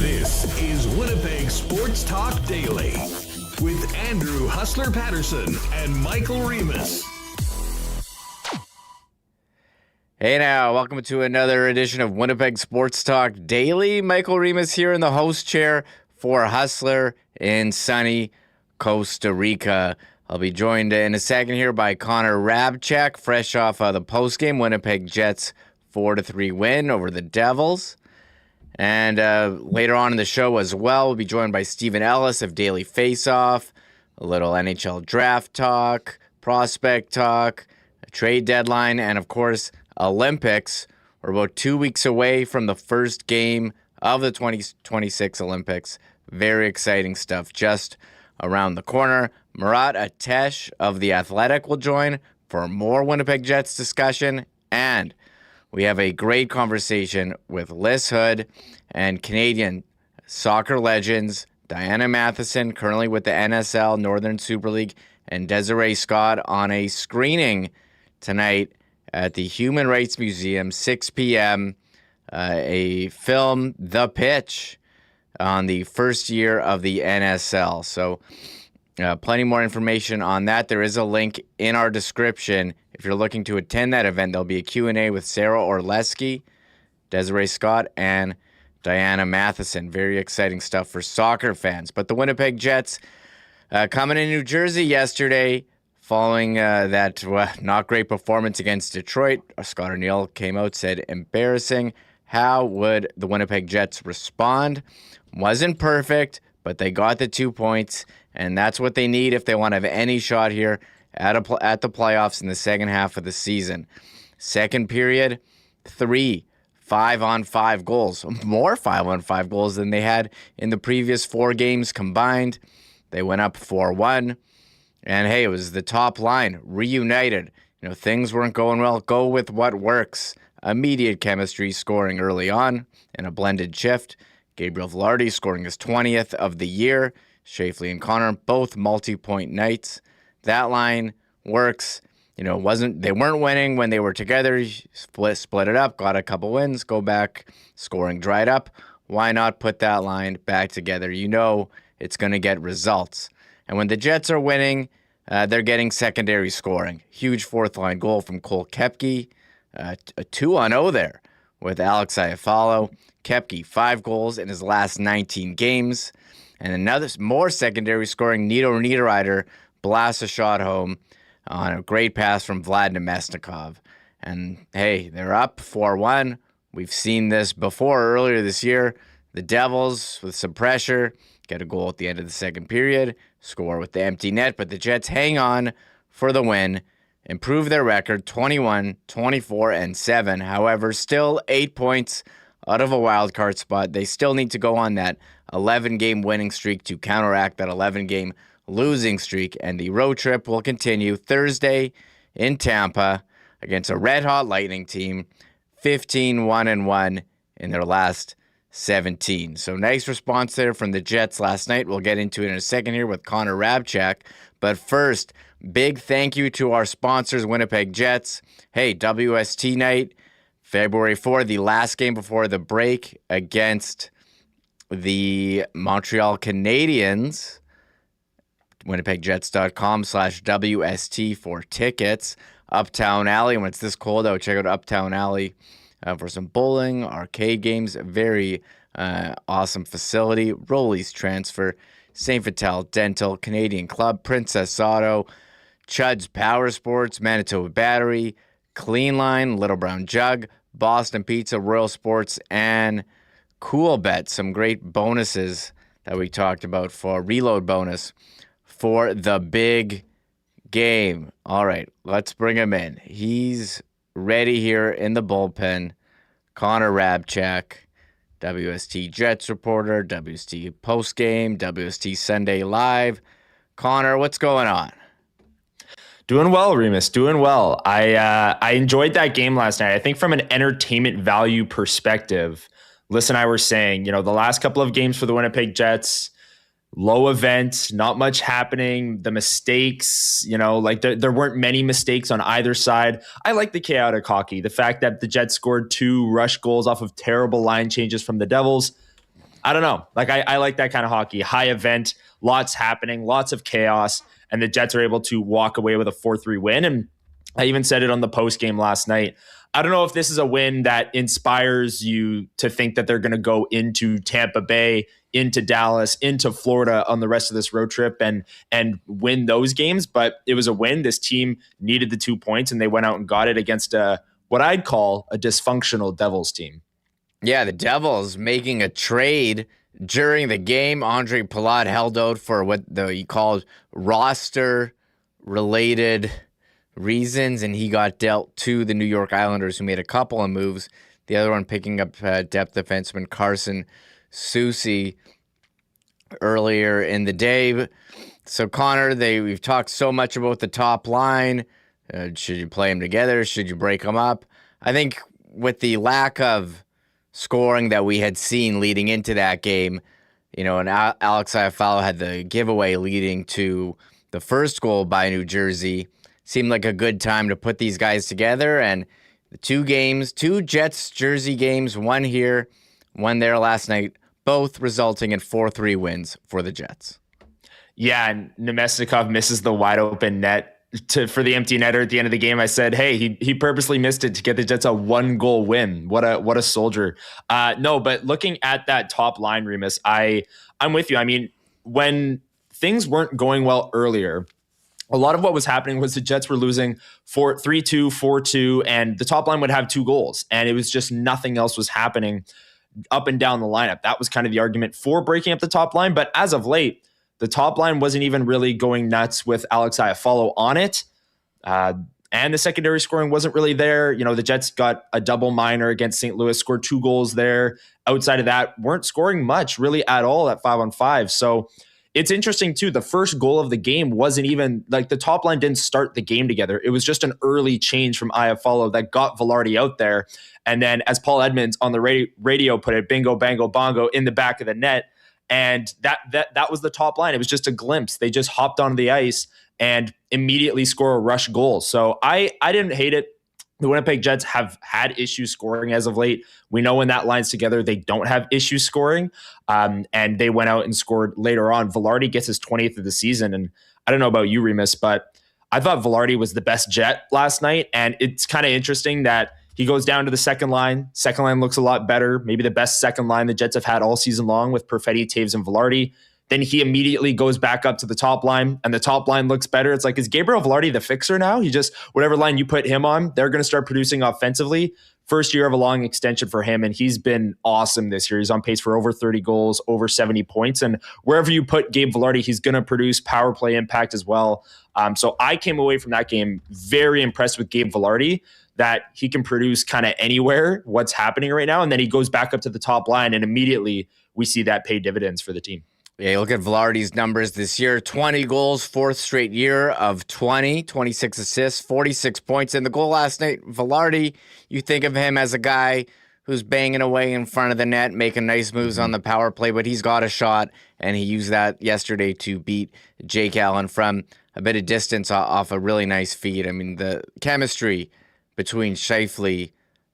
This is Winnipeg Sports Talk Daily with Andrew Hustler Patterson and Michael Remis. Hey now, welcome to another edition of Winnipeg Sports Talk Daily. Michael Remis here in the host chair for Hustler in sunny Costa Rica. I'll be joined in a second here by Connor Hrabchak, fresh off the postgame Winnipeg Jets 4-3 win over the Devils. And later on in the show as well, we'll be joined by Stephen Ellis of Daily Faceoff, a little NHL draft talk, prospect talk, a trade deadline, and of course, Olympics. We're about 2 weeks away from the first game of the 2026 Olympics. Very exciting stuff just around the corner. Murat of The Athletic will join for more Winnipeg Jets discussion, and we have a great conversation with Lyss Houde and Canadian soccer legends Diana Matheson, currently with the NSL Northern Super League, and Desiree Scott on a screening tonight at the Human Rights Museum, 6 p.m., a film, The Pitch, on the first year of the NSL. So plenty more information on that. There is a link in our description. If you're looking to attend that event, there'll be a Q&A with Sarah Orlesky, Desiree Scott, and Diana Matheson. Very exciting stuff for soccer fans. But the Winnipeg Jets coming in New Jersey yesterday following that not great performance against Detroit. Scott Arneil came out, said embarrassing. How would the Winnipeg Jets respond? Wasn't perfect, but they got the 2 points, and that's what they need if they want to have any shot here at the playoffs in the second half of the season. Second period, 3 5-on-5 goals. More 5-on-5 goals than they had in the previous 4 games combined. They went up 4-1. And hey, it was the top line reunited. You know, things weren't going well. Go with what works. Immediate chemistry, scoring early on in a blended shift. Gabriel Valardi scoring his 20th of the year. Shafley and Connor, both multi-point nights. That line works. You know, they weren't winning when they were together. Split it up, got a couple wins, go back, scoring dried up. Why not put that line back together? You know it's going to get results. And when the Jets are winning, they're getting secondary scoring. Huge fourth-line goal from Cole Keptky. A 2-0 there with Alex Iafallo. Keptky, 5 goals in his last 19 games. And more secondary scoring. Nito Niederreiter blasts a shot home on a great pass from Vlad Nemesnikov. And hey, they're up 4-1. We've seen this before earlier this year. The Devils, with some pressure, get a goal at the end of the second period, score with the empty net, but the Jets hang on for the win, improve their record 21-24-7. However, still 8 points out of a wild card spot. They still need to go on that 11-game winning streak to counteract that 11-game losing streak, and the road trip will continue Thursday in Tampa against a red-hot Lightning team, 15-1-1 in their last 17. So nice response there from the Jets last night. We'll get into it in a second here with Connor Hrabchak. But first, big thank you to our sponsors, Winnipeg Jets. Hey, WST night, February 4th, the last game before the break against the Montreal Canadiens. WinnipegJets.com/WST for tickets. Uptown Alley, when it's this cold out, check out Uptown Alley for some bowling, arcade games. Very awesome facility. Rollies Transfer, St. Vital Dental, Canadian Club, Princess Auto, Chud's Power Sports, Manitoba Battery, Clean Line, Little Brown Jug, Boston Pizza, Royal Sports, and Coolbet. Some great bonuses that we talked about for reload bonus for the big game. All right, let's bring him in. He's ready here in the bullpen. Connor Hrabchak, WST Jets reporter, WST postgame, WST Sunday Live. Connor, what's going on? Doing well, Remis. Doing well. I enjoyed that game last night. I think from an entertainment value perspective, Lyss and I were saying, the last couple of games for the Winnipeg Jets, low event, not much happening. The mistakes, there weren't many mistakes on either side. I like the chaotic hockey. The fact that the Jets scored 2 rush goals off of terrible line changes from the Devils. I don't know. I like that kind of hockey. High event, lots happening, lots of chaos. And the Jets are able to walk away with a 4-3 win. And I even said it on the post game last night. I don't know if this is a win that inspires you to think that they're going to go into Tampa Bay, into Dallas, into Florida on the rest of this road trip and win those games. But it was a win. This team needed the 2 points, and they went out and got it against what I'd call a dysfunctional Devils team. Yeah, the Devils making a trade during the game. Andre Palat held out for what he called roster-related reasons, and he got dealt to the New York Islanders, who made a couple of moves. The other one picking up depth defenseman Carson Soucy earlier in the day. So, Connor, we've talked so much about the top line. Should you play them together? Should you break them up? I think with the lack of scoring that we had seen leading into that game, and Alex Iafallo had the giveaway leading to the first goal by New Jersey. Seemed like a good time to put these guys together. And the 2 Jets jersey games, one here, one there last night, both resulting in 4-3 wins for the Jets. Yeah, and Nemesnikov misses the wide open net for the empty netter at the end of the game. I said, hey, he purposely missed it to get the Jets a 1-goal win. What a soldier. No, but looking at that top line, Remis, I'm with you. I mean, when things weren't going well earlier, a lot of what was happening was the Jets were losing 3-2, 4-2, and the top line would have 2 goals. And it was just nothing else was happening up and down the lineup. That was kind of the argument for breaking up the top line. But as of late, the top line wasn't even really going nuts with Alex Iafallo on it. And the secondary scoring wasn't really there. The Jets got a double minor against St. Louis, scored 2 goals there. Outside of that, weren't scoring much really at all at 5-on-5. So it's interesting too. The first goal of the game wasn't even the top line didn't start the game together. It was just an early change from Iafallo that got Valardi out there. And then as Paul Edmonds on the radio put it, bingo, bango, bongo in the back of the net. And that was the top line. It was just a glimpse. They just hopped onto the ice and immediately score a rush goal. So I didn't hate it. The Winnipeg Jets have had issues scoring as of late. We know when that line's together, they don't have issues scoring. And they went out and scored later on. Valardi gets his 20th of the season. And I don't know about you, Remis, but I thought Valardi was the best Jet last night. And it's kind of interesting that he goes down to the second line. Second line looks a lot better. Maybe the best second line the Jets have had all season long with Perfetti, Taves, and Valardi. Then he immediately goes back up to the top line, and the top line looks better. It's like, is Gabriel Valardi the fixer now? He just, whatever line you put him on, they're going to start producing offensively. First year of a long extension for him, and he's been awesome this year. He's on pace for over 30 goals, over 70 points. And wherever you put Gabe Valardi, he's going to produce power play impact as well. So I came away from that game very impressed with Gabe Valardi, that he can produce kind of anywhere what's happening right now. And then he goes back up to the top line, and immediately we see that pay dividends for the team. Yeah, you look at Velarde's numbers this year, 20 goals, 4th straight year of 20, 26 assists, 46 points. In the goal last night, Valardi, you think of him as a guy who's banging away in front of the net, making nice moves on the power play, but he's got a shot, and he used that yesterday to beat Jake Allen from a bit of distance off a really nice feed. I mean, the chemistry between Scheifele,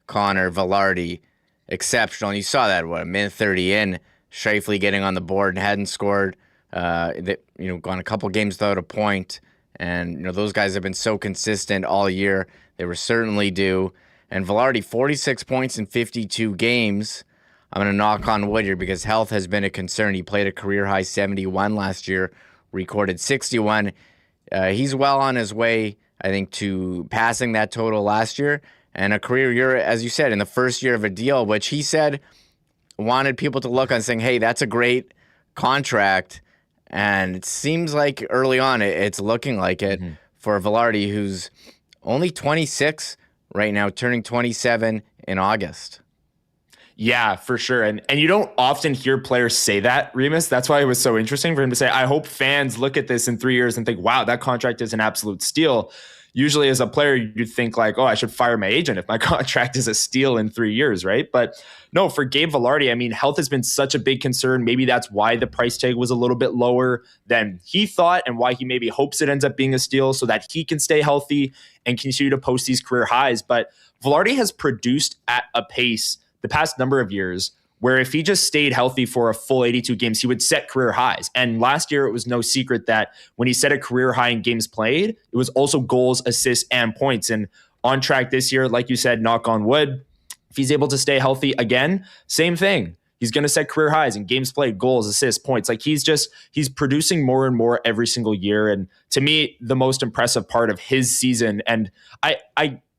Connor, Valardi, exceptional. And you saw that, a minute 30 in, Scheifele getting on the board and hadn't scored, gone a couple games without a point. And, those guys have been so consistent all year. They were certainly due. And Valardi, 46 points in 52 games. I'm going to knock on wood here because health has been a concern. He played a career-high 71 last year, recorded 61. He's well on his way, I think, to passing that total last year. And a career year, as you said, in the first year of a deal, which he said wanted people to look on saying, hey, that's a great contract. And it seems like early on it's looking like it for Valardi, who's only 26 right now, turning 27 in August. Yeah, for sure. And you don't often hear players say that, Remis. That's why it was so interesting for him to say, I hope fans look at this in 3 years and think, wow, that contract is an absolute steal. Usually as a player, you'd think like, oh, I should fire my agent if my contract is a steal in 3 years, right? But no, for Gabe Valardi, I mean, health has been such a big concern. Maybe that's why the price tag was a little bit lower than he thought and why he maybe hopes it ends up being a steal so that he can stay healthy and continue to post these career highs. But Valardi has produced at a pace the past number of years where if he just stayed healthy for a full 82 games, he would set career highs. And last year, it was no secret that when he set a career high in games played, it was also goals, assists, and points. And on track this year, like you said, knock on wood, if he's able to stay healthy again, same thing. He's going to set career highs in games played, goals, assists, points. Like he's producing more and more every single year. And to me, the most impressive part of his season, and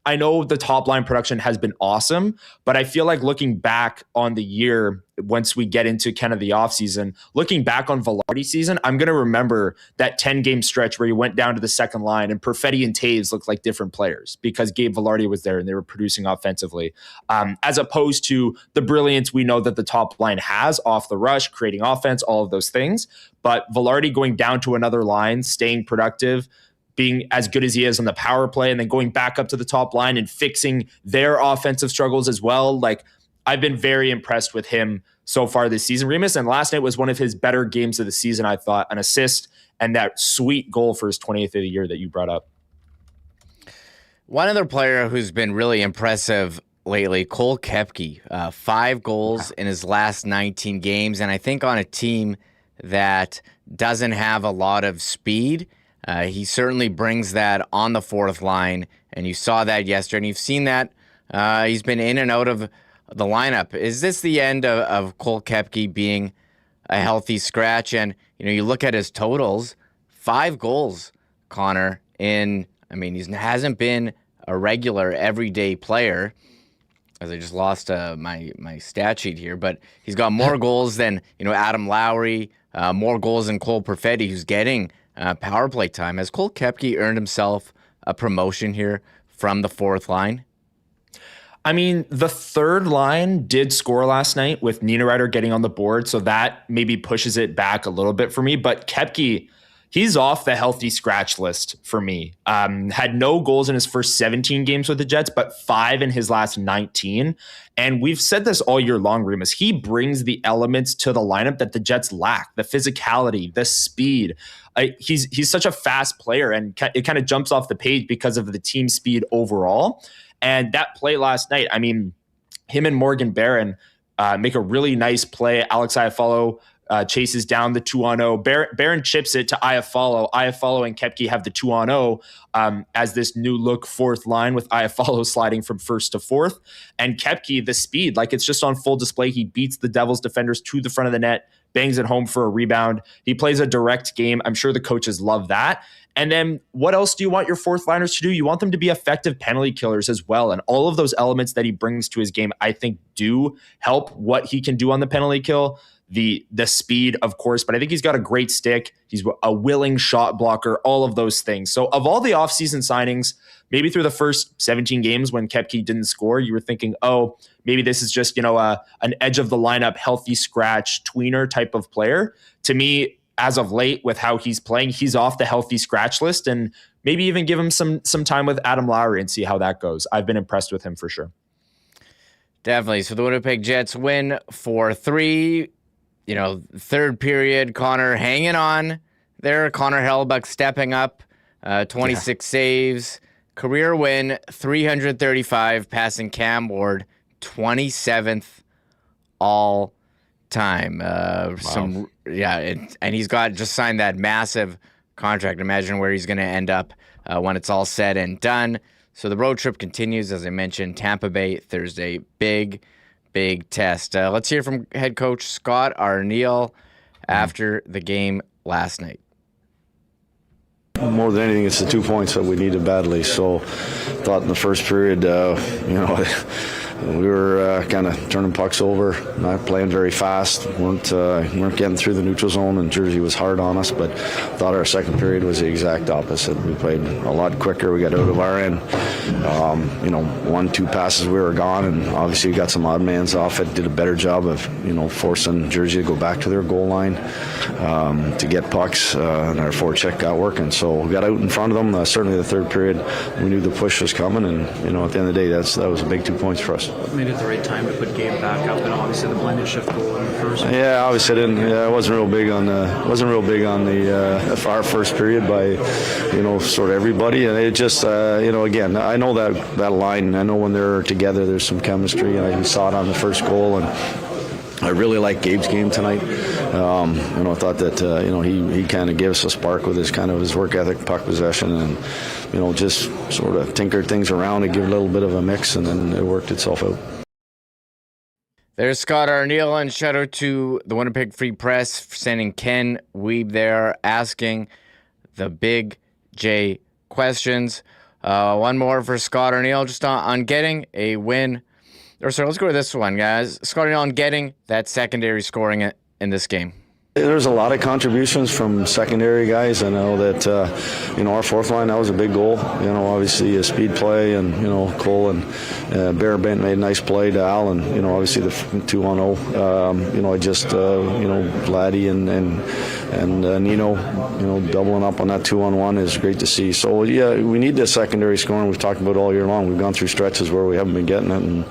I know the top line production has been awesome, but I feel like looking back on the year, once we get into kind of the offseason, looking back on Valardi's season, I'm going to remember that 10-game stretch where he went down to the second line and Perfetti and Taves looked like different players because Gabe Valardi was there and they were producing offensively, as opposed to the brilliance we know that the top line has off the rush, creating offense, all of those things. But Valardi going down to another line, staying productive, being as good as he is on the power play, and then going back up to the top line and fixing their offensive struggles as well. Like, I've been very impressed with him so far this season, Remis. And last night was one of his better games of the season, I thought. An assist and that sweet goal for his 20th of the year that you brought up. One other player who's been really impressive lately, Cole Keptky, 5 goals in his last 19 games. And I think on a team that doesn't have a lot of speed, he certainly brings that on the fourth line, and you saw that yesterday, and you've seen that. He's been in and out of the lineup. Is this the end of Cole Keptky being a healthy scratch? And, you look at his totals, 5 goals, Connor, he hasn't been a regular everyday player, as I just lost my stat sheet here, but he's got more goals than, Adam Lowry, more goals than Cole Perfetti, who's getting power play time. Has Cole Keptky earned himself a promotion here from the fourth line? I mean, the third line did score last night with Niederreiter getting on the board, so that maybe pushes it back a little bit for me. But Keptky, he's off the healthy scratch list for me. Had no goals in his first 17 games with the Jets, but 5 in his last 19. And we've said this all year long, Remis. He brings the elements to the lineup that the Jets lack: the physicality, the speed. He's such a fast player, and it kind of jumps off the page because of the team speed overall. And that play last night, I mean, him and Morgan Barron make a really nice play. Alex Iafallo chases down the 2-on-0. Barron chips it to Iafallo. Iafallo and Keptky have the 2-on-0 as this new look fourth line with Iafallo sliding from first to fourth. And Keptky, the speed, like it's just on full display. He beats the Devils defenders to the front of the net, bangs it home for a rebound. He plays a direct game. I'm sure the coaches love that. And then what else do you want your fourth liners to do? You want them to be effective penalty killers as well. And all of those elements that he brings to his game, I think, do help what he can do on the penalty kill. The speed, of course, but I think he's got a great stick. He's a willing shot blocker, all of those things. So of all the offseason signings, maybe through the first 17 games when Keptky didn't score, you were thinking, oh, maybe this is just, an edge of the lineup, healthy scratch, tweener type of player. To me, as of late, with how he's playing, he's off the healthy scratch list, and maybe even give him some time with Adam Lowry and see how that goes. I've been impressed with him for sure. Definitely. So the Winnipeg Jets win 4-3. Third period, Connor hanging on there. Connor Hellebuyck stepping up, 26 saves. Career win, 335, passing Cam Ward, 27th all time. Wow. And he's just signed that massive contract. Imagine where he's going to end up when it's all said and done. So the road trip continues, as I mentioned, Tampa Bay Thursday. Big test. Let's hear from head coach Scott Arneil after the game last night. More than anything, it's the 2 points that we needed badly. So, thought in the first period, we were kind of turning pucks over, not playing very fast, weren't getting through the neutral zone, and Jersey was hard on us, but thought our second period was the exact opposite. We played a lot quicker. We got out of our end. 1-2 passes, we were gone, and obviously we got some odd mans off it. Did a better job of forcing Jersey to go back to their goal line to get pucks, and our forecheck got working. So we got out in front of them. Certainly the third period, we knew the push was coming, and at the end of the day, that was a big 2 points for us. Made it the right time to put Gabe back up, and obviously the blended shift goal in the first. Yeah, obviously I wasn't real big on the our first period by sort of everybody, and it just again, I know that line. I know when they're together, there's some chemistry, and we saw it on the first goal, and I really like Gabe's game tonight. I thought that he kind of gave us a spark with his work ethic, puck possession, and just sort of tinkered things around and give a little bit of a mix, and then it worked itself out. There's Scott Arneil, and shout out to the Winnipeg Free Press for sending Ken Weeb there asking the Big J questions. One more for Scott Arneil, just on getting a win. Let's go to this one, guys. Scott Arneil on getting that secondary scoring in this game. There's a lot of contributions from secondary guys. I know that our fourth line, that was a big goal. Obviously a speed play, and Cole and Barabent made a nice play to Al, and obviously the 2-on-0. I just Vladdy and Nino, doubling up on that 2-on-1 is great to see. So yeah, we need the secondary scoring. We've talked about all year long. We've gone through stretches where we haven't been getting it, and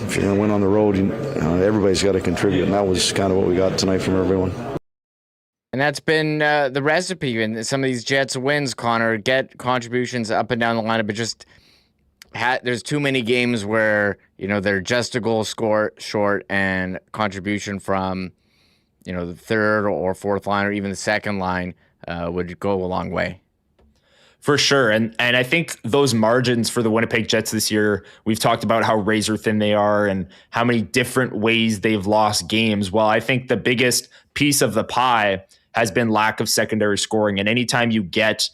if you're going to win on the road, everybody's got to contribute, and that was kind of what we got tonight from everyone. And that's been the recipe in some of these Jets wins, Connor. Get contributions up and down the lineup, but just there's too many games where they're just a goal score short, and contribution from the third or fourth line or even the second line would go a long way. For sure. And I think those margins for the Winnipeg Jets this year, we've talked about how razor thin they are and how many different ways they've lost games. Well, I think the biggest piece of the pie has been lack of secondary scoring. And anytime you get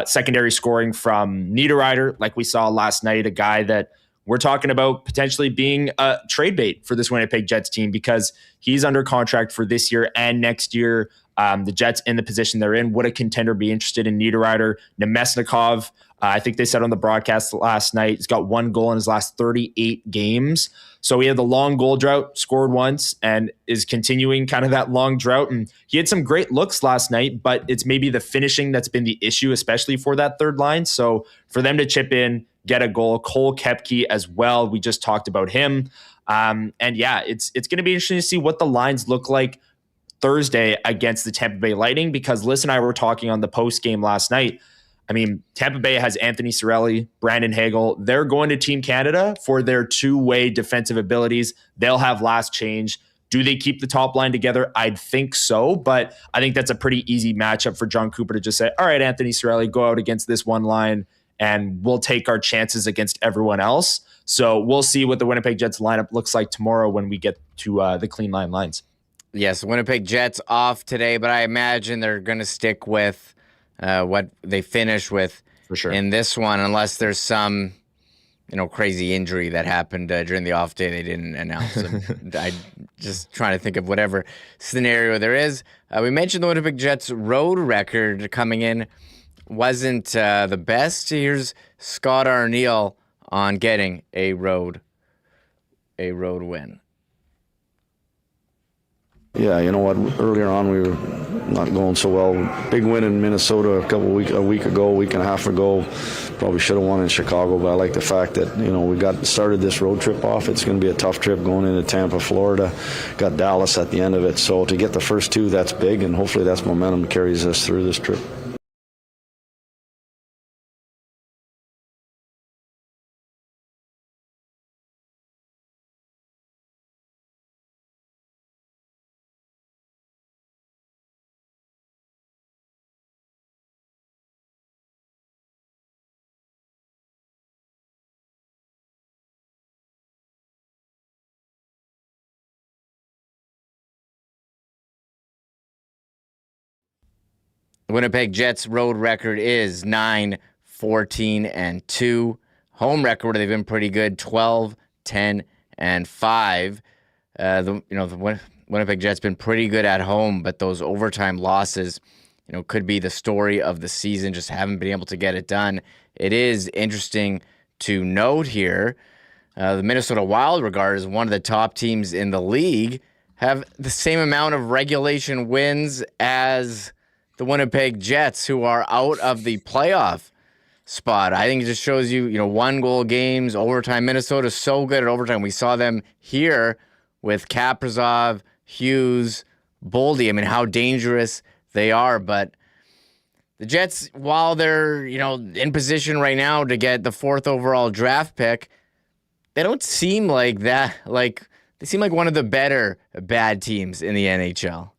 secondary scoring from Niederreiter, like we saw last night, a guy that we're talking about potentially being a trade bait for this Winnipeg Jets team because he's under contract for this year and next year. The Jets in the position they're in, would a contender be interested in Niederreiter? Nemesnikov, I think they said on the broadcast last night, he's got 1 goal in his last 38 games. So he had the long goal drought, scored once, and is continuing kind of that long drought. And he had some great looks last night, but it's maybe the finishing that's been the issue, especially for that third line. So for them to chip in, get a goal, Cole Keptky as well. We just talked about him. And yeah, it's going to be interesting to see what the lines look like Thursday against the Tampa Bay Lightning, because Lyss and I were talking on the post game last night. I mean, Tampa Bay has Anthony Cirelli, Brandon Hagel. They're going to Team Canada for their two-way defensive abilities. They'll have last change. Do they keep the top line together? I'd think so, but I think that's a pretty easy matchup for John Cooper to just say, all right, Anthony Cirelli, go out against this one line, and we'll take our chances against everyone else. So we'll see what the Winnipeg Jets lineup looks like tomorrow when we get to the clean line lines. Yes, Winnipeg Jets off today, but I imagine they're going to stick with what they finish with for sure in this one, unless there's some crazy injury that happened during the off day they didn't announce. I just trying to think of whatever scenario there is. We mentioned the Winnipeg Jets road record coming in wasn't the best. Here's Scott Arneil on getting a road win. Yeah, you know what? Earlier on, we were not going so well. Big win in Minnesota a week and a half ago. Probably should have won in Chicago, but I like the fact that we started this road trip off. It's going to be a tough trip going into Tampa, Florida. Got Dallas at the end of it, so to get the first two, that's big, and hopefully that's momentum carries us through this trip. Winnipeg Jets road record is 9-14-2. Home record, they've been pretty good, 12-10-1. 10-5. The Winnipeg Jets been pretty good at home, but those overtime losses, could be the story of the season. Just haven't been able to get it done. It is interesting to note here, the Minnesota Wild, regarded as one of the top teams in the league, have the same amount of regulation wins as the Winnipeg Jets, who are out of the playoff spot. I think it just shows you, 1-goal games, overtime. Minnesota's so good at overtime. We saw them here with Kaprizov, Hughes, Boldy. I mean, how dangerous they are. But the Jets, while they're, in position right now to get the 4th overall draft pick, they don't seem like that. They seem like one of the better bad teams in the NHL.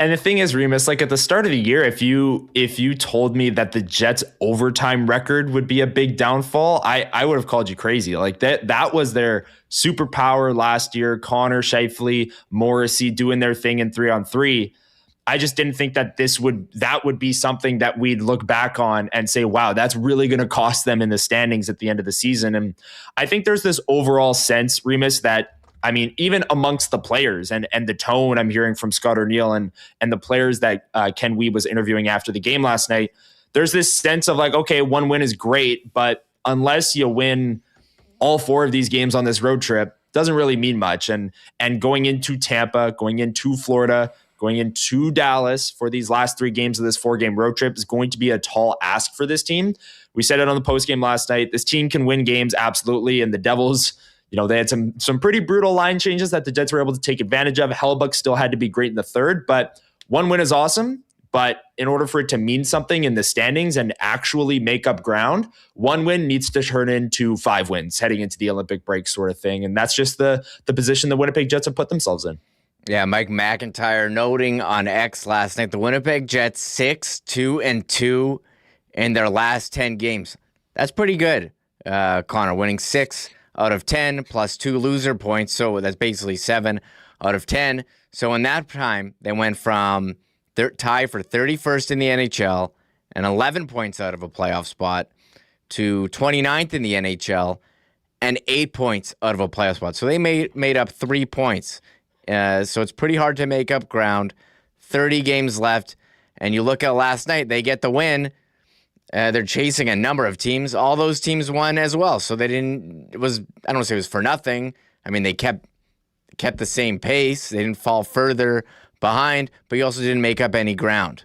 And the thing is, Remis, at the start of the year, if you told me that the Jets' overtime record would be a big downfall, I would have called you crazy. That was their superpower last year. Connor, Scheifele, Morrissey doing their thing in 3-on-3. I just didn't think that that would be something that we'd look back on and say, wow, that's really going to cost them in the standings at the end of the season. And I think there's this overall sense, Remis, that even amongst the players and the tone I'm hearing from Scott Arneil and the players that Ken Wiebe was interviewing after the game last night, there's this sense of okay, 1 win is great, but unless you win all 4 of these games on this road trip, doesn't really mean much. And going into Tampa, going into Florida, going into Dallas for these last 3 games of this 4-game road trip is going to be a tall ask for this team. We said it on the postgame last night. This team can win games, absolutely, and the Devils, they had some pretty brutal line changes that the Jets were able to take advantage of. Hellebuyck still had to be great in the 3rd, but 1 win is awesome. But in order for it to mean something in the standings and actually make up ground, 1 win needs to turn into 5 wins heading into the Olympic break sort of thing. And that's just the position the Winnipeg Jets have put themselves in. Yeah, Mike McIntyre noting on X last night, the Winnipeg Jets 6-2-2 in their last 10 games. That's pretty good, Connor, winning 6 out of 10 plus 2 loser points. So that's basically 7 out of 10. So in that time, they went from tie for 31st in the NHL and 11 points out of a playoff spot to 29th in the NHL and 8 points out of a playoff spot. So they made up 3 points. So it's pretty hard to make up ground. 30 games left. And you look at last night, they get the win. They're chasing a number of teams. All those teams won as well. So they didn't, I don't want to say it was for nothing. They kept the same pace. They didn't fall further behind, but you also didn't make up any ground.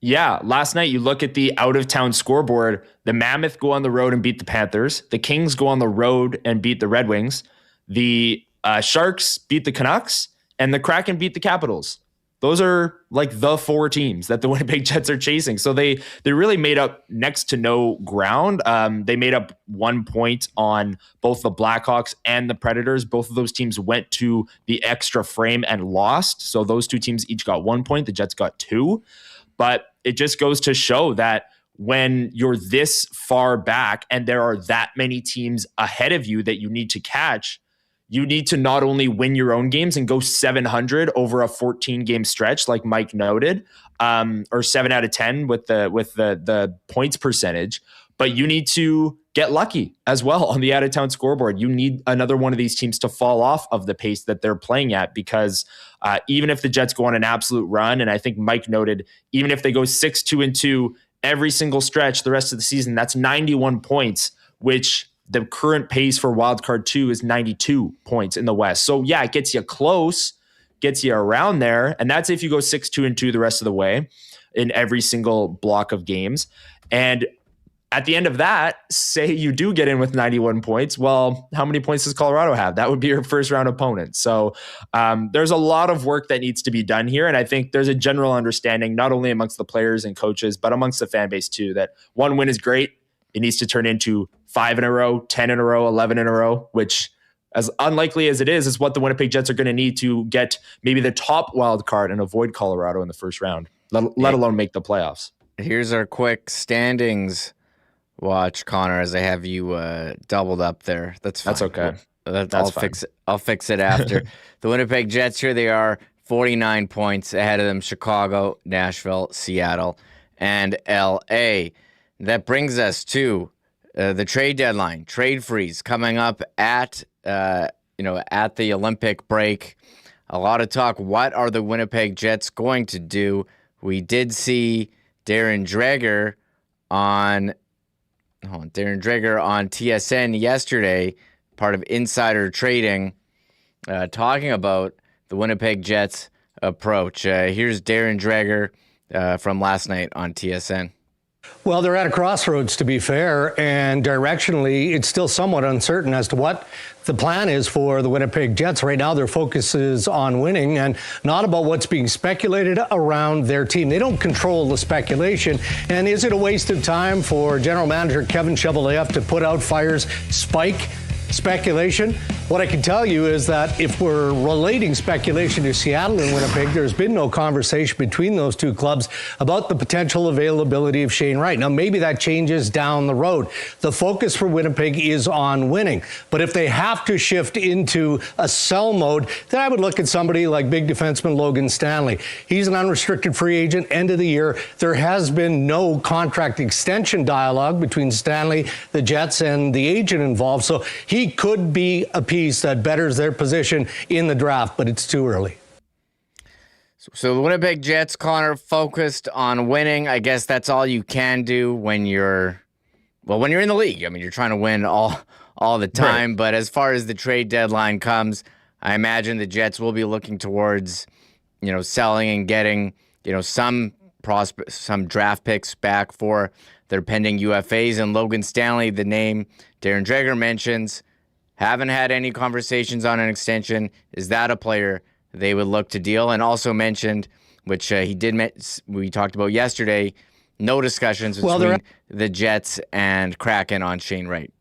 Yeah, last night you look at the out-of-town scoreboard. The Mammoth go on the road and beat the Panthers. The Kings go on the road and beat the Red Wings. The Sharks beat the Canucks, and the Kraken beat the Capitals. Those are the 4 teams that the Winnipeg Jets are chasing. So they really made up next to no ground. They made up 1 point on both the Blackhawks and the Predators. Both of those teams went to the extra frame and lost. So those 2 teams each got 1 point. The Jets got 2. But it just goes to show that when you're this far back and there are that many teams ahead of you that you need to catch, you need to not only win your own games and go 700 over a 14-game stretch, like Mike noted, or 7 out of 10 with the points percentage, but you need to get lucky as well on the out-of-town scoreboard. You need another one of these teams to fall off of the pace that they're playing at, because even if the Jets go on an absolute run, and I think Mike noted, even if they go 6-2-2 every single stretch the rest of the season, that's 91 points, which the current pace for wildcard 2 is 92 points in the West. So yeah, it gets you close, gets you around there. And that's if you go 6-2-2 the rest of the way in every single block of games. And at the end of that, say you do get in with 91 points. Well, how many points does Colorado have? That would be your first round opponent. So there's a lot of work that needs to be done here. And I think there's a general understanding, not only amongst the players and coaches, but amongst the fan base too, that 1 win is great. It needs to turn into 5 in a row, 10 in a row, 11 in a row, which, as unlikely as it is what the Winnipeg Jets are going to need to get maybe the top wild card and avoid Colorado in the first round, let alone make the playoffs. Here's our quick standings watch, Connor, as I have you doubled up there. That's fine. That's okay. I'll fix it after. The Winnipeg Jets here, they are 49 points ahead of them. Chicago, Nashville, Seattle, and LA. That brings us to the trade deadline, trade freeze coming up at the Olympic break. A lot of talk. What are the Winnipeg Jets going to do? We did see Darren Dreger on TSN yesterday, part of Insider Trading, talking about the Winnipeg Jets approach. Here's Darren Dreger from last night on TSN. Well, they're at a crossroads, to be fair, and directionally, it's still somewhat uncertain as to what the plan is for the Winnipeg Jets. Right now, their focus is on winning and not about what's being speculated around their team. They don't control the speculation. And is it a waste of time for General Manager Kevin Cheveldayoff to put out fires, spike speculation? What I can tell you is that if we're relating speculation to Seattle and Winnipeg, there's been no conversation between those two clubs about the potential availability of Shane Wright. Now, maybe that changes down the road. The focus for Winnipeg is on winning. But if they have to shift into a sell mode, then I would look at somebody like big defenseman Logan Stanley. He's an unrestricted free agent, end of the year. There has been no contract extension dialogue between Stanley, the Jets, and the agent involved. So he could be a piece that betters their position in the draft, but it's too early. So the Winnipeg Jets, Connor, focused on winning. I guess that's all you can do when you're in the league. I mean, you're trying to win all the time. Right. But as far as the trade deadline comes, I imagine the Jets will be looking towards, selling and getting, some draft picks back for their pending UFAs. And Logan Stanley, the name Darren Dreger mentions, haven't had any conversations on an extension. Is that a player they would look to deal? And also mentioned, which we talked about yesterday, no discussions between the Jets and Kraken on Shane Wright.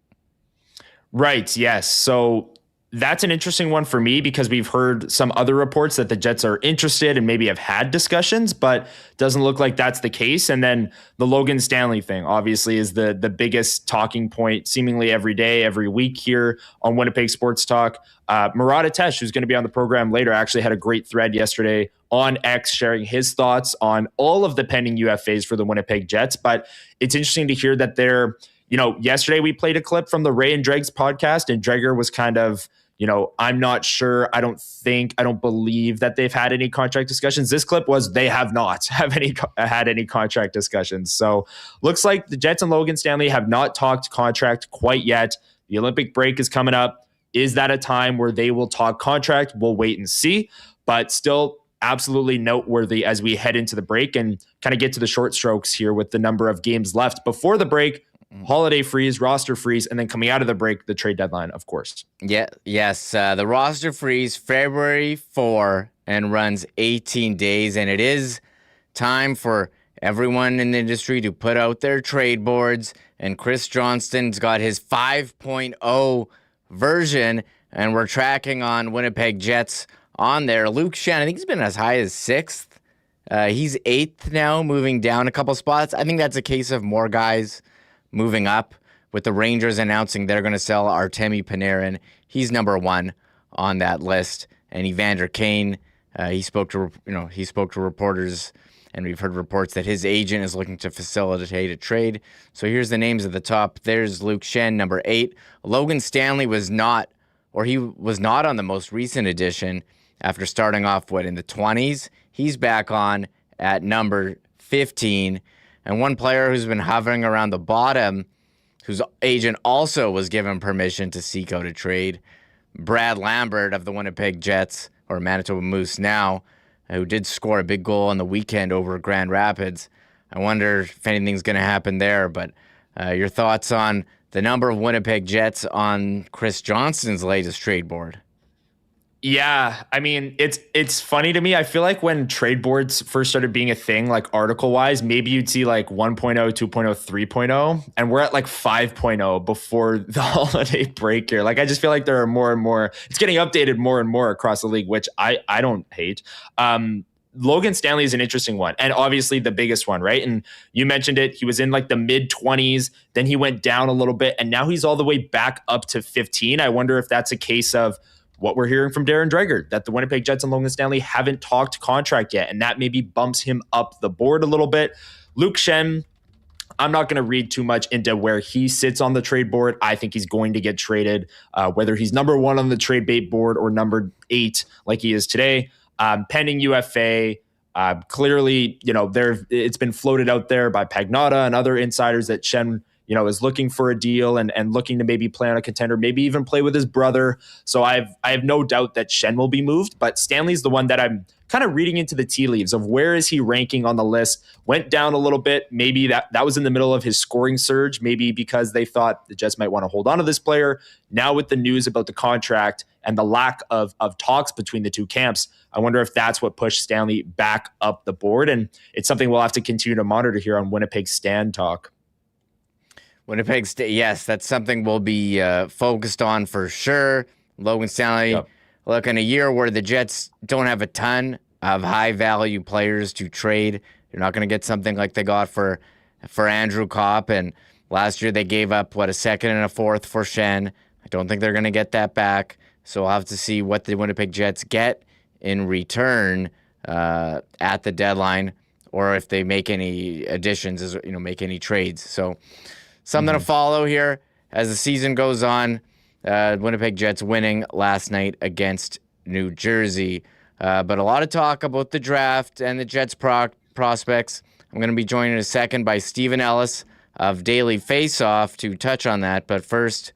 Right, yes. So that's an interesting one for me because we've heard some other reports that the Jets are interested and maybe have had discussions, but doesn't look like that's the case. And then the Logan Stanley thing obviously is the biggest talking point seemingly every day, every week here on Winnipeg Sports Talk. Murat, who's going to be on the program later, actually had a great thread yesterday on X sharing his thoughts on all of the pending UFAs for the Winnipeg Jets. But it's interesting to hear that they're, yesterday we played a clip from the Ray and Dregs podcast, and Dreger was kind of, I'm not sure. I don't believe that they've had any contract discussions. This clip was they have not had any contract discussions. So looks like the Jets and Logan Stanley have not talked contract quite yet. The Olympic break is coming up. Is that a time where they will talk contract? We'll wait and see, but still absolutely noteworthy as we head into the break and kind of get to the short strokes here with the number of games left before the break. Holiday freeze, roster freeze, and then coming out of the break, the trade deadline, of course. Yes. The roster freeze, February 4, and runs 18 days. And it is time for everyone in the industry to put out their trade boards. And Chris Johnston's got his 5.0 version, and we're tracking on Winnipeg Jets on there. Luke Schenn, I think he's been as high as 6th. He's 8th now, moving down a couple spots. I think that's a case of more guys moving up, with the Rangers announcing they're going to sell Artemi Panarin. He's number 1 on that list. And Evander Kane, he spoke to reporters, and we've heard reports that his agent is looking to facilitate a trade. So here's the names at the top. There's Luke Schenn, number 8. Logan Stanley was not on the most recent edition after starting off in the 20s. He's back on at number 15. And one player who's been hovering around the bottom, whose agent also was given permission to seek out a trade, Brad Lambert of the Winnipeg Jets, or Manitoba Moose now, who did score a big goal on the weekend over Grand Rapids. I wonder if anything's going to happen there. But your thoughts on the number of Winnipeg Jets on Chris Johnston's latest trade board? Yeah, I mean, it's funny to me. I feel like when trade boards first started being a thing, like article-wise, maybe you'd see like 1.0, 2.0, 3.0, and we're at like 5.0 before the holiday break here. Like, I just feel like there are more and more. It's getting updated more and more across the league, which I don't hate. Logan Stanley is an interesting one, and obviously the biggest one, right? And you mentioned it. He was in like the mid-20s, then he went down a little bit, and now he's all the way back up to 15. I wonder if that's a case of what we're hearing from Darren Dreger, that the Winnipeg Jets and Logan Stanley haven't talked contract yet, and that maybe bumps him up the board a little bit. Luke Schenn, I'm not going to read too much into where he sits on the trade board. I think he's going to get traded, whether he's number 1 on the trade bait board or number 8 like he is today. Pending UFA, clearly, it's been floated out there by Pagnotta and other insiders that Schenn, is looking for a deal and looking to maybe play on a contender, maybe even play with his brother. So I have no doubt that Schenn will be moved, but Stanley's the one that I'm kind of reading into the tea leaves of where is he ranking on the list. Went down a little bit. Maybe that was in the middle of his scoring surge, maybe because they thought the Jets might want to hold on to this player. Now with the news about the contract and the lack of talks between the two camps, I wonder if that's what pushed Stanley back up the board. And it's something we'll have to continue to monitor here on Winnipeg Stan Talk. Winnipeg yes, that's something we'll be focused on for sure. Logan Stanley, look, in a year where the Jets don't have a ton of high-value players to trade, you're not going to get something like they got for Andrew Kopp. And last year they gave up, a second and a fourth for Schenn. I don't think they're going to get that back. So we'll have to see what the Winnipeg Jets get in return at the deadline, or if they make any additions, make any trades. So something to follow here as the season goes on. Winnipeg Jets winning last night against New Jersey. But a lot of talk about the draft and the Jets prospects. I'm going to be joined in a second by Stephen Ellis of Daily Faceoff to touch on that. But first,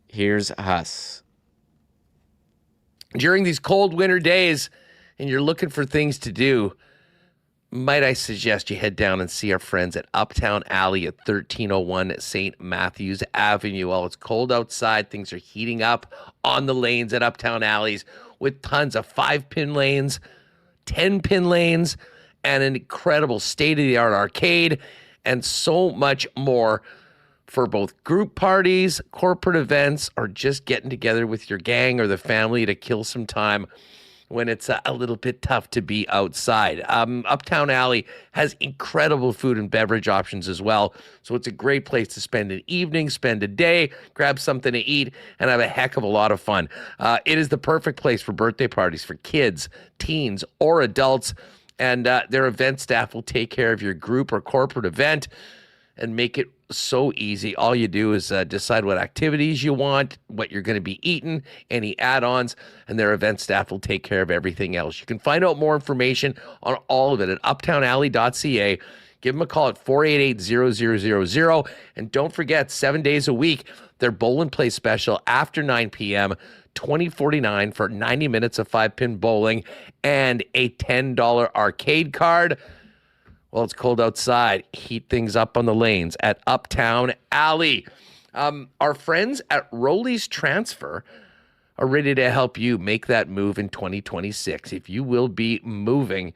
here's Huss. During these cold winter days and you're looking for things to do, might I suggest you head down and see our friends at Uptown Alley at 1301 St. Matthews Avenue. Well, it's cold outside. Things are heating up on the lanes at Uptown Alleys with tons of 5-pin lanes, 10-pin lanes, and an incredible state-of-the-art arcade, and so much more for both group parties, corporate events, or just getting together with your gang or the family to kill some time when it's a little bit tough to be outside. Uptown Alley has incredible food and beverage options as well. So it's a great place to spend an evening, spend a day, grab something to eat, and have a heck of a lot of fun. It is the perfect place for birthday parties for kids, teens, or adults. And their event staff will take care of your group or corporate event and make it so easy. All you do is decide what activities you want, what you're going to be eating, any add-ons, and their event staff will take care of everything else. You can find out more information on all of it at uptownalley.ca. Give them a call at 488-0000. And don't forget, 7 days a week, their bowl and play special after 9 p.m., $20.49 for 90 minutes of 5-pin bowling and a $10 arcade card. Well, it's cold outside. Heat things up on the lanes at Uptown Alley. Our friends at Rolly's Transfer are ready to help you make that move in 2026. If you will be moving,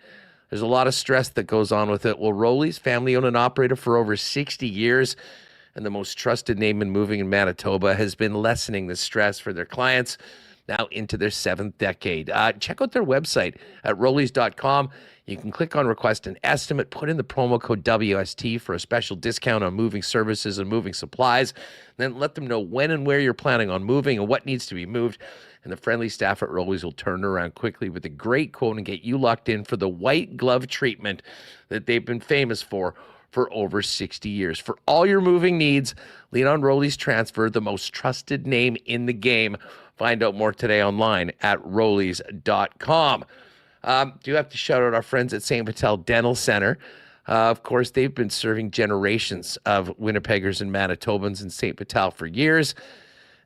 there's a lot of stress that goes on with it. Well, Rolly's, family-owned and operated for over 60 years, and the most trusted name in moving in Manitoba, has been lessening the stress for their clients now into their 7th decade. Check out their website at rollies.com. You can click on Request an Estimate, put in the promo code WST for a special discount on moving services and moving supplies. Then let them know when and where you're planning on moving and what needs to be moved. And the friendly staff at Rollies will turn around quickly with a great quote and get you locked in for the white glove treatment that they've been famous for over 60 years. For all your moving needs, lean on Rollies Transfer, the most trusted name in the game. Find out more today online at rollies.com. Do have to shout out our friends at St. Vital Dental Center. Of course, they've been serving generations of Winnipeggers and Manitobans in St. Vital for years.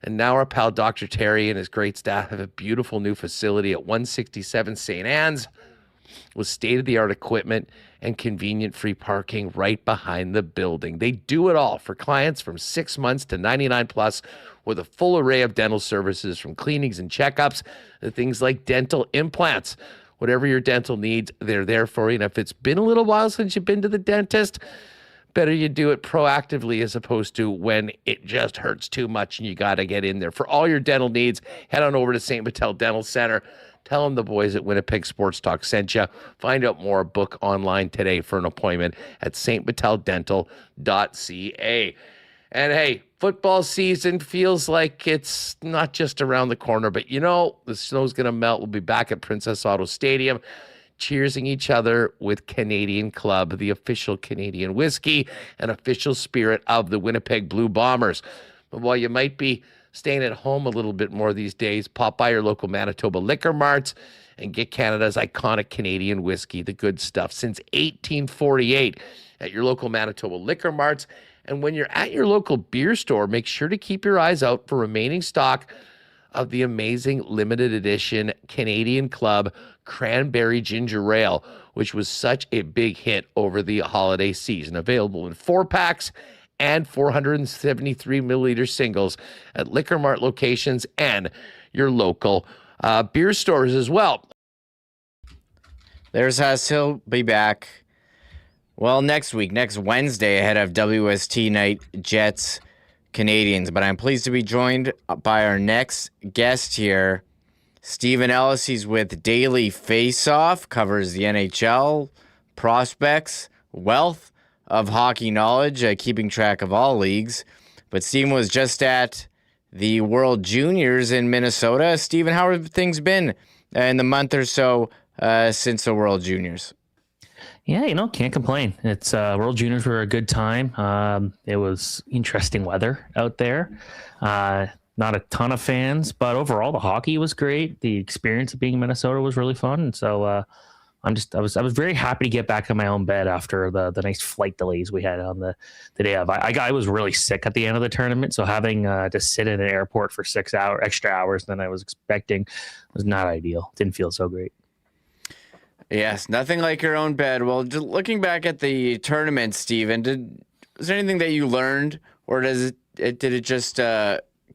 And now our pal Dr. Terry and his great staff have a beautiful new facility at 167 St. Anne's with state-of-the-art equipment and convenient free parking right behind the building. They do it all for clients from 6 months to 99 plus with a full array of dental services from cleanings and checkups to things like dental implants. Whatever your dental needs, they're there for you. And if it's been a little while since you've been to the dentist, better you do it proactively as opposed to when it just hurts too much and you got to get in there. For all your dental needs, head on over to St. Vital Dental Center. Tell them the boys at Winnipeg Sports Talk sent you. Find out more. Book online today for an appointment at stviteldental.ca. And hey, football season feels like it's not just around the corner, but the snow's going to melt. We'll be back at Princess Auto Stadium cheersing each other with Canadian Club, the official Canadian whiskey and official spirit of the Winnipeg Blue Bombers. But while you might be staying at home a little bit more these days, pop by your local Manitoba liquor marts and get Canada's iconic Canadian whiskey, the good stuff, since 1848 at your local Manitoba liquor marts. And when you're at your local beer store, make sure to keep your eyes out for remaining stock of the amazing limited edition Canadian Club Cranberry Ginger Ale, which was such a big hit over the holiday season. Available in 4-packs and 473 milliliter singles at Liquor Mart locations and your local beer stores as well. There's us. He'll be back, well, next week, next Wednesday, ahead of WST night, Jets, Canadiens. But I'm pleased to be joined by our next guest here, Stephen Ellis. He's with Daily Faceoff, covers the NHL, prospects, wealth of hockey knowledge, keeping track of all leagues. But Stephen was just at the World Juniors in Minnesota. Stephen, how have things been in the month or so since the World Juniors? Yeah, can't complain. It's World Juniors were a good time. It was interesting weather out there. Not a ton of fans, but overall the hockey was great. The experience of being in Minnesota was really fun. And so I was very happy to get back in my own bed after the nice flight delays we had on the day of. I was really sick at the end of the tournament, so having to sit in an airport for 6 extra hours than I was expecting was not ideal. Didn't feel so great. Yes, nothing like your own bed. Well, just looking back at the tournament, Stephen, was there anything that you learned, or did it just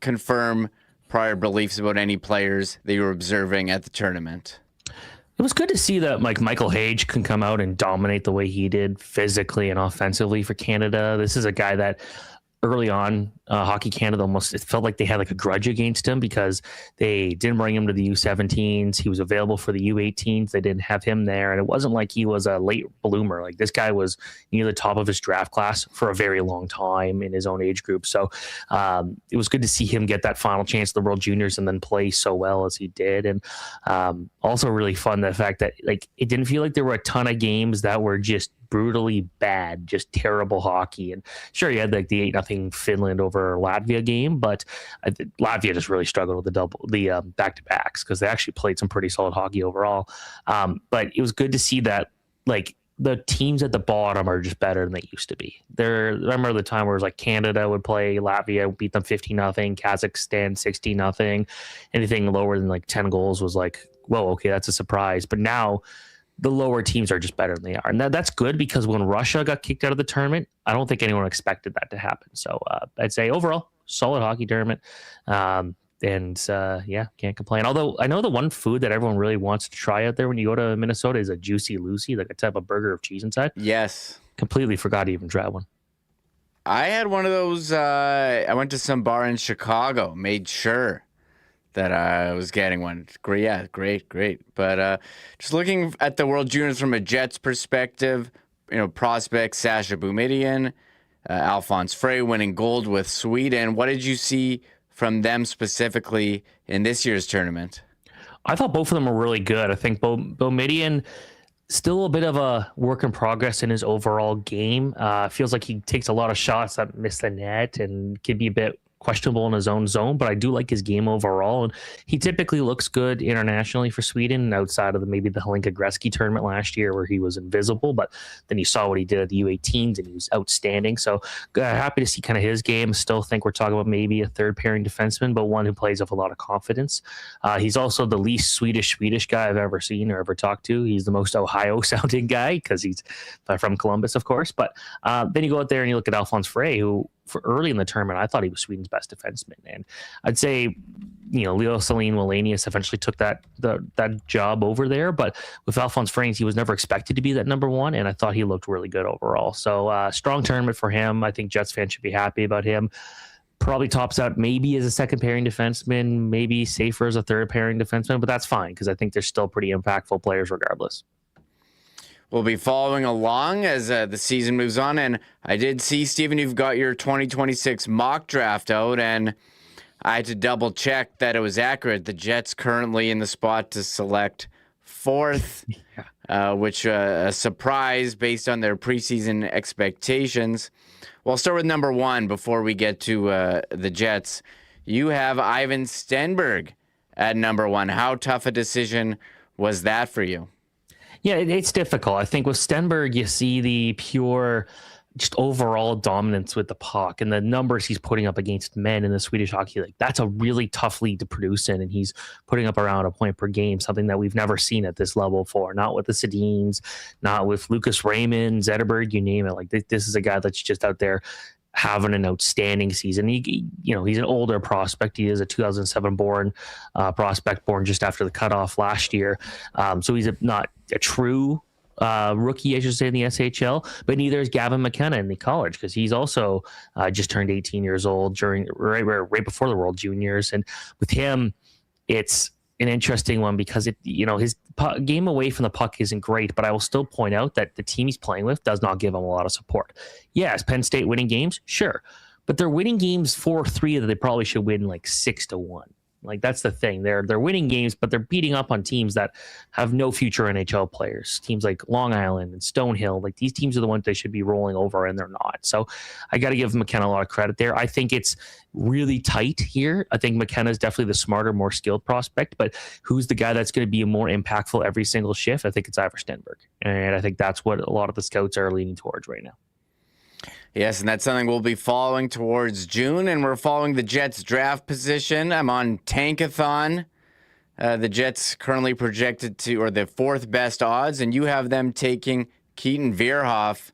confirm prior beliefs about any players that you were observing at the tournament? It was good to see that Michael Hage can come out and dominate the way he did physically and offensively for Canada. This is a guy that early on, Hockey Canada it felt like they had a grudge against him because they didn't bring him to the U17s. He was available for the U18s. They didn't have him there. And it wasn't like he was a late bloomer. This guy was near the top of his draft class for a very long time in his own age group. So it was good to see him get that final chance at the World Juniors and then play so well as he did. And also really fun, the fact that it didn't feel like there were a ton of games that were just brutally bad, just terrible hockey. And sure, you had the 8-0 Finland over Latvia game, but Latvia just really struggled with the back-to-backs because they actually played some pretty solid hockey overall. But it was good to see that the teams at the bottom are just better than they used to be. I remember the time where it was Canada would play Latvia, beat them 50-0, Kazakhstan 60-0. Anything lower than 10 goals was whoa, okay, that's a surprise. But now the lower teams are just better than they are. And that's good because when Russia got kicked out of the tournament, I don't think anyone expected that to happen. So I'd say overall, solid hockey tournament. Yeah, can't complain. Although I know the one food that everyone really wants to try out there when you go to Minnesota is a Juicy Lucy, a type of burger of cheese inside. Yes. Completely forgot to even try one. I had one of those. I went to some bar in Chicago, made sure that I was getting one. Great, yeah, great. But just looking at the World Juniors from a Jets perspective, prospects Sasha Boumediene, Alphonse Frey winning gold with Sweden. What did you see from them specifically in this year's tournament? I thought both of them were really good. I think Boumediene still a bit of a work in progress in his overall game. Feels like he takes a lot of shots that miss the net and can be a bit questionable in his own zone, but I do like his game overall, and he typically looks good internationally for Sweden outside of maybe the Helenka Gretzky tournament last year where he was invisible, but then you saw what he did at the U18s and he was outstanding. So happy to see kind of his game. Still think we're talking about maybe a third pairing defenseman, but one who plays with a lot of confidence. He's also the least Swedish guy I've ever seen or ever talked to. He's the most Ohio sounding guy because he's from Columbus, of course. But then you go out there and you look at Alphonse Frey, who for early in the tournament, I thought he was Sweden's best defenseman. And I'd say, Leo Saline Wallenius eventually took that job over there. But with Alphonse Frey, he was never expected to be that number one. And I thought he looked really good overall. So strong tournament for him. I think Jets fans should be happy about him. Probably tops out maybe as a second pairing defenseman, maybe safer as a third pairing defenseman, but that's fine because I think they're still pretty impactful players regardless. We'll be following along as the season moves on. And I did see, Stephen, you've got your 2026 mock draft out, and I had to double check that it was accurate. The Jets currently in the spot to select fourth, which a surprise based on their preseason expectations. Well, I'll start with number one before we get to the Jets. You have Ivan Stenberg at number one. How tough a decision was that for you? Yeah, it's difficult. I think with Stenberg, you see the pure just overall dominance with the puck and the numbers he's putting up against men in the Swedish Hockey League. That's a really tough league to produce in, and he's putting up around a point per game, something that we've never seen at this level before. Not with the Sedins, not with Lucas Raymond, Zetterberg, you name it. Like this is a guy that's just out there having an outstanding season. He's an older prospect. He is a 2007 born prospect, born just after the cutoff last year. So he's not a true rookie, I should say, in the SHL, but neither is Gavin McKenna in the college, because he's also just turned 18 years old during right before the World Juniors. And with him, it's an interesting one because his game away from the puck isn't great, but I will still point out that the team he's playing with does not give him a lot of support. Yes, Penn State winning games, sure, but they're winning games 4-3 that they probably should win like 6-1. Like, that's the thing. They're winning games, but they're beating up on teams that have no future NHL players. Teams like Long Island and Stonehill. Like, these teams are the ones they should be rolling over, and they're not. So I got to give McKenna a lot of credit there. I think it's really tight here. I think McKenna is definitely the smarter, more skilled prospect, but who's the guy that's going to be more impactful every single shift? I think it's Ivar Stenberg. And I think that's what a lot of the scouts are leaning towards right now. Yes, and that's something we'll be following towards June, and we're following the Jets draft position. I'm on Tankathon. The Jets currently projected to, or the fourth best odds, and you have them taking Keaton Veerhoff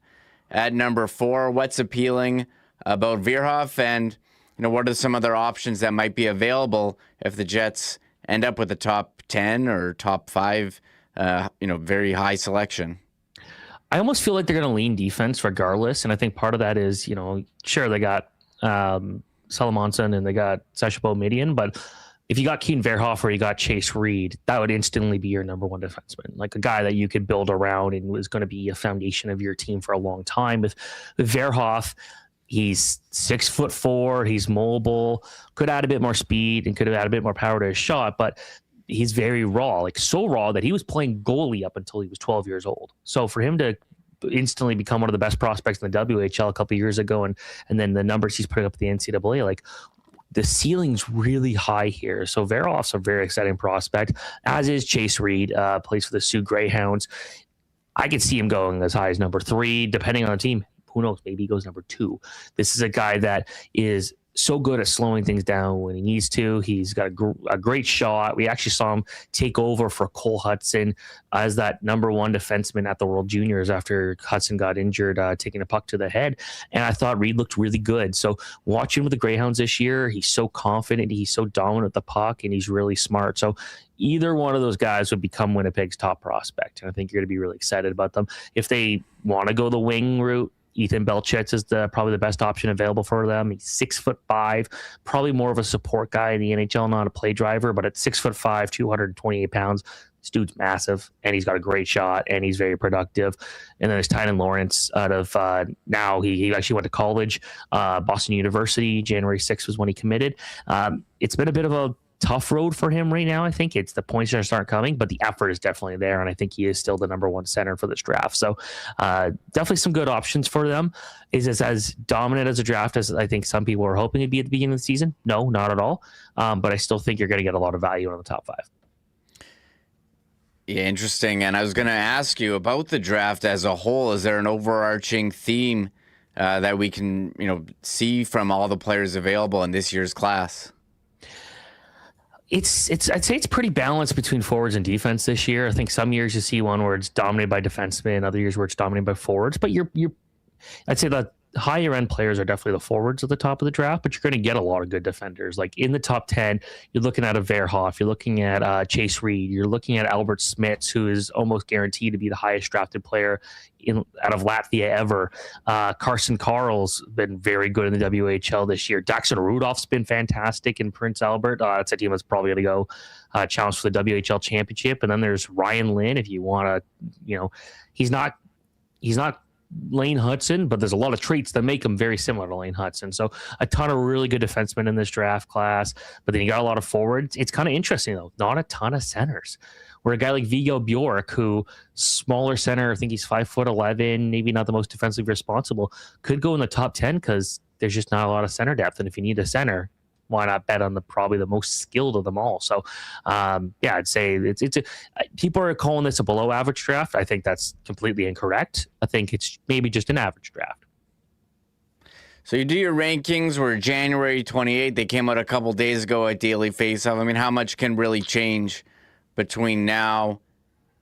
at number 4. What's appealing about Veerhoff, and what are some other options that might be available if the Jets end up with a top 10 or top 5, very high selection? I almost feel like they're going to lean defense regardless. And I think part of that is, sure, they got Salamonson and they got Sacha Boumedienne, but if you got Keaton Veerhoff or you got Chase Reed, that would instantly be your number one defenseman, like a guy that you could build around and was going to be a foundation of your team for a long time. With Veerhoff, he's 6'4", he's mobile, could add a bit more speed and could have added a bit more power to his shot, but he's very raw, like so raw that he was playing goalie up until he was 12 years old. So for him to instantly become one of the best prospects in the WHL a couple of years ago, and then the numbers he's putting up at the NCAA, like the ceiling's really high here. So Veerhoff's a very exciting prospect, as is Chase Reed, plays for the Sioux Greyhounds. I could see him going as high as number 3, depending on the team. Who knows? Maybe he goes number 2. This is a guy that is so good at slowing things down when he needs to. He's got a great shot. We actually saw him take over for Cole Hudson as that number 1 defenseman at the World Juniors after Hudson got injured, taking a puck to the head. And I thought Reed looked really good. So watching with the Greyhounds this year, he's so confident, he's so dominant with the puck, and he's really smart. So either one of those guys would become Winnipeg's top prospect. And I think you're going to be really excited about them. If they want to go the wing route, Ethan Belchets is probably the best option available for them. He's 6'5", probably more of a support guy in the NHL, not a play driver, but at 6'5", 228 pounds, this dude's massive, and he's got a great shot, and he's very productive. And then there's Tynan Lawrence out of now he actually went to college, Boston University. January 6th was when he committed. It's been a bit of a tough road for him right now. I think it's the points are starting coming, but the effort is definitely there, and I think he is still the number 1 center for this draft. So definitely some good options for them. Is this as dominant as a draft as I think some people were hoping it'd be at the beginning of the season? No, not at all. But I still think you're going to get a lot of value in the top 5. Yeah, interesting. And I was going to ask you about the draft as a whole. Is there an overarching theme that we can see from all the players available in this year's class? I'd say it's pretty balanced between forwards and defense this year. I think some years you see one where it's dominated by defensemen, other years where it's dominated by forwards. But I'd say the higher end players are definitely the forwards at the top of the draft, but you're going to get a lot of good defenders. Like in the top 10, you're looking at a Veerhoff, you're looking at Chase Reed, you're looking at Albert Smits, who is almost guaranteed to be the highest drafted player out of Latvia ever. Carson Carl's been very good in the WHL this year. Daxon Rudolph's been fantastic in Prince Albert. That's a team that's probably going to go challenge for the WHL championship. And then there's Ryan Lynn, if you want to, he's not Lane Hudson, but there's a lot of traits that make him very similar to Lane Hudson. So a ton of really good defensemen in this draft class, but then you got a lot of forwards. It's kind of interesting, though. Not a ton of centers. Where a guy like Viggo Bjork, who smaller center, I think he's 5'11", maybe not the most defensively responsible, could go in the top 10 because there's just not a lot of center depth. And if you need a center, why not bet on probably the most skilled of them all? So, I'd say people are calling this a below average draft. I think that's completely incorrect. I think it's maybe just an average draft. So you do your rankings. We're January 28th. They came out a couple days ago at Daily Faceoff. I mean, how much can really change between now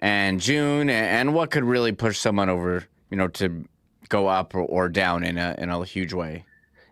and June, and what could really push someone over, to go up or down in a huge way?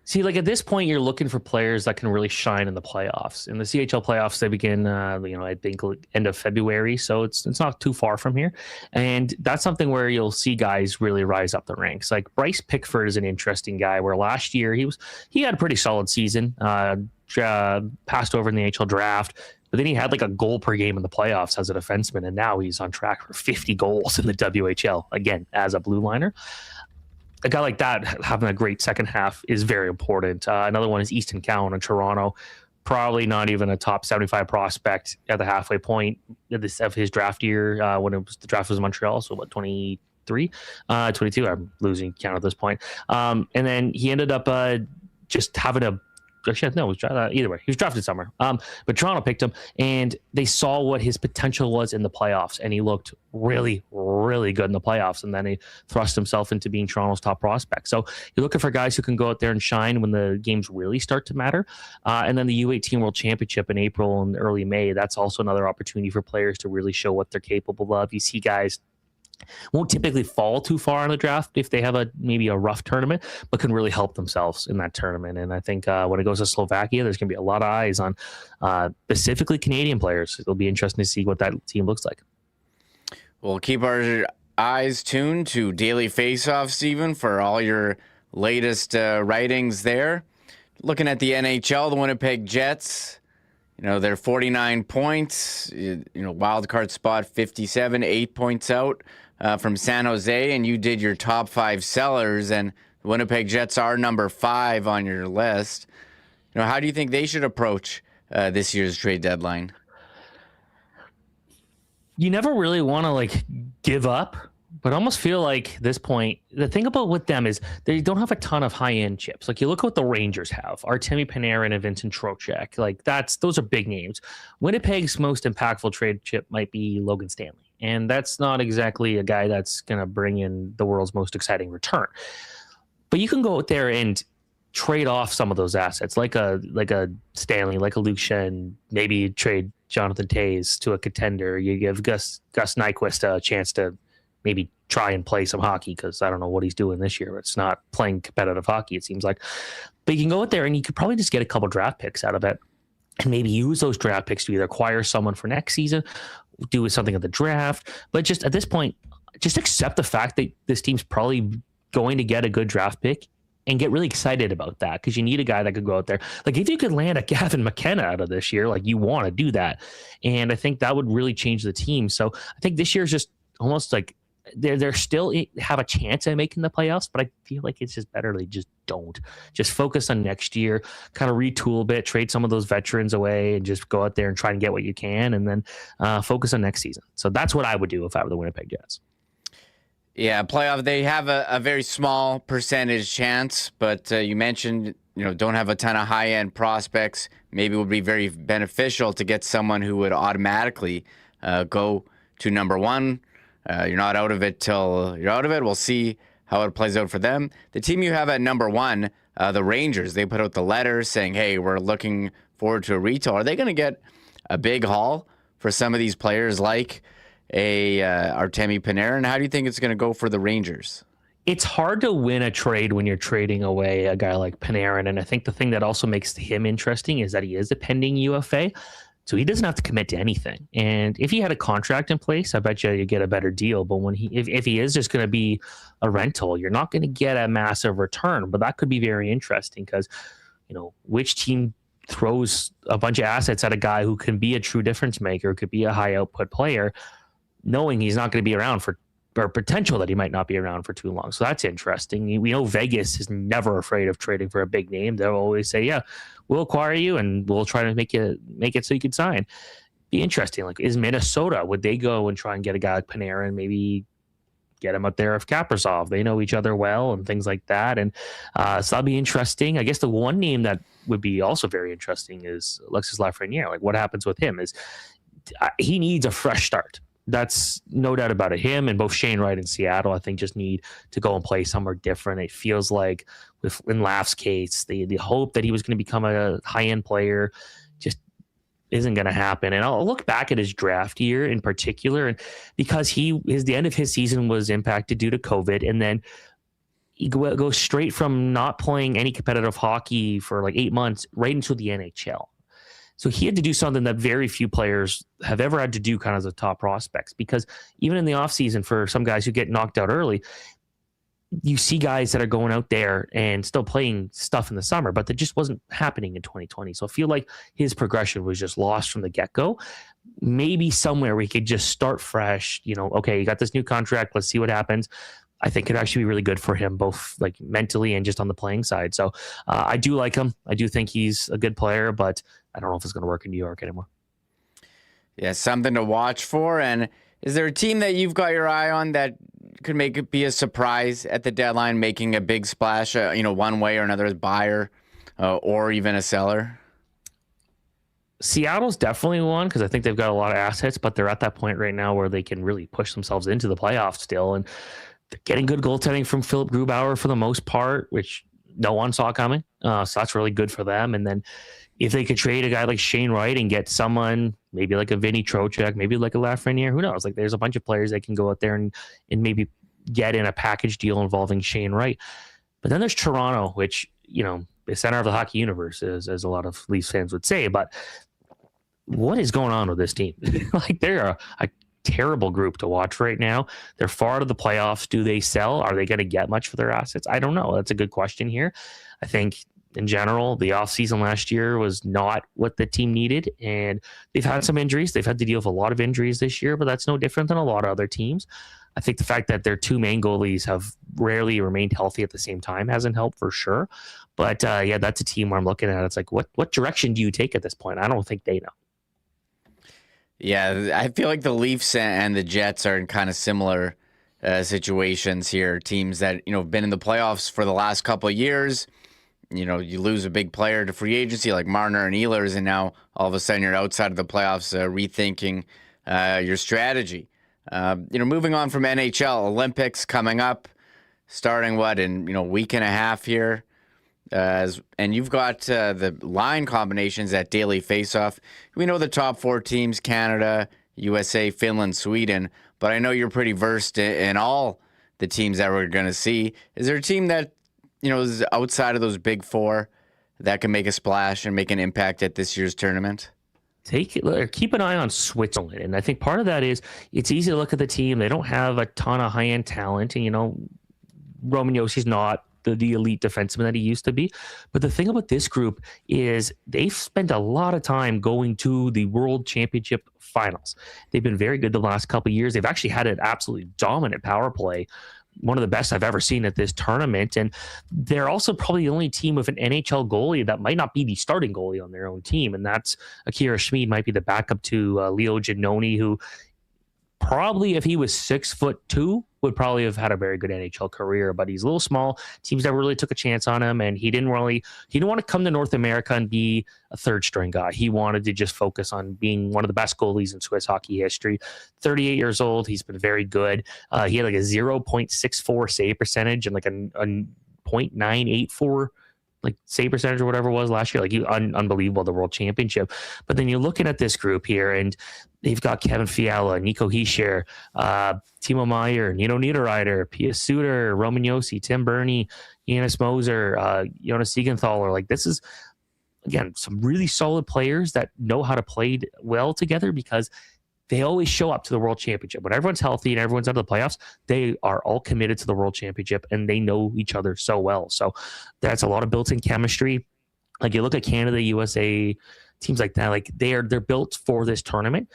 See, like at this point, you're looking for players that can really shine in the playoffs. In the CHL playoffs, they begin, I think end of February, so it's not too far from here. And that's something where you'll see guys really rise up the ranks. Like Bryce Pickford is an interesting guy. Where last year he had a pretty solid season, passed over in the HL draft. But then he had like a goal per game in the playoffs as a defenseman, and now he's on track for 50 goals in the WHL, again, as a blue liner. A guy like that having a great second half is very important. Another one is Easton Cowan in Toronto. Probably not even a top 75 prospect at the halfway point of his draft year when the draft was in Montreal. So, 22? I'm losing count at this point. And then he ended up just having a either way, he was drafted somewhere. But Toronto picked him, and they saw what his potential was in the playoffs, and he looked really, really good in the playoffs. And then he thrust himself into being Toronto's top prospect. So you're looking for guys who can go out there and shine when the games really start to matter. And then the U18 World Championship in April and early May, that's also another opportunity for players to really show what they're capable of. You see guys won't typically fall too far in the draft if they have maybe a rough tournament, but can really help themselves in that tournament. And I think when it goes to Slovakia, there's going to be a lot of eyes on specifically Canadian players. It'll be interesting to see what that team looks like. We'll keep our eyes tuned to Daily Faceoff, Stephen, for all your latest writings there. Looking at the NHL, the Winnipeg Jets, they're 49 points, wild card spot 57, 8 points out from San Jose, and you did your top 5 sellers, and the Winnipeg Jets are number 5 on your list. How do you think they should approach this year's trade deadline? You never really want to give up, but I almost feel like at this point, the thing about with them is they don't have a ton of high-end chips. Like you look at what the Rangers have, Artemi Panarin and Vincent Trocheck. Those are big names. Winnipeg's most impactful trade chip might be Logan Stanley. And that's not exactly a guy that's going to bring in the world's most exciting return. But you can go out there and trade off some of those assets, like a Stanley, like a Luke Shen, maybe trade Jonathan Toews to a contender. You give Gus Nyquist a chance to maybe try and play some hockey, because I don't know what he's doing this year. It's not playing competitive hockey, it seems like. But you can go out there and you could probably just get a couple draft picks out of it and maybe use those draft picks to either acquire someone for next season, do something at the draft. But just at this point, just accept the fact that this team's probably going to get a good draft pick and get really excited about that, because you need a guy that could go out there. Like if you could land a Gavin McKenna out of this year, you want to do that. And I think that would really change the team. So I think this year's just almost like they're still have a chance at making the playoffs, but I feel like it's just better they just don't. Just focus on next year, kind of retool a bit, trade some of those veterans away, and just go out there and try and get what you can, and then focus on next season. So that's what I would do if I were the Winnipeg Jets. Yeah, playoff, they have a very small percentage chance, but you mentioned, don't have a ton of high-end prospects. Maybe it would be very beneficial to get someone who would automatically go to number 1. You're not out of it till you're out of it. We'll see how it plays out for them. The team you have at number 1, the Rangers, they put out the letter saying, hey, we're looking forward to a retail. Are they going to get a big haul for some of these players like Artemi Panarin? How do you think it's going to go for the Rangers? It's hard to win a trade when you're trading away a guy like Panarin. And I think the thing that also makes him interesting is that he is a pending UFA. So he doesn't have to commit to anything. And if he had a contract in place, I bet you get a better deal. But when if he is just going to be a rental, you're not going to get a massive return. But that could be very interesting because, which team throws a bunch of assets at a guy who can be a true difference maker, could be a high output player, knowing he's not going to be around for or potential that he might not be around for too long. So that's interesting. We know Vegas is never afraid of trading for a big name. They'll always say, yeah, we'll acquire you and we'll try to make it so you can sign. Be interesting. Like, is Minnesota, would they go and try and get a guy like Panarin, maybe get him up there of Kaprizov? They know each other well and things like that. And so that'll be interesting. I guess the one name that would be also very interesting is Alexis Lafreniere. Like, what happens with him is he needs a fresh start. That's no doubt about it. Him and both Shane Wright and Seattle, I think, just need to go and play somewhere different. It feels like in Laf's case, the hope that he was going to become a high-end player just isn't going to happen. And I'll look back at his draft year in particular, and because the end of his season was impacted due to COVID, and then he goes straight from not playing any competitive hockey for like 8 months right into the NHL. So he had to do something that very few players have ever had to do, kind of as the top prospects, because even in the offseason, for some guys who get knocked out early, you see guys that are going out there and still playing stuff in the summer, but that just wasn't happening in 2020. So I feel like his progression was just lost from the get-go. Maybe somewhere we could just start fresh, okay, you got this new contract, let's see what happens. I think it'd actually be really good for him, both like mentally and just on the playing side. So I do like him. I do think he's a good player, but I don't know if it's going to work in New York anymore. Yeah, something to watch for. And is there a team that you've got your eye on that could make it be a surprise at the deadline, making a big splash, one way or another, as buyer or even a seller? Seattle's definitely one, because I think they've got a lot of assets, but they're at that point right now where they can really push themselves into the playoffs still. And they're getting good goaltending from Philip Grubauer for the most part, which no one saw coming. So that's really good for them. And then if they could trade a guy like Shane Wright and get someone, maybe like a Vinny Trocheck, maybe like a Lafreniere, who knows? Like, there's a bunch of players that can go out there and maybe get in a package deal involving Shane Wright. But then there's Toronto, which, the center of the hockey universe, as a lot of Leafs fans would say. But what is going on with this team? Like, they're a terrible group to watch right now. They're far out of the playoffs. Do they sell? Are they going to get much for their assets? I don't know. That's a good question here. I think in general, the offseason last year was not what the team needed, and they've had some injuries. They've had to deal with a lot of injuries this year, but that's no different than a lot of other teams. I think the fact that their two main goalies have rarely remained healthy at the same time hasn't helped for sure. But that's a team where I'm looking at. It's like, what direction do you take at this point? I don't think they know. Yeah, I feel like the Leafs and the Jets are in kind of similar situations here. Teams that, have been in the playoffs for the last couple of years. You lose a big player to free agency like Marner and Ehlers, and now all of a sudden you're outside of the playoffs, rethinking your strategy. Moving on from NHL, Olympics coming up, starting in a week and a half here. And you've got the line combinations at Daily Faceoff. We know the top four teams: Canada, USA, Finland, Sweden. But I know you're pretty versed in all the teams that we're going to see. Is there a team that is outside of those big four that can make a splash and make an impact at this year's tournament? Keep an eye on Switzerland. And I think part of that is it's easy to look at the team. They don't have a ton of high-end talent. And, Roman Yossi's not the elite defenseman that he used to be. But the thing about this group is they've spent a lot of time going to the World Championship finals. They've been very good the last couple of years. They've actually had an absolutely dominant power play, one of the best I've ever seen at this tournament. And they're also probably the only team with an NHL goalie that might not be the starting goalie on their own team. And that's Akira Schmid, might be the backup to Leo Giannoni, who probably, if he was 6'2", would probably have had a very good NHL career, but he's a little small. Teams never really took a chance on him, and he didn't want to come to North America and be a third string guy. He wanted to just focus on being one of the best goalies in Swiss hockey history. 38 years old. He's been very good. He had like a 0.64 save percentage and like a 0.984 like save percentage or whatever it was last year. Like, unbelievable, the World Championship. But then you're looking at this group here, and they've got Kevin Fiala, Nico Hischier, Timo Meier, Nino Niederreiter, Pia Suter, Roman Josi, Tim Burney, Janis Moser, Jonas Siegenthaler. Like, this is, again, some really solid players that know how to play well together, because they always show up to the World Championship. When everyone's healthy and everyone's out of the playoffs, they are all committed to the World Championship, and they know each other so well. So that's a lot of built-in chemistry. Like, you look at Canada, USA, teams like that, like they're built for this tournament.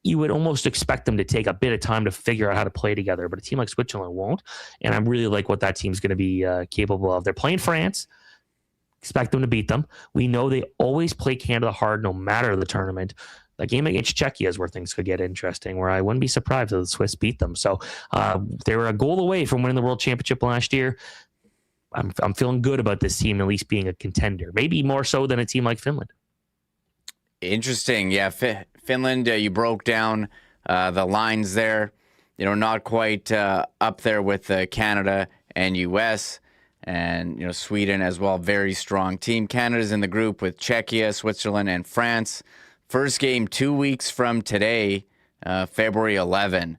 you would almost expect them to take a bit of time to figure out how to play together, but a team like Switzerland won't. And I really like what that team's going to be capable of. They're playing France. Expect them to beat them. We know they always play Canada hard no matter the tournament. That game against Czechia is where things could get interesting, where I wouldn't be surprised if the Swiss beat them. So they were a goal away from winning the World Championship last year. I'm feeling good about this team at least being a contender, maybe more so than a team like Finland. Interesting. Yeah, Finland, you broke down the lines there. Not quite up there with Canada and U.S., and Sweden as well. Very strong team. Canada's in the group with Czechia, Switzerland, and France. First game 2 weeks from today, February 11.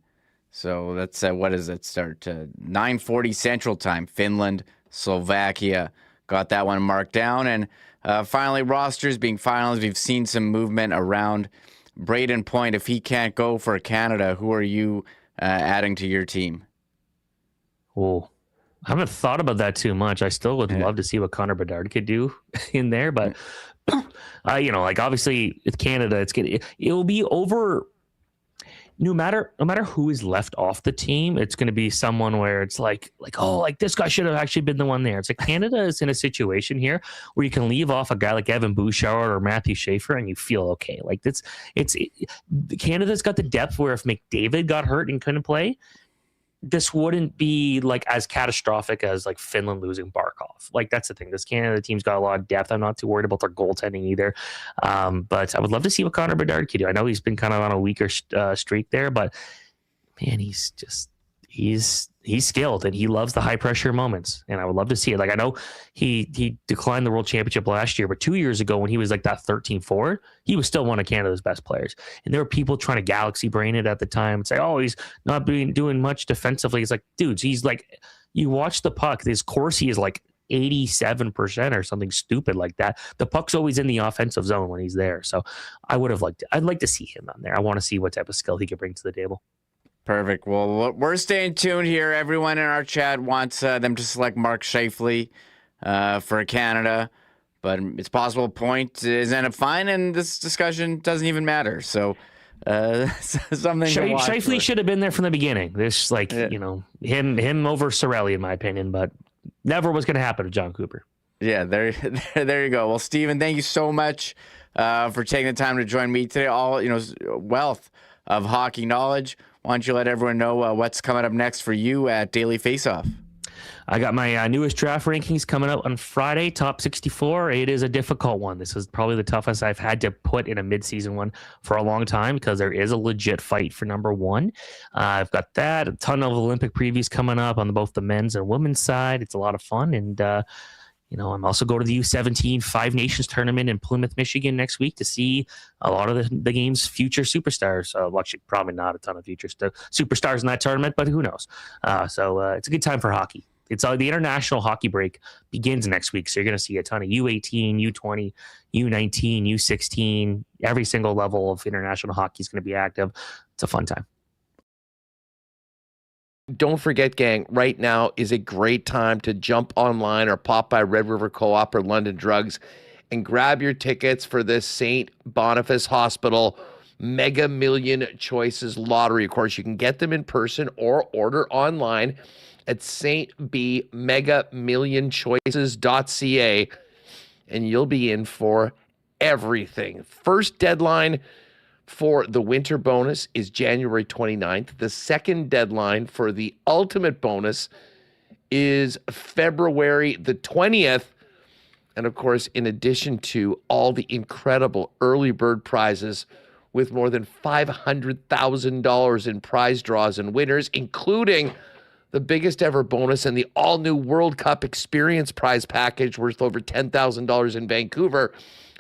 So that's what does it start? 9:40 Central Time. Finland, Slovakia. Got that one marked down. And finally, rosters being finalized. We've seen some movement around Braden Point. If he can't go for Canada, who are you adding to your team? Oh, I haven't thought about that too much. I still would love to see what Connor Bedard could do in there, but obviously with Canada, it'll be over. No matter who is left off the team, it's going to be someone where it's like this guy should have actually been the one there. It's like Canada is in a situation here where you can leave off a guy like Evan Bouchard or Matthew Schaefer and you feel okay. Like Canada's got the depth where if McDavid got hurt and couldn't play, this wouldn't be like as catastrophic as like Finland losing Barkov. Like that's the thing. This Canada team's got a lot of depth. I'm not too worried about their goaltending either. But I would love to see what Connor Bedard can do. I know he's been kind of on a weaker streak there, but man, he's skilled and he loves the high pressure moments. And I would love to see it. Like I know he declined the World Championship last year, but 2 years ago when he was like that 13 forward, he was still one of Canada's best players. And there were people trying to galaxy brain it at the time and say, oh, he's not doing much defensively. It's like, dudes, he's like, you watch the puck, his Corsi is like 87% or something stupid like that. The puck's always in the offensive zone when he's there. So I'd like to see him on there. I want to see what type of skill he could bring to the table. Perfect. Well, we're staying tuned here. Everyone in our chat wants them to select Mark Scheifele for Canada, but it's possible Point is end up fine, and this discussion doesn't even matter. So something Scheifele should have been there from the beginning. This him over Sorelli in my opinion, but never was going to happen to John Cooper. Yeah, there you go. Well, Steven, thank you so much for taking the time to join me today. All wealth of hockey knowledge. Why don't you let everyone know what's coming up next for you at Daily Faceoff? I got my newest draft rankings coming up on Friday, top 64. It is a difficult one. This is probably the toughest I've had to put in a midseason one for a long time because there is a legit fight for number one. I've got that, a ton of Olympic previews coming up on both the men's and women's side. It's a lot of fun. And, I'm also going to the U17 Five Nations tournament in Plymouth, Michigan next week to see a lot of the game's future superstars. Well, actually, probably not a ton of future superstars in that tournament, but who knows? So it's a good time for hockey. It's the international hockey break begins next week, so you're going to see a ton of U18, U20, U19, U16. Every single level of international hockey is going to be active. It's a fun time. Don't forget, gang, right now is a great time to jump online or pop by Red River Co-op or London Drugs and grab your tickets for this St. Boniface Hospital Mega Million Choices Lottery. Of course, you can get them in person or order online at stbmegamillionchoices.ca, and you'll be in for everything. First deadline for the winter bonus is January 29th. The second deadline for the ultimate bonus is February the 20th. And of course, in addition to all the incredible early bird prizes with more than $500,000 in prize draws and winners, including the biggest ever bonus and the all-new World Cup experience prize package worth over $10,000 in Vancouver,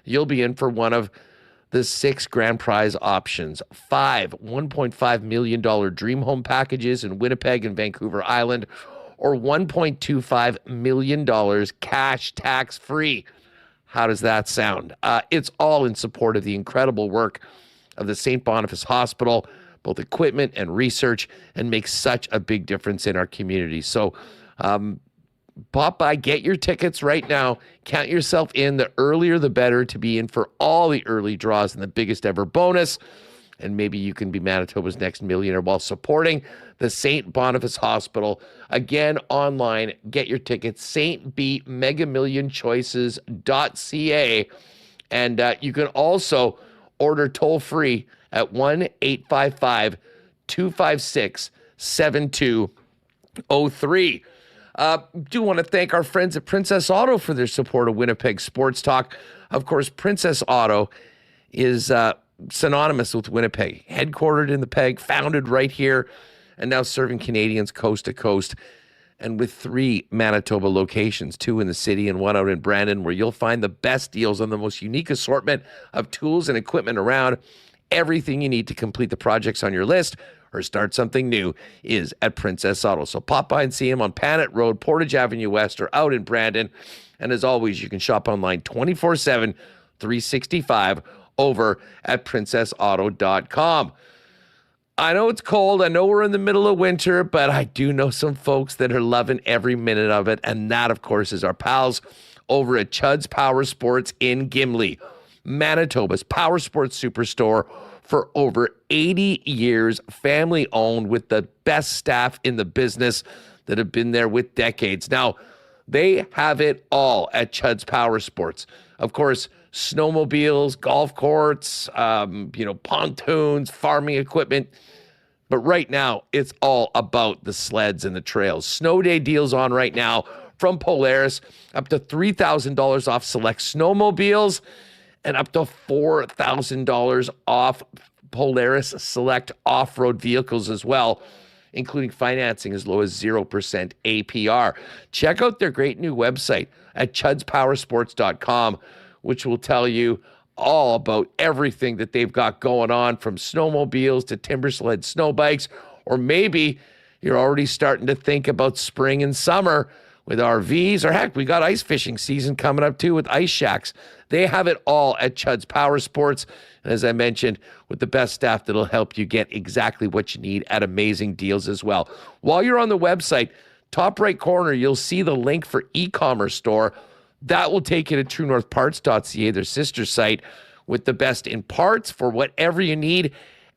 you'll be in for one of the 6 grand prize options. 5 $1.5 million dream home packages in Winnipeg and Vancouver Island, or $1.25 million cash tax-free. How does that sound? It's all in support of the incredible work of the St. Boniface Hospital, both equipment and research, and makes such a big difference in our community. So pop by, get your tickets right now. Count yourself in. The earlier, the better to be in for all the early draws and the biggest ever bonus. and maybe you can be Manitoba's next millionaire while supporting the St. Boniface Hospital. Again, online, get your tickets, stbmegamillionchoices.ca. And you can also order toll-free at 1-855-256-7203. Do want to thank our friends at Princess Auto for their support of Winnipeg Sports Talk. Of course, Princess Auto is synonymous with Winnipeg, headquartered in the Peg, founded right here, and now serving Canadians coast to coast. And with 3 Manitoba locations, 2 in the city and 1 out in Brandon, where you'll find the best deals on the most unique assortment of tools and equipment around. Everything you need to complete the projects on your list or start something new is at Princess Auto. So pop by and see him on Panet Road, Portage Avenue West, or out in Brandon. And as always, you can shop online 24/7, 365 over at princessauto.com. I know it's cold. I know we're in the middle of winter, but I do know some folks that are loving every minute of it. And that, of course, is our pals over at Chud's Power Sports in Gimli, Manitoba's power sports superstore for over 80 years, family owned, with the best staff in the business that have been there with decades. Now, they have it all at Chud's Power Sports. Of course, snowmobiles, golf courts, pontoons, farming equipment. But right now, it's all about the sleds and the trails. Snow day deals on right now from Polaris, up to $3,000 off select snowmobiles and up to $4,000 off Polaris select off-road vehicles as well, including financing as low as 0% APR. Check out their great new website at chudspowersports.com, which will tell you all about everything that they've got going on, from snowmobiles to timber sled snow bikes, or maybe you're already starting to think about spring and summer with RVs, or heck, we got ice fishing season coming up too with ice shacks. They have it all at Chud's Power Sports. And as I mentioned, with the best staff that'll help you get exactly what you need at amazing deals as well. While you're on the website, top right corner, you'll see the link for e-commerce store. That will take you to truenorthparts.ca, their sister site, with the best in parts for whatever you need.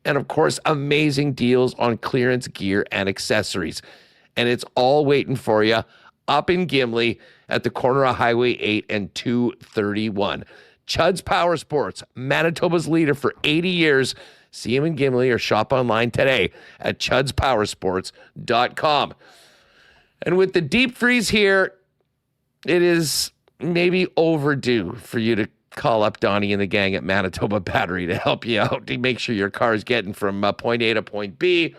And of course, amazing deals on clearance gear and accessories. And it's all waiting for you up in Gimli at the corner of Highway 8 and 231. Chud's Power Sports, Manitoba's leader for 80 years. See him in Gimli or shop online today at chudspowersports.com. And with the deep freeze here, it is maybe overdue for you to call up Donnie and the gang at Manitoba Battery to help you out, to make sure your car is getting from point A to point B.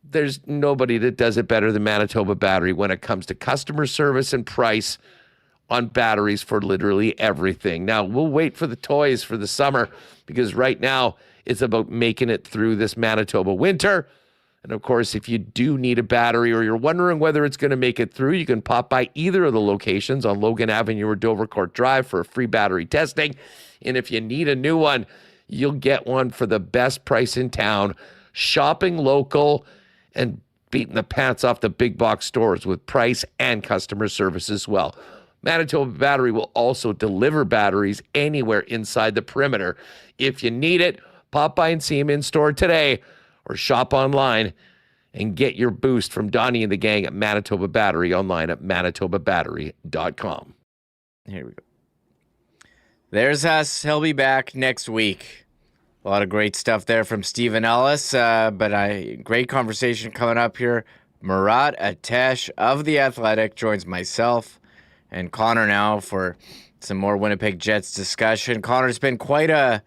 There's nobody that does it better than Manitoba Battery when it comes to customer service and price on batteries for literally everything. Now, we'll wait for the toys for the summer, because right now it's about making it through this Manitoba winter. And of course, if you do need a battery, or you're wondering whether it's going to make it through, you can pop by either of the locations on Logan Avenue or Dovercourt Drive for a free battery testing. And if you need a new one, you'll get one for the best price in town, shopping local and beating the pants off the big box stores with price and customer service as well. Manitoba Battery will also deliver batteries anywhere inside the perimeter. If you need it, pop by and see them in store today, or shop online and get your boost from Donnie and the gang at Manitoba Battery, online at manitobabattery.com. Here we go. There's us. He'll be back next week. A lot of great stuff there from Stephen Ellis, but a great conversation coming up here. Murat Atesh of The Athletic joins myself and Connor now for some more Winnipeg Jets discussion. Connor's been quite a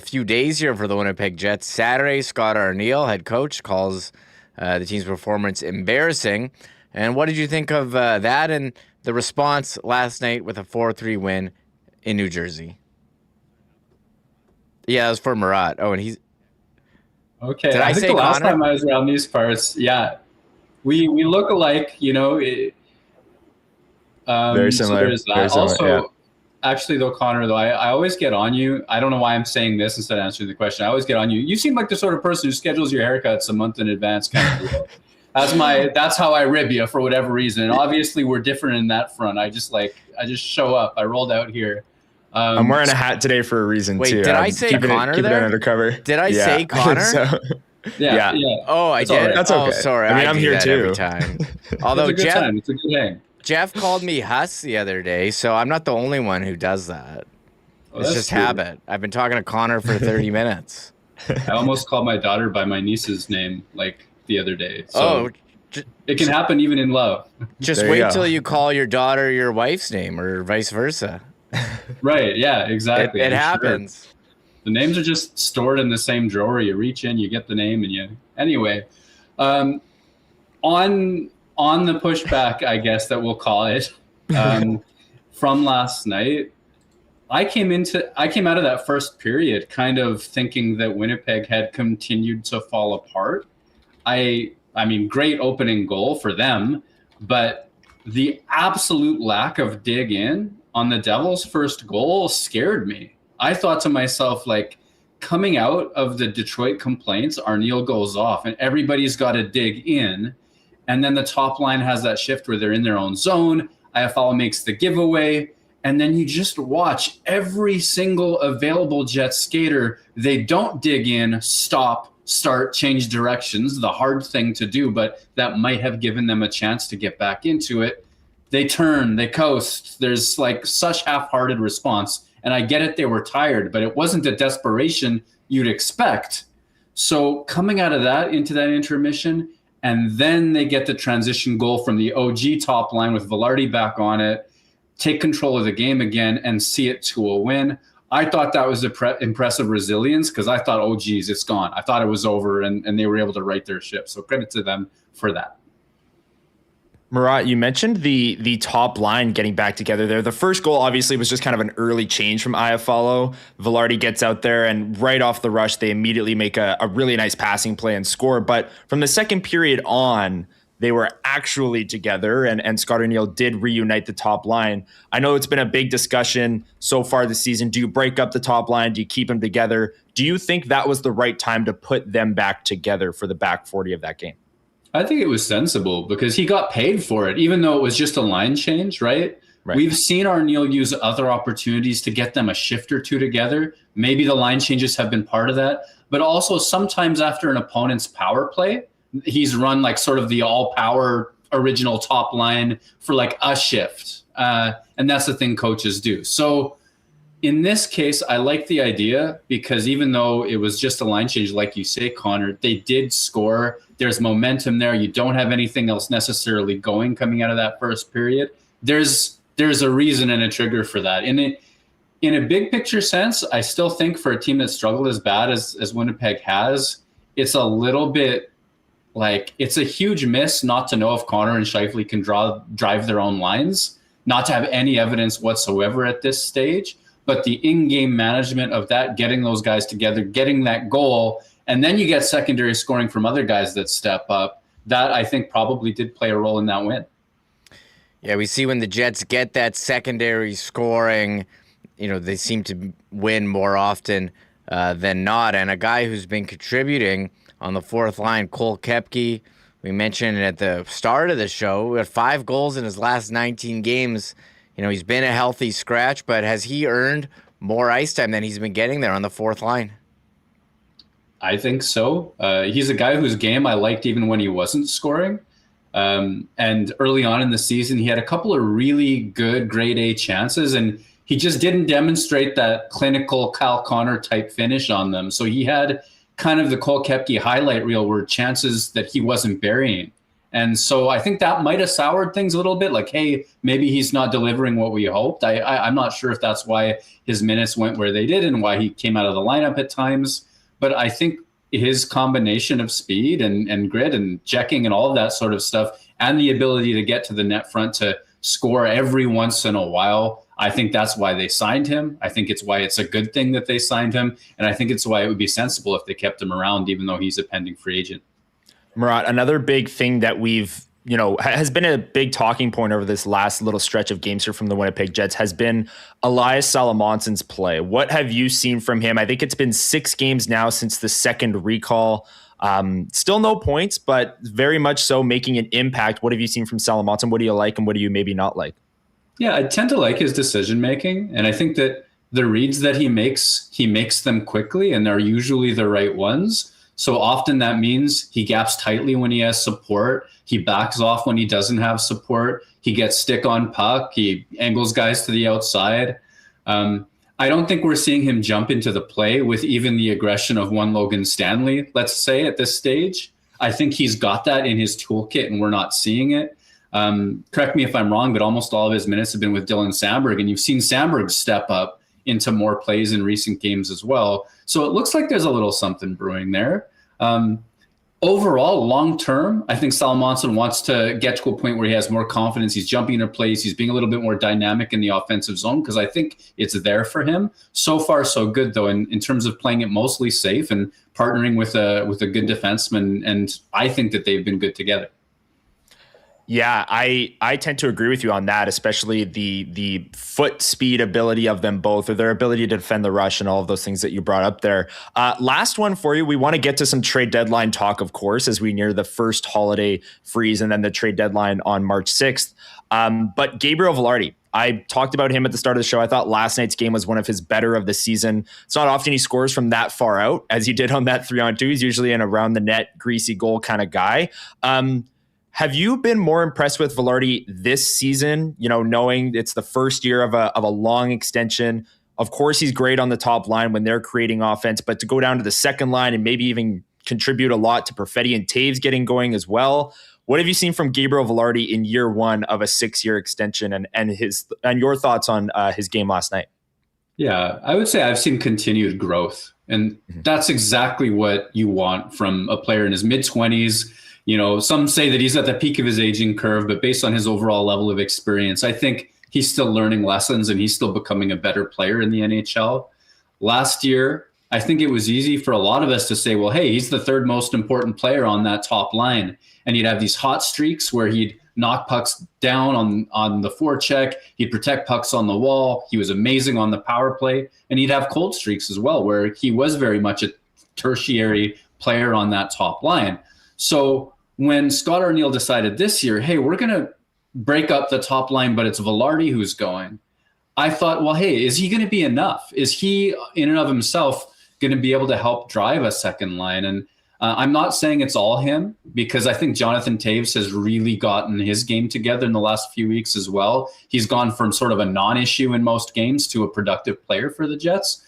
few days here for the Winnipeg Jets. Saturday, Scott Arneil, head coach, calls the team's performance embarrassing. And what did you think of that and the response last night with a 4-3 win in New Jersey? Yeah, it was for Murat. Oh, and he's... Okay, Did I think say the last Connor? time I was around these parts, yeah. We look alike, you know. Very similar. So there's that. Very similar, Also, yeah. actually, though, Connor, though, I always get on you. I don't know why I'm saying this instead of answering the question. I always get on you. You seem like the sort of person who schedules your haircuts a month in advance, kind of deal. That's how I rib you for whatever reason. And obviously, we're different in that front. I just show up. I rolled out here. I'm wearing a hat today for a reason, Wait, too. did I say Connor keeping there? it undercover. Did I say Connor? Yeah. Oh, I did. That's okay. Oh, sorry. I mean, I'm do here that too. every time. Although It's a good time. It's a good hang. Jeff called me Huss the other day, so I'm not the only one who does that. It's just true. habit. I've been talking to Connor for 30 minutes. I almost called my daughter by my niece's name like the other day. So it can happen even in love. Just There you wait go. till you call your daughter your wife's name or vice versa. Right. Yeah, exactly. It Sure. happens. The names are just stored in the same drawer. You reach in, you get the name, and anyway. On the pushback, I guess that we'll call it, from last night, I came out of that first period kind of thinking that Winnipeg had continued to fall apart. I mean, great opening goal for them, but the absolute lack of dig in on the Devils' first goal scared me. I thought to myself, like, coming out of the Detroit complaints, Arneil goes off and everybody's got to dig in. And then the top line has that shift where they're in their own zone. IFL makes the giveaway. And then you just watch every single available Jets skater. They don't dig in, stop, start, change directions, the hard thing to do, but that might have given them a chance to get back into it. They turn, they coast. There's like such half-hearted response. And I get it, they were tired, but it wasn't the desperation you'd expect. So coming out of that into that intermission, and then they get the transition goal from the OG top line with Valardi back on it, take control of the game again and see it to a win. I thought that was impressive resilience because I thought, oh, geez, it's gone. I thought it was over, and they were able to right their ship. So credit to them for that. Murat, you mentioned the top line getting back together there. The first goal obviously was just kind of an early change from IFL. Valardi gets out there and right off the rush, they immediately make a really nice passing play and score. But from the second period on, they were actually together and Scott Arneil did reunite the top line. I know it's been a big discussion so far this season. Do you break up the top line? Do you keep them together? Do you think that was the right time to put them back together for the back 40 of that game? I think it was sensible because he got paid for it, even though it was just a line change, right? We've seen Arneil use other opportunities to get them a shift or two together. Maybe the line changes have been part of that, but also sometimes after an opponent's power play, he's run like sort of the all power original top line for like a shift. And that's the thing coaches do. So in this case, I like the idea because even though it was just a line change, like you say, Connor, they did score. There's momentum there. You don't have anything else necessarily going coming out of that first period. There's a reason and a trigger for that. In a big picture sense, I still think for a team that struggled as bad as Winnipeg has, it's a little bit like it's a huge miss not to know if Connor and Scheifele can drive their own lines, not to have any evidence whatsoever at this stage. But the in-game management of that, getting those guys together, getting that goal, and then you get secondary scoring from other guys that step up, that I think probably did play a role in that win. Yeah, we see when the Jets get that secondary scoring, they seem to win more often than not. And a guy who's been contributing on the fourth line, Cole Keptky, we mentioned at the start of the show, we had 5 goals in his last 19 games. He's been a healthy scratch, but has he earned more ice time than he's been getting there on the fourth line? I think so. He's a guy whose game I liked even when he wasn't scoring. And early on in the season, he had a couple of really good grade A chances, and he just didn't demonstrate that clinical Kyle Connor type finish on them. So he had kind of the Cole Keptky highlight reel where chances that he wasn't burying. And so I think that might have soured things a little bit. Like, hey, maybe he's not delivering what we hoped. I'm not sure if that's why his minutes went where they did and why he came out of the lineup at times. But I think his combination of speed and grit and checking and all of that sort of stuff and the ability to get to the net front to score every once in a while, I think that's why they signed him. I think it's why it's a good thing that they signed him. And I think it's why it would be sensible if they kept him around, even though he's a pending free agent. Murat, another big thing that has been a big talking point over this last little stretch of games here from the Winnipeg Jets has been Elias Salamonsson's play. What have you seen from him? I think it's been 6 games now since the second recall. Still no points, but very much so making an impact. What have you seen from Salamonson? What do you like and what do you maybe not like? Yeah, I tend to like his decision making. And I think that the reads that he makes them quickly, and they're usually the right ones. So often that means he gaps tightly when he has support. He backs off when he doesn't have support. He gets stick on puck. He angles guys to the outside. I don't think we're seeing him jump into the play with even the aggression of one Logan Stanley, let's say, at this stage. I think he's got that in his toolkit, and we're not seeing it. Correct me if I'm wrong, but almost all of his minutes have been with Dylan Samberg, and you've seen Samberg step up into more plays in recent games as well. So it looks like there's a little something brewing there. Overall, long term, I think Salomonsson wants to get to a point where he has more confidence. He's jumping into plays. He's being a little bit more dynamic in the offensive zone because I think it's there for him. So far, so good, though, in terms of playing it mostly safe and partnering with a good defenseman. And I think that they've been good together. Yeah, I tend to agree with you on that, especially the foot speed ability of them both, or their ability to defend the rush and all of those things that you brought up there. Last one for you. We want to get to some trade deadline talk, of course, as we near the first holiday freeze and then the trade deadline on March 6th. But Gabriel Valardi, I talked about him at the start of the show. I thought last night's game was one of his better of the season. It's not often he scores from that far out, as he did on that 3-on-2. He's usually an around the net, greasy goal kind of guy. Have you been more impressed with Valardi this season, knowing it's the first year of a long extension? Of course, he's great on the top line when they're creating offense, but to go down to the second line and maybe even contribute a lot to Perfetti and Taves getting going as well. What have you seen from Gabriel Valardi in year one of a 6-year extension, and your thoughts on his game last night? Yeah, I would say I've seen continued growth, and that's exactly what you want from a player in his mid-20s. Some say that he's at the peak of his aging curve, but based on his overall level of experience, I think he's still learning lessons and he's still becoming a better player in the NHL. Last year, I think it was easy for a lot of us to say, well, hey, he's the third most important player on that top line. And he'd have these hot streaks where he'd knock pucks down on the forecheck. He'd protect pucks on the wall. He was amazing on the power play. And he'd have cold streaks as well, where he was very much a tertiary player on that top line. So when Scott Arneil decided this year, hey, we're going to break up the top line, but it's Valardi who's going, I thought, well, hey, is he going to be enough? Is he in and of himself going to be able to help drive a second line? And I'm not saying it's all him, because I think Jonathan Taves has really gotten his game together in the last few weeks as well. He's gone from sort of a non-issue in most games to a productive player for the Jets.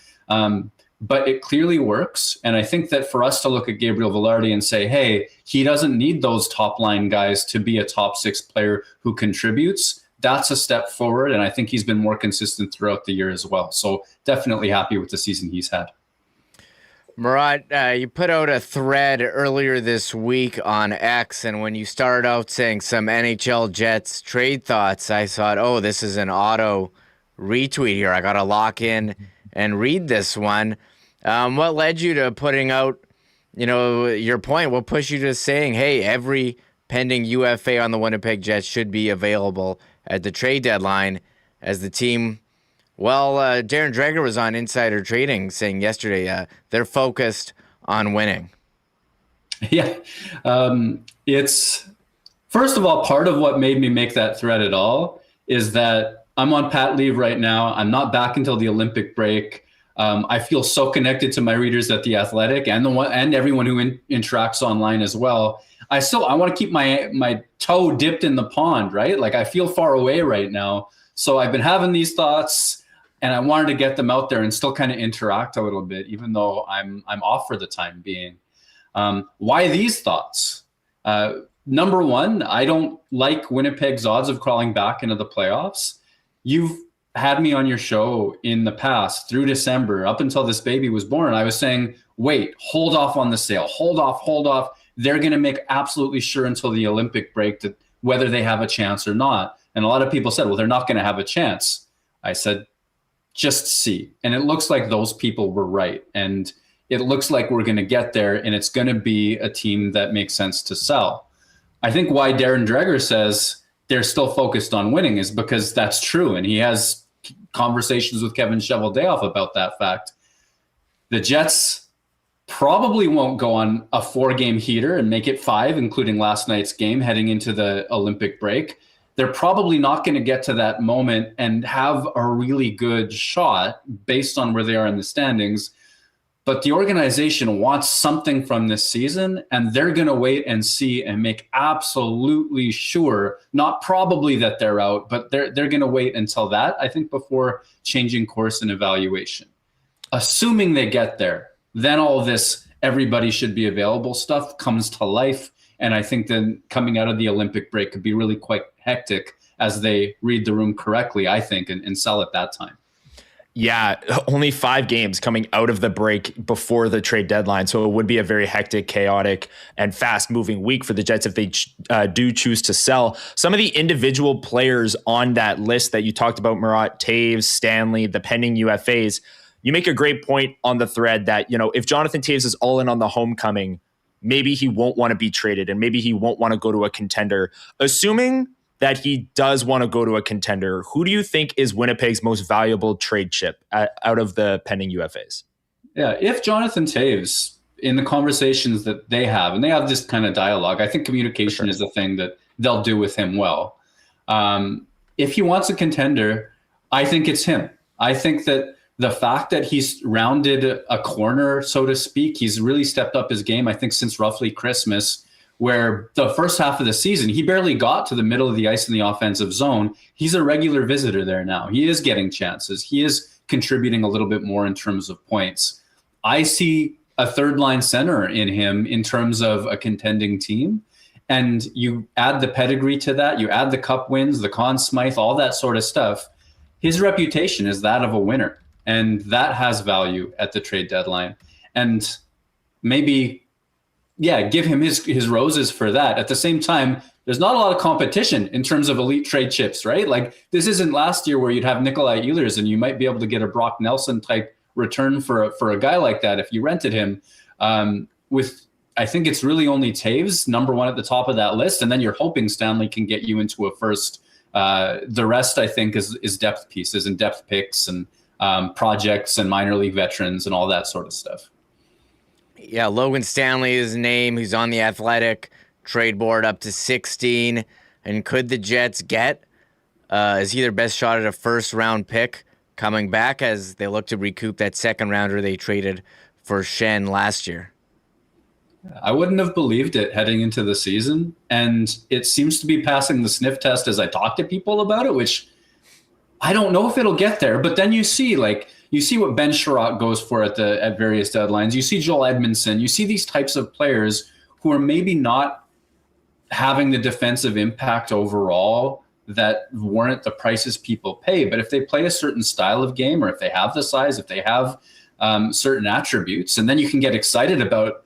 But it clearly works. And I think that for us to look at Gabriel Valardi and say, hey, he doesn't need those top line guys to be a top 6 player who contributes, that's a step forward. And I think he's been more consistent throughout the year as well. So definitely happy with the season he's had. Murat, you put out a thread earlier this week on X, and when you started out saying some NHL Jets trade thoughts, I thought, oh, this is an auto retweet here. I got to lock in and read this one. What led you to putting out, your point? What pushed you to saying, hey, every pending UFA on the Winnipeg Jets should be available at the trade deadline, as the team, Darren Dreger was on Insider Trading saying yesterday they're focused on winning. Yeah. It's, first of all, part of what made me make that thread at all is that I'm on pat leave right now. I'm not back until the Olympic break. I feel so connected to my readers at The Athletic and everyone who interacts online as well. I want to keep my toe dipped in the pond, right? Like, I feel far away right now. So I've been having these thoughts, and I wanted to get them out there and still kind of interact a little bit, even though I'm off for the time being. Why these thoughts? Number one, I don't like Winnipeg's odds of crawling back into the playoffs. You've had me on your show in the past through December, up until this baby was born. I was saying, wait, hold off on the sale. Hold off. They're going to make absolutely sure until the Olympic break that whether they have a chance or not. And a lot of people said, well, they're not going to have a chance. I said, just see. And it looks like those people were right. And it looks like we're going to get there, and it's going to be a team that makes sense to sell. I think why Darren Dreger says they're still focused on winning is because that's true. And he has conversations with Kevin Cheveldayoff about that fact. The Jets probably won't go on a 4-game heater and make it 5, including last night's game heading into the Olympic break. they're probably not going to get to that moment and have a really good shot based on where they are in the standings. But the organization wants something from this season, and they're going to wait and see and make absolutely sure, not probably that they're out, but they're going to wait until that, I think, before changing course and evaluation. Assuming they get there, then all this everybody should be available stuff comes to life. And I think then coming out of the Olympic break could be really quite hectic as they read the room correctly, I think, and sell at that time. Yeah, only 5 games coming out of the break before the trade deadline. So it would be a very hectic, chaotic, and fast-moving week for the Jets if they do choose to sell. Some of the individual players on that list that you talked about, Murat, Toews, Stanley, the pending UFAs, you make a great point on the thread that, if Jonathan Toews is all in on the homecoming, maybe he won't want to be traded and maybe he won't want to go to a contender. Assuming that he does want to go to a contender, who do you think is Winnipeg's most valuable trade chip out of the pending UFAs? Yeah, if Jonathan Toews, in the conversations that they have, and they have this kind of dialogue, I think communication is the thing that they'll do with him well. If he wants a contender, I think it's him. I think that the fact that he's rounded a corner, so to speak, he's really stepped up his game, I think, since roughly Christmas, where the first half of the season, he barely got to the middle of the ice in the offensive zone. He's a regular visitor there now. He is getting chances. He is contributing a little bit more in terms of points. I see a third-line center in him in terms of a contending team. And you add the pedigree to that, you add the cup wins, the Conn Smythe, all that sort of stuff. His reputation is that of a winner. And that has value at the trade deadline. And maybe, give him his roses for that. At the same time, there's not a lot of competition in terms of elite trade chips, right? Like, this isn't last year where you'd have Nikolai Ehlers and you might be able to get a Brock Nelson type return for a guy like that if you rented him. I think it's really only Toews, number one at the top of that list, and then you're hoping Stanley can get you into a first. The rest, I think, is depth pieces and depth picks and projects and minor league veterans and all that sort of stuff. Yeah, Logan Stanley is his name. He's on the Athletic trade board up to 16. And could the Jets get is he their best shot at a first-round pick coming back as they look to recoup that second-rounder they traded for Shen last year? I wouldn't have believed it heading into the season. And it seems to be passing the sniff test as I talk to people about it, which I don't know if it'll get there. But then you see what Ben Sherratt goes for at various deadlines. You see Joel Edmondson. You see these types of players who are maybe not having the defensive impact overall that warrant the prices people pay. But if they play a certain style of game, or if they have the size, if they have certain attributes, and then you can get excited about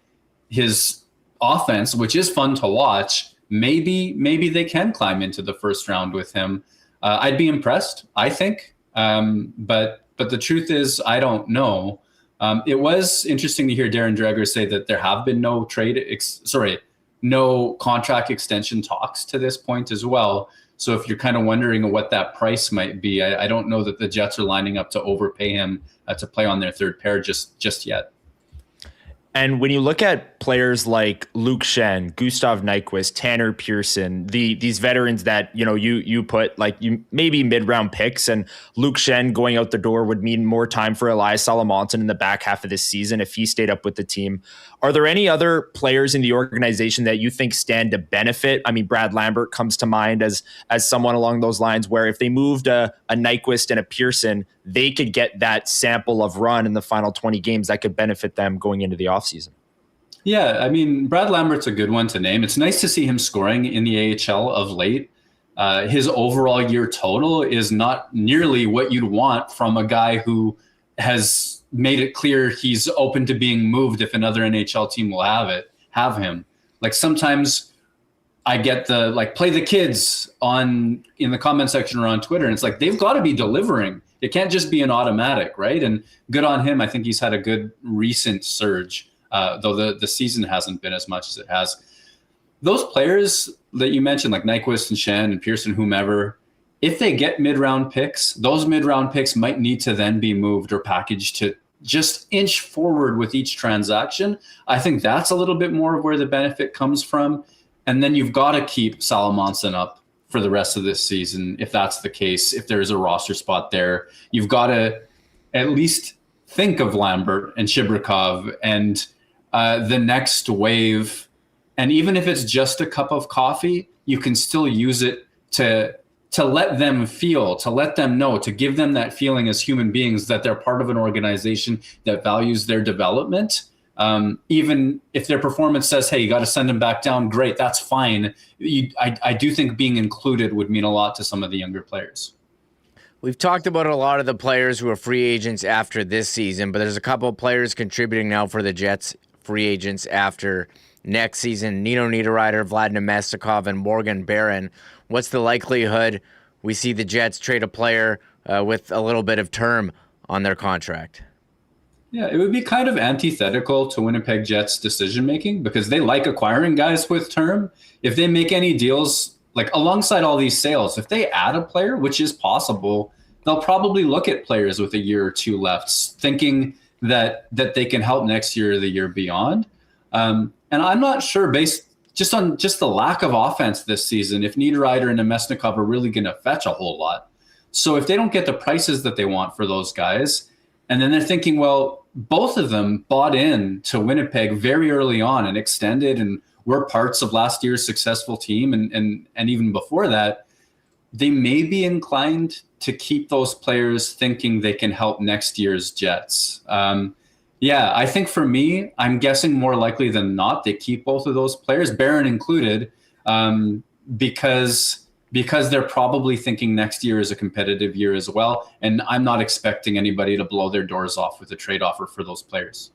his offense, which is fun to watch, maybe they can climb into the first round with him. I'd be impressed, I think. But the truth is, I don't know. It was interesting to hear Darren Dreger say that there have been no contract extension talks to this point as well. So if you're kind of wondering what that price might be, I don't know that the Jets are lining up to overpay him to play on their third pair just yet. And when you look at players like Luke Shen, Gustav Nyquist, Tanner Pearson, these veterans that you put maybe mid-round picks, and Luke Shen going out the door would mean more time for Elias Salamonson in the back half of this season if he stayed up with the team. Are there any other players in the organization that you think stand to benefit? I mean, Brad Lambert comes to mind as someone along those lines where if they moved a Nyquist and a Pearson, they could get that sample of run in the final 20 games that could benefit them going into the offseason. Yeah, I mean, Brad Lambert's a good one to name. It's nice to see him scoring in the AHL of late. His overall year total is not nearly what you'd want from a guy who has made it clear he's open to being moved if another NHL team will have him. Like, sometimes I get play the kids in the comment section or on Twitter, and it's like, they've got to be delivering. It can't just be an automatic, right? And good on him. I think he's had a good recent surge, though the season hasn't been as much as it has. Those players that you mentioned, like Nyquist and Shen and Pearson, whomever, if they get mid-round picks, those mid-round picks might need to then be moved or packaged to just inch forward with each transaction. I think that's a little bit more of where the benefit comes from. And then you've got to keep Salamonson up for the rest of this season. If that's the case, if there's a roster spot there, you've got to at least think of Lambert and Chibrikov and the next wave. And even if it's just a cup of coffee, you can still use it to let them feel, to let them know, to give them that feeling as human beings that they're part of an organization that values their development. Even if their performance says, hey, you got to send them back down, great, that's fine. I do think being included would mean a lot to some of the younger players. We've talked about a lot of the players who are free agents after this season, but there's a couple of players contributing now for the Jets, free agents after next season. Nino Niederreiter, Vlad Nemestikov, and Morgan Barron. What's the likelihood we see the Jets trade a player with a little bit of term on their contract? Yeah, it would be kind of antithetical to Winnipeg Jets decision-making because they like acquiring guys with term. If they make any deals, like alongside all these sales, if they add a player, which is possible, they'll probably look at players with a year or two left, thinking that they can help next year or the year beyond. And I'm not sure, based just on just the lack of offense this season, if Niederreiter and Nemestikov are really going to fetch a whole lot. So if they don't get the prices that they want for those guys, and then they're thinking, well, both of them bought in to Winnipeg very early on and extended and were parts of last year's successful team. And even before that, they may be inclined to keep those players thinking they can help next year's Jets. Yeah, I think for me, I'm guessing more likely than not, they keep both of those players, Barron included, because they're probably thinking next year is a competitive year as well. And I'm not expecting anybody to blow their doors off with a trade offer for those players.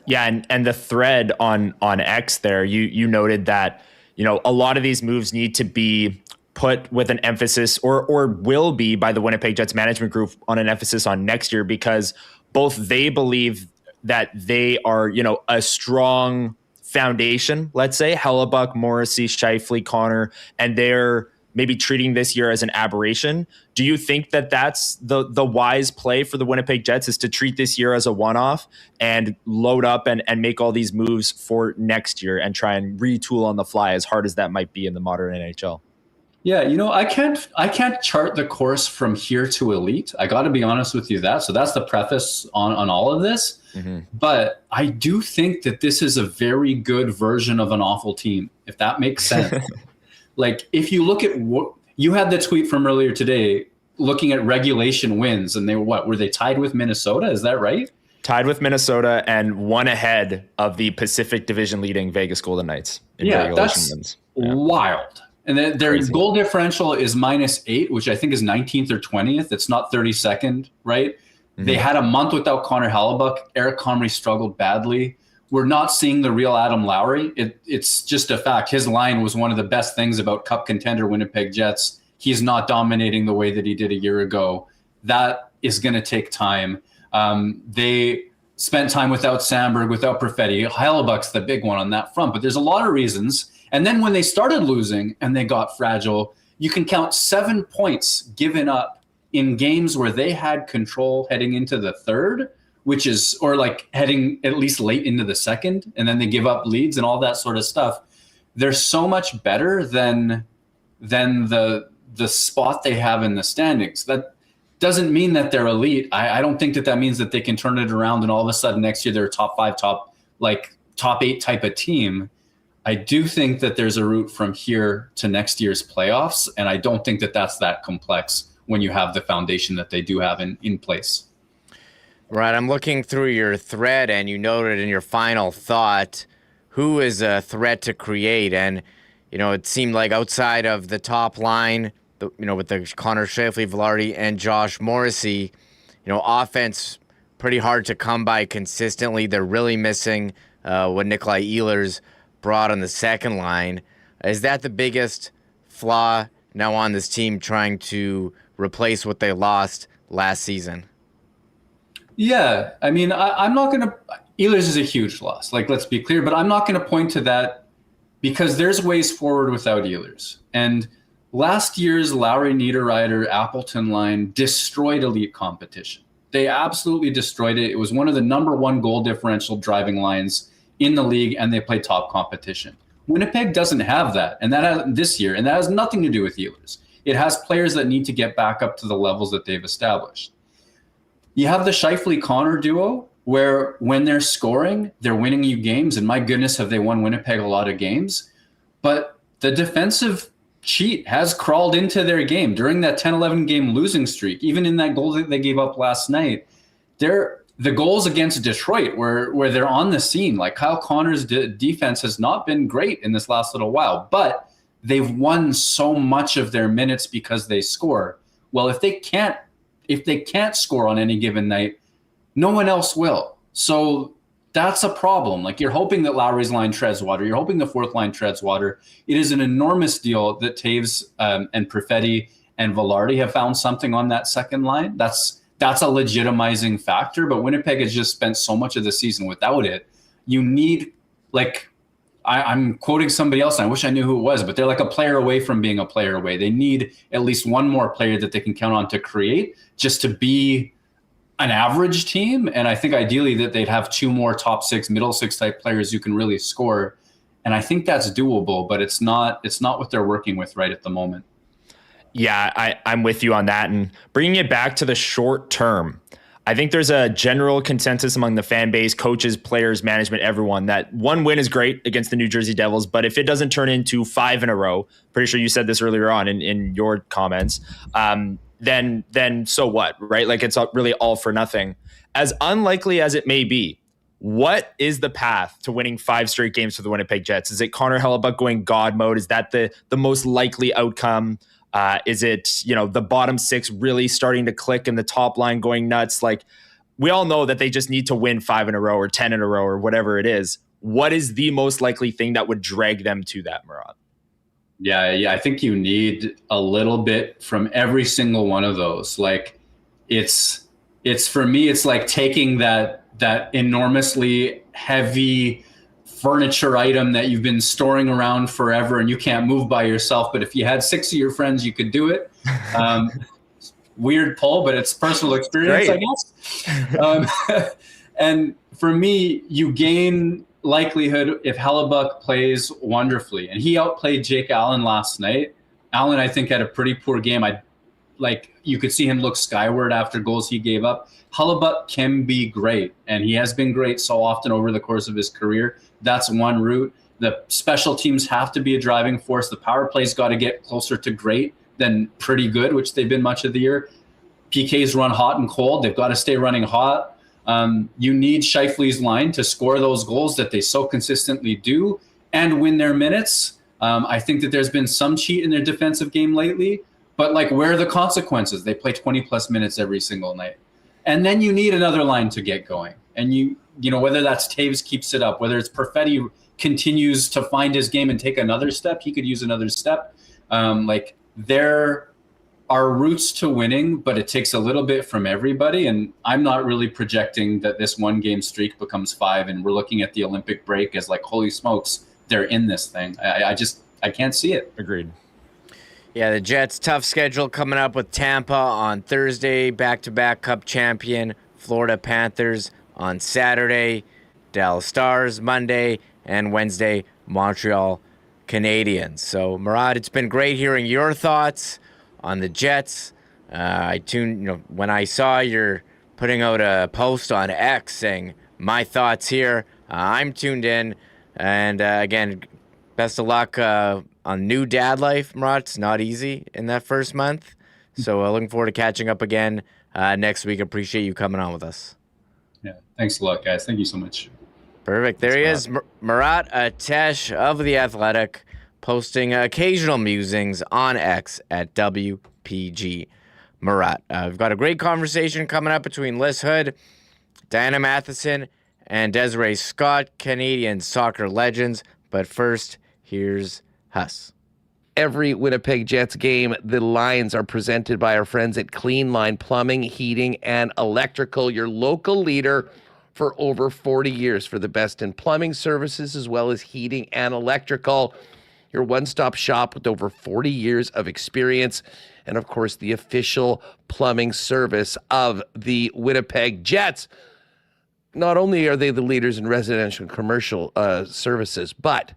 Yeah, and the thread on X there, you noted that, a lot of these moves need to be put with an emphasis or will be by the Winnipeg Jets management group on an emphasis on next year, because both they believe that they are, a strong foundation, let's say, Hellebuyck, Morrissey, Scheifele, Connor, and they're maybe treating this year as an aberration. Do you think that that's the wise play for the Winnipeg Jets, is to treat this year as a one-off and load up and make all these moves for next year and try and retool on the fly, as hard as that might be in the modern NHL? Yeah, I can't chart the course from here to elite. I got to be honest with you that. So that's the preface on all of this. Mm-hmm. But I do think that this is a very good version of an awful team, if that makes sense. Like, if you look at what you had the tweet from earlier today, looking at regulation wins, and were they tied with Minnesota? Is that right? Tied with Minnesota and one ahead of the Pacific Division leading Vegas Golden Knights in regulation wins. Yeah. Wild. And their Crazy. Goal differential is -8, which I think is 19th or 20th. It's not 32nd, right? Mm-hmm. They had a month without Connor Hrabchak. Eric Comrie struggled badly. We're not seeing the real Adam Lowry. It's just a fact. His line was one of the best things about Cup contender Winnipeg Jets. He's not dominating the way that he did a year ago. That is going to take time. They spent time without Sandberg, without Perfetti. Hellebuyck's the big one on that front, but there's a lot of reasons. And then when they started losing and they got fragile, you can count 7 points given up in games where they had control heading into the third, or like heading at least late into the second, and then they give up leads and all that sort of stuff. They're so much better than the spot they have in the standings. That doesn't mean that they're elite. I don't think that means that they can turn it around and all of a sudden next year they're a top 5, top 8 type of team. I do think that there's a route from here to next year's playoffs, and I don't think that that's that complex when you have the foundation that they do have in place. Right, I'm looking through your thread, and you noted in your final thought who is a threat to create, and it seemed like outside of the top line, with the Connor Scheifele, Valardi, and Josh Morrissey, offense pretty hard to come by consistently. They're really missing what Nikolai Ehlers brought on the second line. Is that the biggest flaw now on this team, trying to replace what they lost last season? Yeah, I mean, I'm not going to – Ehlers is a huge loss. Let's be clear. But I'm not going to point to that because there's ways forward without Ehlers. And last year's Lowry, Niederreiter, Appleton line destroyed elite competition. They absolutely destroyed it. It was one of the number 1 goal differential driving lines in the league, and they played top competition. Winnipeg doesn't have that, and this year, and that has nothing to do with Ehlers. It has players that need to get back up to the levels that they've established. You have the Scheifele-Connor duo, where when they're scoring, they're winning you games, and my goodness, have they won Winnipeg a lot of games. But the defensive cheat has crawled into their game during that 10-11 game losing streak. Even in that goal that they gave up last night, the goals against Detroit where they're on the scene. Like Kyle Connor's defense has not been great in this last little while, but they've won so much of their minutes because they score. Well, if they can't score on any given night, no one else will. So that's a problem. Like, you're hoping that Lowry's line treads water. You're hoping the fourth line treads water. It is an enormous deal that Taves and Perfetti and Valardi have found something on that second line. That's a legitimizing factor, but Winnipeg has just spent so much of the season without it. You need, like, I'm quoting somebody else, and I wish I knew who it was, but they're like a player away from being a player away. They need at least one more player that they can count on to create just to be an average team. And I think ideally that they'd have two more top six, middle six type players who can really score. And I think that's doable, but it's not what they're working with right at the moment. Yeah, I'm with you on that. And bringing it back to the short term, I think there's a general consensus among the fan base, coaches, players, management, everyone, that one win is great against the New Jersey Devils. But if it doesn't turn into 5 in a row, pretty sure you said this earlier on in your comments, then so what, right? Like, it's really all for nothing. As unlikely as it may be, what is the path to winning 5 straight games for the Winnipeg Jets? Is it Connor Hellebuyck going God mode? Is that the most likely outcome? Is it, the bottom 6 really starting to click and the top line going nuts? Like, we all know that they just need to win 5 in a row or 10 in a row or whatever it is. What is the most likely thing that would drag them to that, Murat? Yeah. I think you need a little bit from every single one of those. Like, it's for me, it's like taking that enormously heavy furniture item that you've been storing around forever and you can't move by yourself. But if you had 6 of your friends, you could do it. Weird pull, but it's personal experience, I guess. And for me, you gain likelihood if Hellebuyck plays wonderfully. And he outplayed Jake Allen last night. Allen, I think, had a pretty poor game. You could see him look skyward after goals he gave up. Hellebuyck can be great, and he has been great so often over the course of his career. That's one route. The special teams have to be a driving force. The power play's got to get closer to great than pretty good, which they've been much of the year. PKs run hot and cold. They've got to stay running hot. You need Scheifele's line to score those goals that they so consistently do and win their minutes. I think that there's been some cheat in their defensive game lately, but where are the consequences? They play 20-plus minutes every single night. And then you need another line to get going. And whether that's Taves keeps it up, whether it's Perfetti continues to find his game and take another step, he could use another step. There are routes to winning, but it takes a little bit from everybody. And I'm not really projecting that this 1-game streak becomes 5 and we're looking at the Olympic break as holy smokes, they're in this thing. I can't see it. Agreed. Yeah, the Jets, tough schedule coming up with Tampa on Thursday, back-to-back Cup champion, Florida Panthers on Saturday, Dallas Stars Monday, and Wednesday, Montreal Canadiens. So, Murat, it's been great hearing your thoughts on the Jets. When I saw you're putting out a post on X saying, my thoughts here, I'm tuned in. And again, best of luck on new dad life, Murat. It's not easy in that first month. So looking forward to catching up again next week. Appreciate you coming on with us. Yeah, thanks a lot, guys. Thank you so much. Perfect. There he is, Murat Atesh of The Athletic, posting occasional musings on X at WPG Murat. We've got a great conversation coming up between Lyss Houde, Diana Matheson, and Desiree Scott, Canadian soccer legends. But first, here's Huss. Every Winnipeg Jets game, the lines are presented by our friends at Clean Line Plumbing, Heating, and Electrical, your local leader for over 40 years for the best in plumbing services as well as heating and electrical. Your one-stop shop with over 40 years of experience and, of course, the official plumbing service of the Winnipeg Jets. Not only are they the leaders in residential and commercial services, but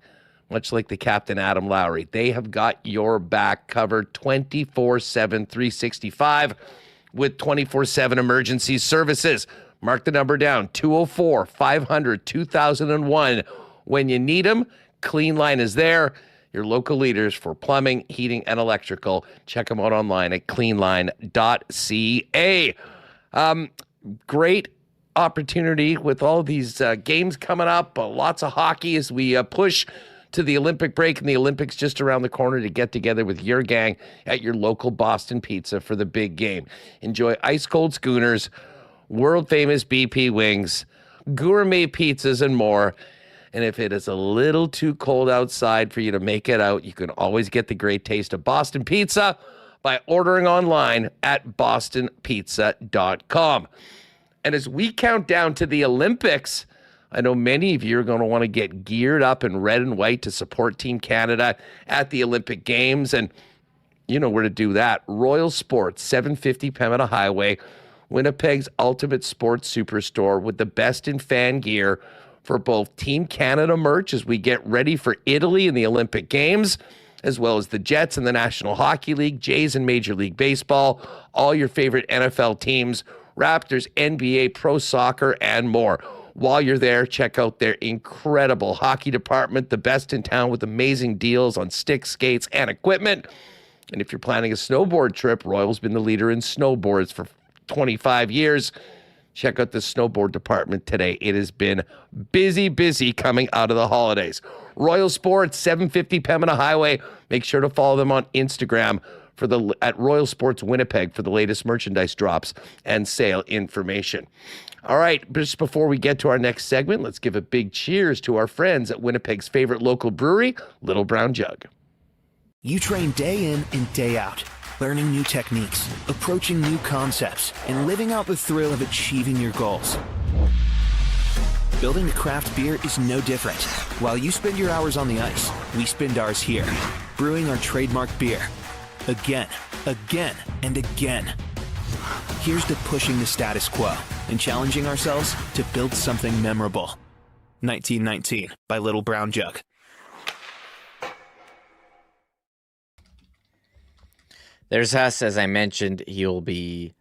much like the captain Adam Lowry. They have got your back covered 24/7, 365 with 24/7 emergency services. Mark the number down, 204-500-2001. When you need them, Clean Line is there. Your local leaders for plumbing, heating, and electrical. Check them out online at cleanline.ca. Great opportunity with all these games coming up. Lots of hockey as we push to the Olympic break and the Olympics just around the corner to get together with your gang at your local Boston Pizza for the big game. Enjoy ice cold schooners, world famous BP wings, gourmet pizzas, and more. And if it is a little too cold outside for you to make it out, you can always get the great taste of Boston Pizza by ordering online at bostonpizza.com. And as we count down to the Olympics, I know many of you are going to want to get geared up in red and white to support Team Canada at the Olympic Games. And you know where to do that. Royal Sports, 750 Pembina Highway, Winnipeg's ultimate sports superstore with the best in fan gear for both Team Canada merch as we get ready for Italy in the Olympic Games, as well as the Jets and the National Hockey League, Jays and Major League Baseball, all your favorite NFL teams, Raptors, NBA, Pro Soccer, and more. While you're there, check out their incredible hockey department, the best in town with amazing deals on sticks, skates, and equipment. And if you're planning a snowboard trip, Royal's been the leader in snowboards for 25 years. Check out the snowboard department today. It has been busy coming out of the holidays. Royal Sports, 750 Pembina Highway. Make sure to follow them on Instagram at Royal Sports Winnipeg for the latest merchandise drops and sale information. All right, just before we get to our next segment, let's give a big cheers to our friends at Winnipeg's favorite local brewery, Little Brown Jug. You train day in and day out, learning new techniques, approaching new concepts, and living out the thrill of achieving your goals. Building a craft beer is no different. While you spend your hours on the ice, we spend ours here, brewing our trademark beer. Again, and again. Here's to pushing the status quo and challenging ourselves to build something memorable. 1919 by Little Brown Jug. There's Huss, as I mentioned. He'll be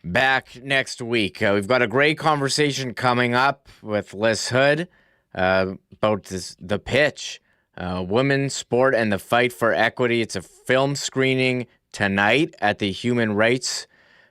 back next week. We've got a great conversation coming up with Lyss Houde about the pitch, women's sport and the fight for equity. It's a film screening tonight at the Human Rights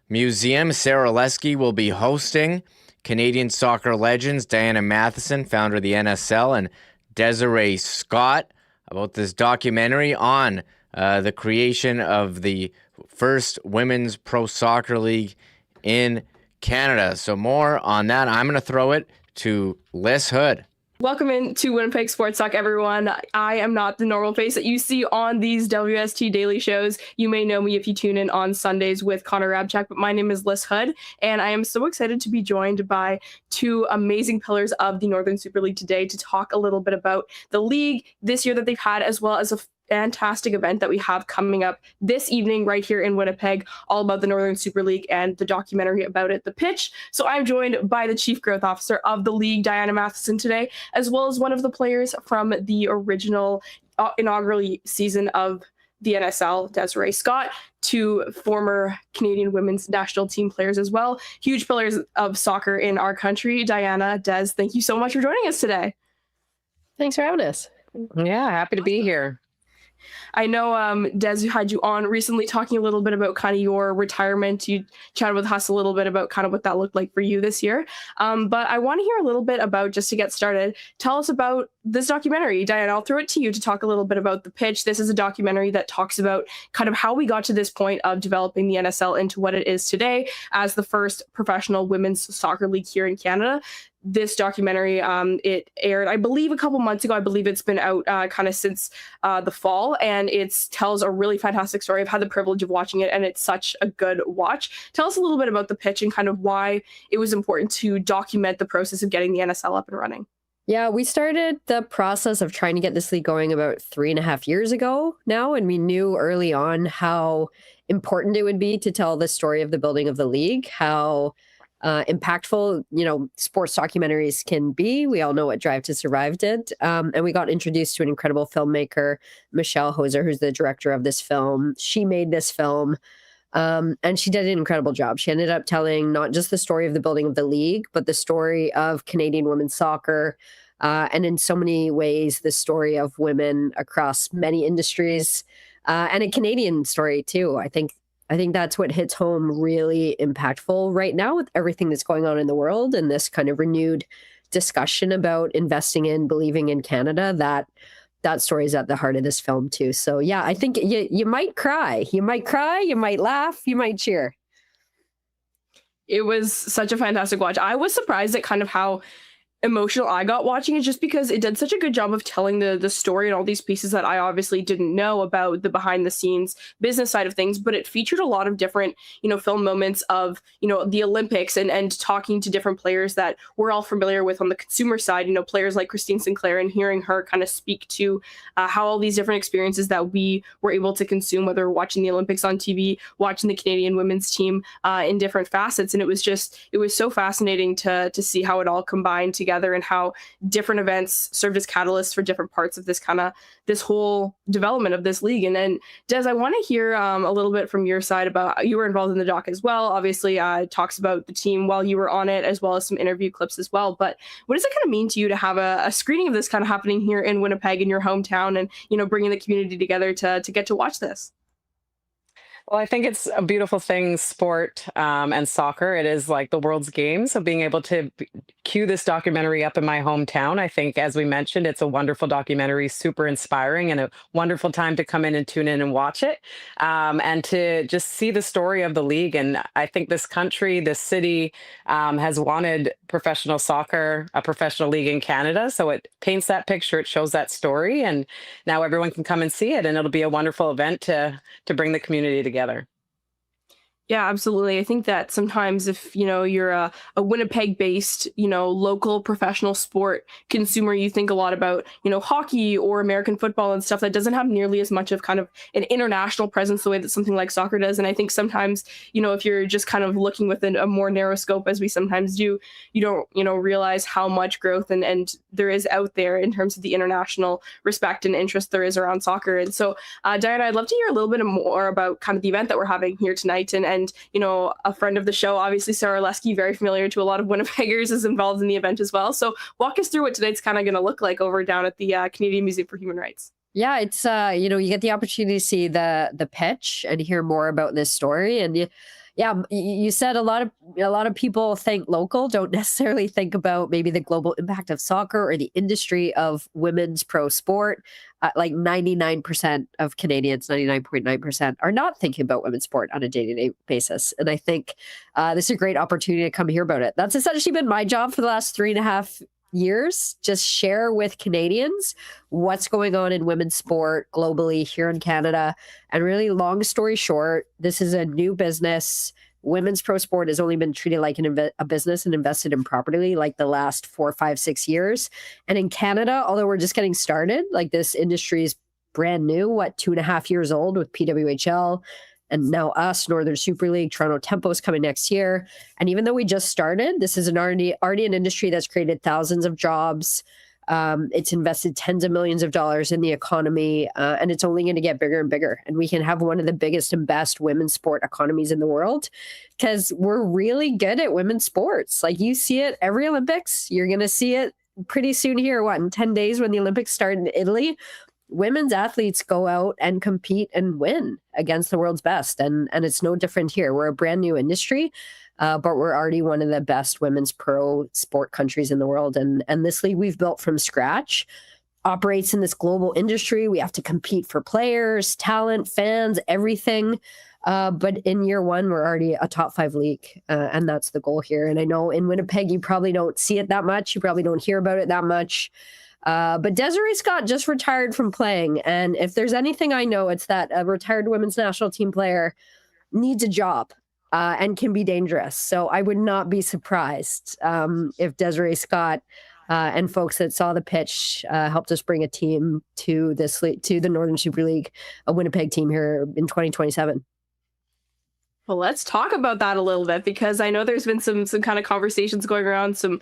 Museum. Sarah Lesky will be hosting. Canadian soccer legends Diana Matheson, founder of the NSL, and Desiree Scott about this documentary on the creation of the first women's pro soccer league in Canada. So more on that. I'm going to throw it to Lyss Houde. Welcome into Winnipeg Sports Talk, everyone. I am not the normal face that you see on these WST daily shows. You may know me if you tune in on Sundays with Connor Hrabchak, but my name is Lyss Houde, and I am so excited to be joined by two amazing pillars of the Northern Super League today to talk a little bit about the league this year that they've had, as well as a fantastic event that we have coming up this evening right here in Winnipeg, all about the Northern Super League and the documentary about it, The Pitch. So I'm joined by the Chief Growth Officer of the league, Diana Matheson, today, as well as one of the players from the original inaugural season of the NSL, Desiree Scott, two former Canadian women's national team players as well, huge pillars of soccer in our country. Diana, Des, thank you so much for joining us today. Thanks for having us. Yeah, happy to be here. I know Des had you on recently talking a little bit about kind of your retirement. You chatted with us a little bit about kind of what that looked like for you this year. But I want to hear a little bit about, just to get started, tell us about this documentary. Diana, I'll throw it to you to talk a little bit about The Pitch. This is a documentary that talks about kind of how we got to this point of developing the NSL into what it is today as the first professional women's soccer league here in Canada. This documentary, it aired, I believe, a couple months ago. I believe it's been out kind of since the fall, and it tells a really fantastic story. I've had the privilege of watching it, and it's such a good watch. Tell us a little bit about The Pitch and kind of why it was important to document the process of getting the NSL up and running. Yeah, we started the process of trying to get this league going about 3.5 years ago now, and we knew early on how important it would be to tell the story of the building of the league, how impactful, sports documentaries can be. We all know what Drive to Survive did. And we got introduced to an incredible filmmaker, Michelle Hoser, who's the director of this film. She made this film. And she did an incredible job. She ended up telling not just the story of the building of the league, but the story of Canadian women's soccer. And in so many ways, the story of women across many industries, and a Canadian story too. I think that's what hits home really impactful right now with everything that's going on in the world and this kind of renewed discussion about investing in, believing in Canada. That story is at the heart of this film too. So yeah, I think you might cry. You might cry, you might laugh, you might cheer. It was such a fantastic watch. I was surprised at kind of how emotional I got watching it, just because it did such a good job of telling the story and all these pieces that I obviously didn't know about the behind the scenes business side of things. But it featured a lot of different, film moments of, the Olympics and talking to different players that we're all familiar with on the consumer side, players like Christine Sinclair, and hearing her kind of speak to how all these different experiences that we were able to consume, whether we're watching the Olympics on TV, watching the Canadian women's team in different facets. And it was so fascinating to see how it all combined together and how different events served as catalysts for different parts of this whole development of this league. And then, Des, I want to hear a little bit from your side about, you were involved in the doc as well. Obviously, it talks about the team while you were on it, as well as some interview clips as well. But what does it kind of mean to you to have a screening of this kind of happening here in Winnipeg, in your hometown, and, bringing the community together to get to watch this? Well, I think it's a beautiful thing, sport and soccer. It is like the world's game. So being able to cue this documentary up in my hometown, I think, as we mentioned, it's a wonderful documentary, super inspiring, and a wonderful time to come in and tune in and watch it, and to just see the story of the league. And I think this country, this city has wanted professional soccer, a professional league in Canada. So it paints that picture, it shows that story, and now everyone can come and see it. And it'll be a wonderful event to bring the community together. Yeah, absolutely. I think that sometimes if, you're a Winnipeg-based, local professional sport consumer, you think a lot about, hockey or American football and stuff that doesn't have nearly as much of kind of an international presence the way that something like soccer does. And I think sometimes, if you're just kind of looking within a more narrow scope, as we sometimes do, you don't, realize how much growth and there is out there in terms of the international respect and interest there is around soccer. And so, Diana, I'd love to hear a little bit more about kind of the event that we're having here tonight. And a friend of the show, obviously Sarah Lesky, very familiar to a lot of Winnipeggers, is involved in the event as well. So walk us through what tonight's kind of going to look like over down at the Canadian Museum for Human Rights. Yeah, it's you get the opportunity to see the pitch and hear more about this story. And you said a lot of people think local, don't necessarily think about maybe the global impact of soccer or the industry of women's pro sport. Like 99% of Canadians, 99.9%, are not thinking about women's sport on a day-to-day basis. And I think this is a great opportunity to come hear about it. That's essentially been my job for the last 3.5 years. Just share with Canadians what's going on in women's sport globally here in Canada. And really, long story short, this is a new business. Women's pro sport has only been treated like a business and invested in properly like the last 4, 5, 6 years. And in Canada, although we're just getting started, like this industry is brand new, 2.5 years old with PWHL and now us, Northern Super League, Toronto Tempo is coming next year. And even though we just started, this is already an industry that's created thousands of jobs. It's invested tens of millions of dollars in the economy, and it's only going to get bigger and bigger. And we can have one of the biggest and best women's sport economies in the world because we're really good at women's sports. Like you see it every Olympics. You're going to see it pretty soon here, in 10 days when the Olympics start in Italy. Women's athletes go out and compete and win against the world's best. And it's no different here. We're a brand new industry. But we're already one of the best women's pro sport countries in the world. And this league we've built from scratch operates in this global industry. We have to compete for players, talent, fans, everything. But in year one, we're already a top 5 league. And that's the goal here. And I know in Winnipeg, you probably don't see it that much. You probably don't hear about it that much. But Desiree Scott just retired from playing. And if there's anything I know, it's that a retired women's national team player needs a job. And can be dangerous. So I would not be surprised if Desiree Scott and folks that saw the pitch helped us bring a team to the Northern Super League, a Winnipeg team here in 2027. Well, let's talk about that a little bit, because I know there's been some kind of conversations going around, some,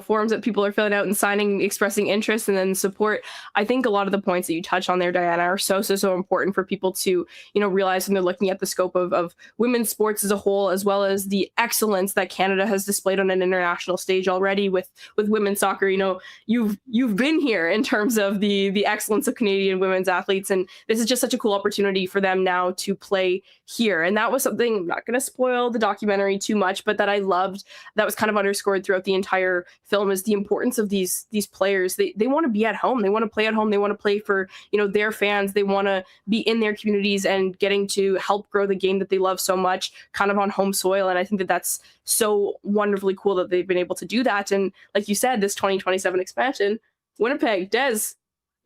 forms that people are filling out and signing, expressing interest and then support. I think a lot of the points that you touch on there, Diana, are so important for people to, realize when they're looking at the scope of women's sports as a whole, as well as the excellence that Canada has displayed on an international stage already with women's soccer. You've been here in terms of the excellence of Canadian women's athletes, and this is just such a cool opportunity for them now to play here. And that was something, I'm not going to spoil the documentary too much, but that I loved, that was kind of underscored throughout the entire film, is the importance of these players. They want to be at home. They want to play at home. They want to play for, their fans. They want to be in their communities and getting to help grow the game that they love so much, kind of on home soil. And I think that that's so wonderfully cool that they've been able to do that. And like you said, this 2027 expansion, Winnipeg, Des,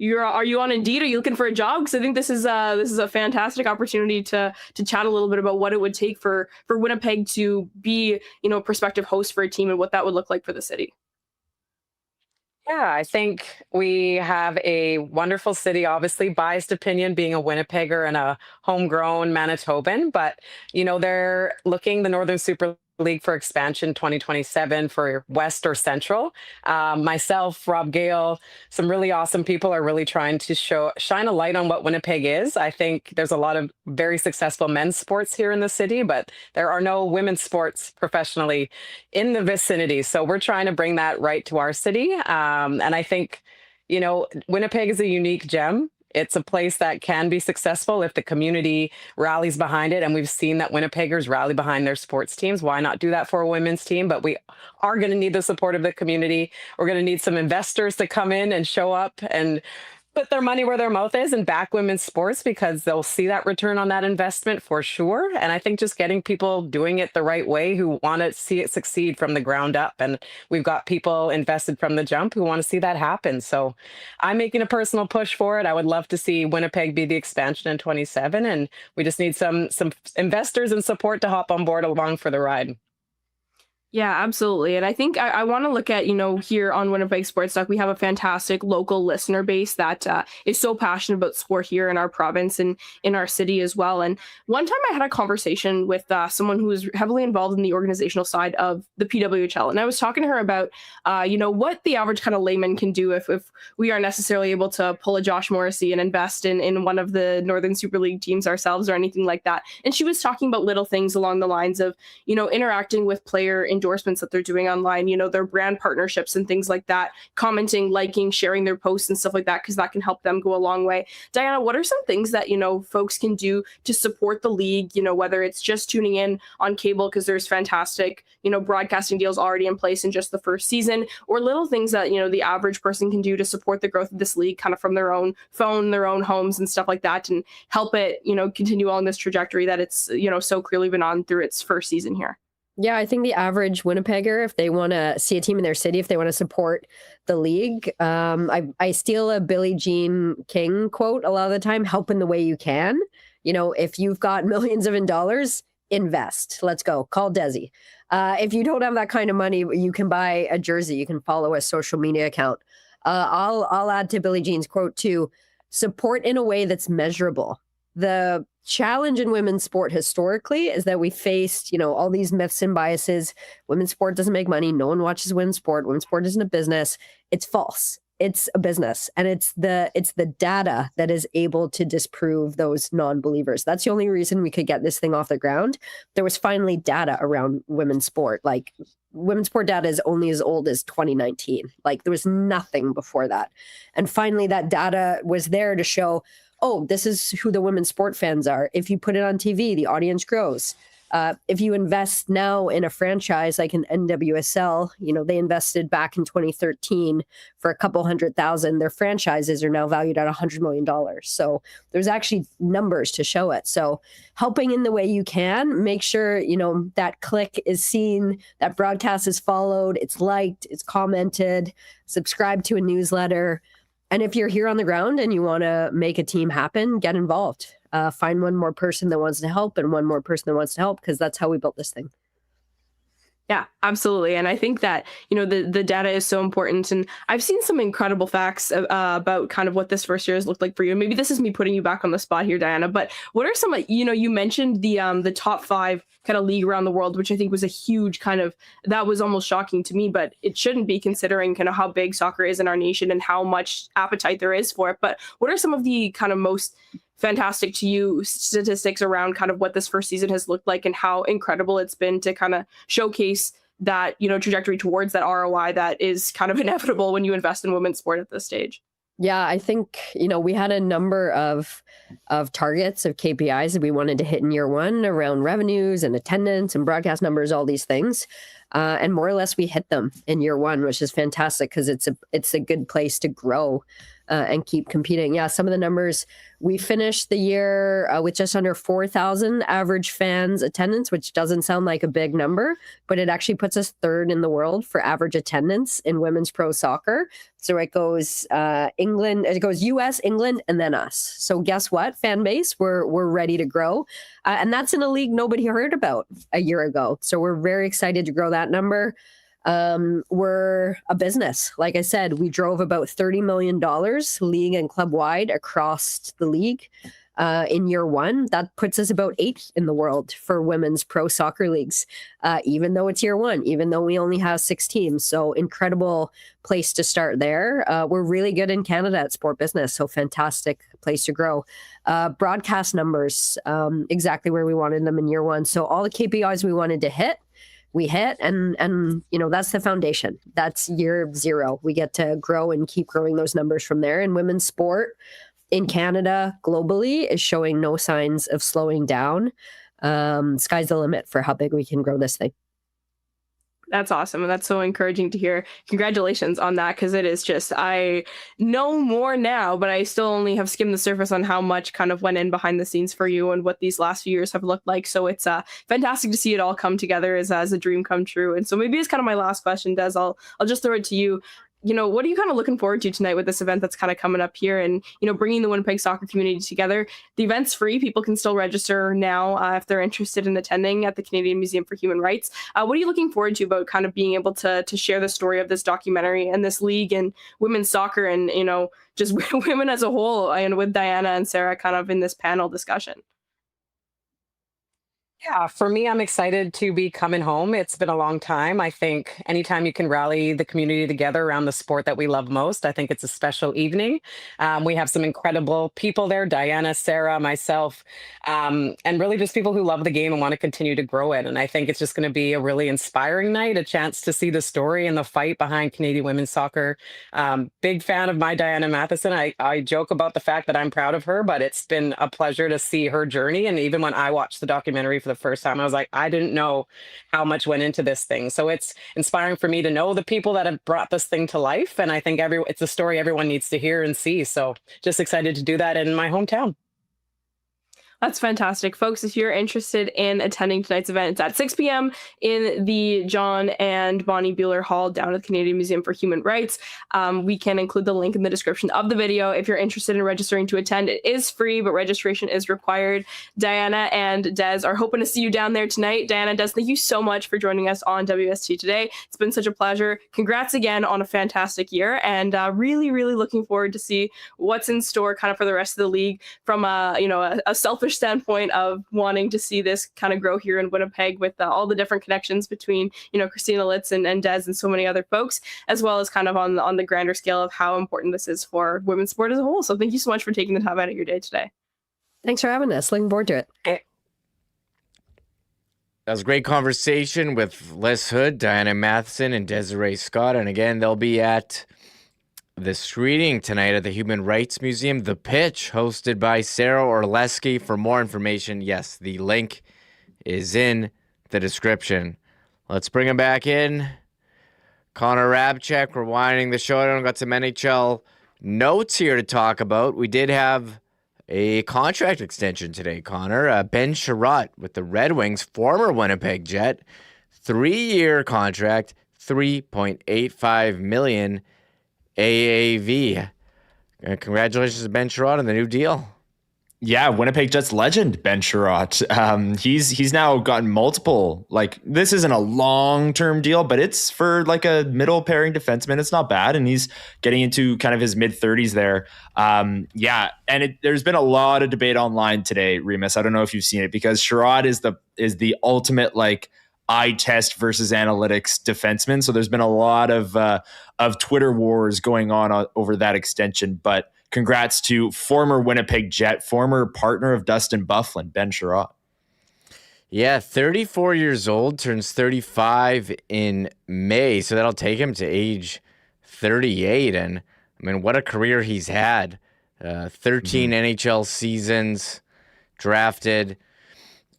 are you on Indeed? Are you looking for a job? Because I think this is a fantastic opportunity to chat a little bit about what it would take for Winnipeg to be, a prospective host for a team and what that would look like for the city. Yeah, I think we have a wonderful city, obviously biased opinion being a Winnipegger and a homegrown Manitoban, but, they're looking the Northern Super League for expansion 2027 for West or Central. Myself, Rob Gale, some really awesome people are really trying to shine a light on what Winnipeg is. I think there's a lot of very successful men's sports here in the city, but there are no women's sports professionally in the vicinity. So we're trying to bring that right to our city. And I think, Winnipeg is a unique gem. It's a place that can be successful if the community rallies behind it. And we've seen that Winnipeggers rally behind their sports teams. Why not do that for a women's team? But we are going to need the support of the community. We're going to need some investors to come in and show up and put their money where their mouth is and back women's sports, because they'll see that return on that investment for sure. And I think just getting people doing it the right way who want to see it succeed from the ground up. And we've got people invested from the jump who want to see that happen. So I'm making a personal push for it. I would love to see Winnipeg be the expansion in 27. And we just need some investors and support to hop on board along for the ride. Yeah, absolutely. And I think I want to look at, here on Winnipeg Sports Talk, we have a fantastic local listener base that is so passionate about sport here in our province and in our city as well. And one time I had a conversation with someone who was heavily involved in the organizational side of the PWHL. And I was talking to her about, what the average kind of layman can do if we aren't necessarily able to pull a Josh Morrissey and invest in one of the Northern Super League teams ourselves or anything like that. And she was talking about little things along the lines of, interacting with player endorsements that they're doing online, their brand partnerships and things like that, commenting, liking, sharing their posts and stuff like that, because that can help them go a long way. Diana, what are some things that, folks can do to support the league, whether it's just tuning in on cable because there's fantastic, broadcasting deals already in place in just the first season, or little things that, the average person can do to support the growth of this league kind of from their own phone, their own homes and stuff like that, and help it, continue on this trajectory that it's, so clearly been on through its first season here. Yeah, I think the average Winnipegger, if they want to see a team in their city, if they want to support the league, I steal a Billie Jean King quote a lot of the time, help in the way you can. If you've got millions of dollars, invest. Let's go. Call Desi. If you don't have that kind of money, you can buy a jersey. You can follow a social media account. I'll add to Billie Jean's quote too, support in a way that's measurable. The challenge in women's sport historically is that we faced, all these myths and biases. Women's sport doesn't make money. No one watches women's sport. Women's sport isn't a business. It's false. It's a business. And it's the data that is able to disprove those non-believers. That's the only reason we could get this thing off the ground. There was finally data around women's sport. Like, women's sport data is only as old as 2019. Like, there was nothing before that. And finally that data was there to show, oh, this is who the women's sport fans are. If you put it on TV, the audience grows. If you invest now in a franchise like an NWSL, they invested back in 2013 for a couple $100,000. Their franchises are now valued at $100 million. So there's actually numbers to show it. So helping in the way you can, make sure, that click is seen, that broadcast is followed, it's liked, it's commented, subscribe to a newsletter. And if you're here on the ground and you want to make a team happen, get involved. Find one more person that wants to help and one more person that wants to help, because that's how we built this thing. Yeah, absolutely. And I think that, the data is so important. And I've seen some incredible facts about kind of what this first year has looked like for you. And maybe this is me putting you back on the spot here, Diana, but what are some, you mentioned the top 5 kind of league around the world, which I think was a huge that was almost shocking to me, but it shouldn't be considering kind of how big soccer is in our nation and how much appetite there is for it. But what are some of the kind of most fantastic to you statistics around kind of what this first season has looked like and how incredible it's been to kind of showcase that, trajectory towards that ROI that is kind of inevitable when you invest in women's sport at this stage? Yeah, I think, we had a number of targets of KPIs that we wanted to hit in year one around revenues and attendance and broadcast numbers, all these things. And more or less we hit them in year one, which is fantastic because it's a good place to grow and keep competing. Yeah, some of the numbers, we finished the year with just under 4,000 average fans attendance, which doesn't sound like a big number, but it actually puts us 3rd in the world for average attendance in women's pro soccer. So it goes US, England, and then us. So guess what? Fan base, we're ready to grow. And that's in a league nobody heard about a year ago. So we're very excited to grow that number. We're a business. Like I said, we drove about $30 million league and club wide across the league in year one. That puts us about 8th in the world for women's pro soccer leagues, even though it's year one, even though we only have 6 teams. So incredible place to start there. We're really good in Canada at sport business. So fantastic place to grow. Broadcast numbers, exactly where we wanted them in year one. So all the KPIs we wanted to hit, we hit, and that's the foundation. That's year 0. We get to grow and keep growing those numbers from there. And women's sport in Canada globally is showing no signs of slowing down. Sky's the limit for how big we can grow this thing. That's awesome. And that's so encouraging to hear. Congratulations on that, because it is just, I know more now, but I still only have skimmed the surface on how much kind of went in behind the scenes for you and what these last few years have looked like. So it's fantastic to see it all come together as a dream come true. And so maybe it's kind of my last question, Des. I'll just throw it to you. What are you kind of looking forward to tonight with this event that's kind of coming up here and, bringing the Winnipeg soccer community together? The event's free. People can still register now if they're interested in attending at the Canadian Museum for Human Rights. What are you looking forward to about kind of being able to share the story of this documentary and this league and women's soccer and, just women as a whole, and with Diana and Sarah kind of in this panel discussion? Yeah, for me, I'm excited to be coming home. It's been a long time. I think anytime you can rally the community together around the sport that we love most, I think it's a special evening. We have some incredible people there, Diana, Sarah, myself, and really just people who love the game and want to continue to grow it. And I think it's just going to be a really inspiring night, a chance to see the story and the fight behind Canadian women's soccer. Big fan of my Diana Matheson. I joke about the fact that I'm proud of her, but it's been a pleasure to see her journey. And even when I watched the documentary for the first time, I was like, I didn't know how much went into this thing. So it's inspiring for me to know the people that have brought this thing to life. And I think it's a story everyone needs to hear and see. So just excited to do that in my hometown. That's fantastic. Folks, if you're interested in attending tonight's event, it's at 6 p.m. in the John and Bonnie Buehler Hall down at the Canadian Museum for Human Rights. We can include the link in the description of the video. If you're interested in registering to attend, it is free, but registration is required. Diana and Des are hoping to see you down there tonight. Diana, Des, thank you so much for joining us on WST today. It's been such a pleasure. Congrats again on a fantastic year, and really, really looking forward to see what's in store kind of for the rest of the league from a selfish standpoint of wanting to see this kind of grow here in Winnipeg with all the different connections between, Christina Litz and Des and so many other folks, as well as kind of on the grander scale of how important this is for women's sport as a whole. So thank you so much for taking the time out of your day today. Thanks for having us. Looking forward to it. That was a great conversation with Lyss Houde, Diana Matheson, and Desiree Scott. And again, they'll be at the screening tonight at the Human Rights Museum, The Pitch, hosted by Sarah Orleski. For more information, yes, the link is in the description. Let's bring him back in. Connor Hrabchak, we're winding the show down. Got some NHL notes here to talk about. We did have a contract extension today, Connor. Ben Chiarot with the Red Wings, former Winnipeg Jet, 3-year contract, $3.85 million AAV. Congratulations to Ben Chiarot on the new deal. Yeah, Winnipeg Jets legend Ben Sherratt. He's now gotten multiple. Like, this isn't a long-term deal, but it's for like a middle pairing defenseman. It's not bad, and he's getting into kind of his mid-30s there. Yeah, and there's been a lot of debate online today, Remis. I don't know if you've seen it, because Sherratt is the ultimate like eye test versus analytics defenseman. So there's been a lot of Twitter wars going on over that extension, but. Congrats to former Winnipeg Jet, former partner of Dustin Byfuglien, Ben Sherratt. Yeah, 34 years old, turns 35 in May, so that'll take him to age 38. And I mean, what a career he's had. 13 NHL seasons, drafted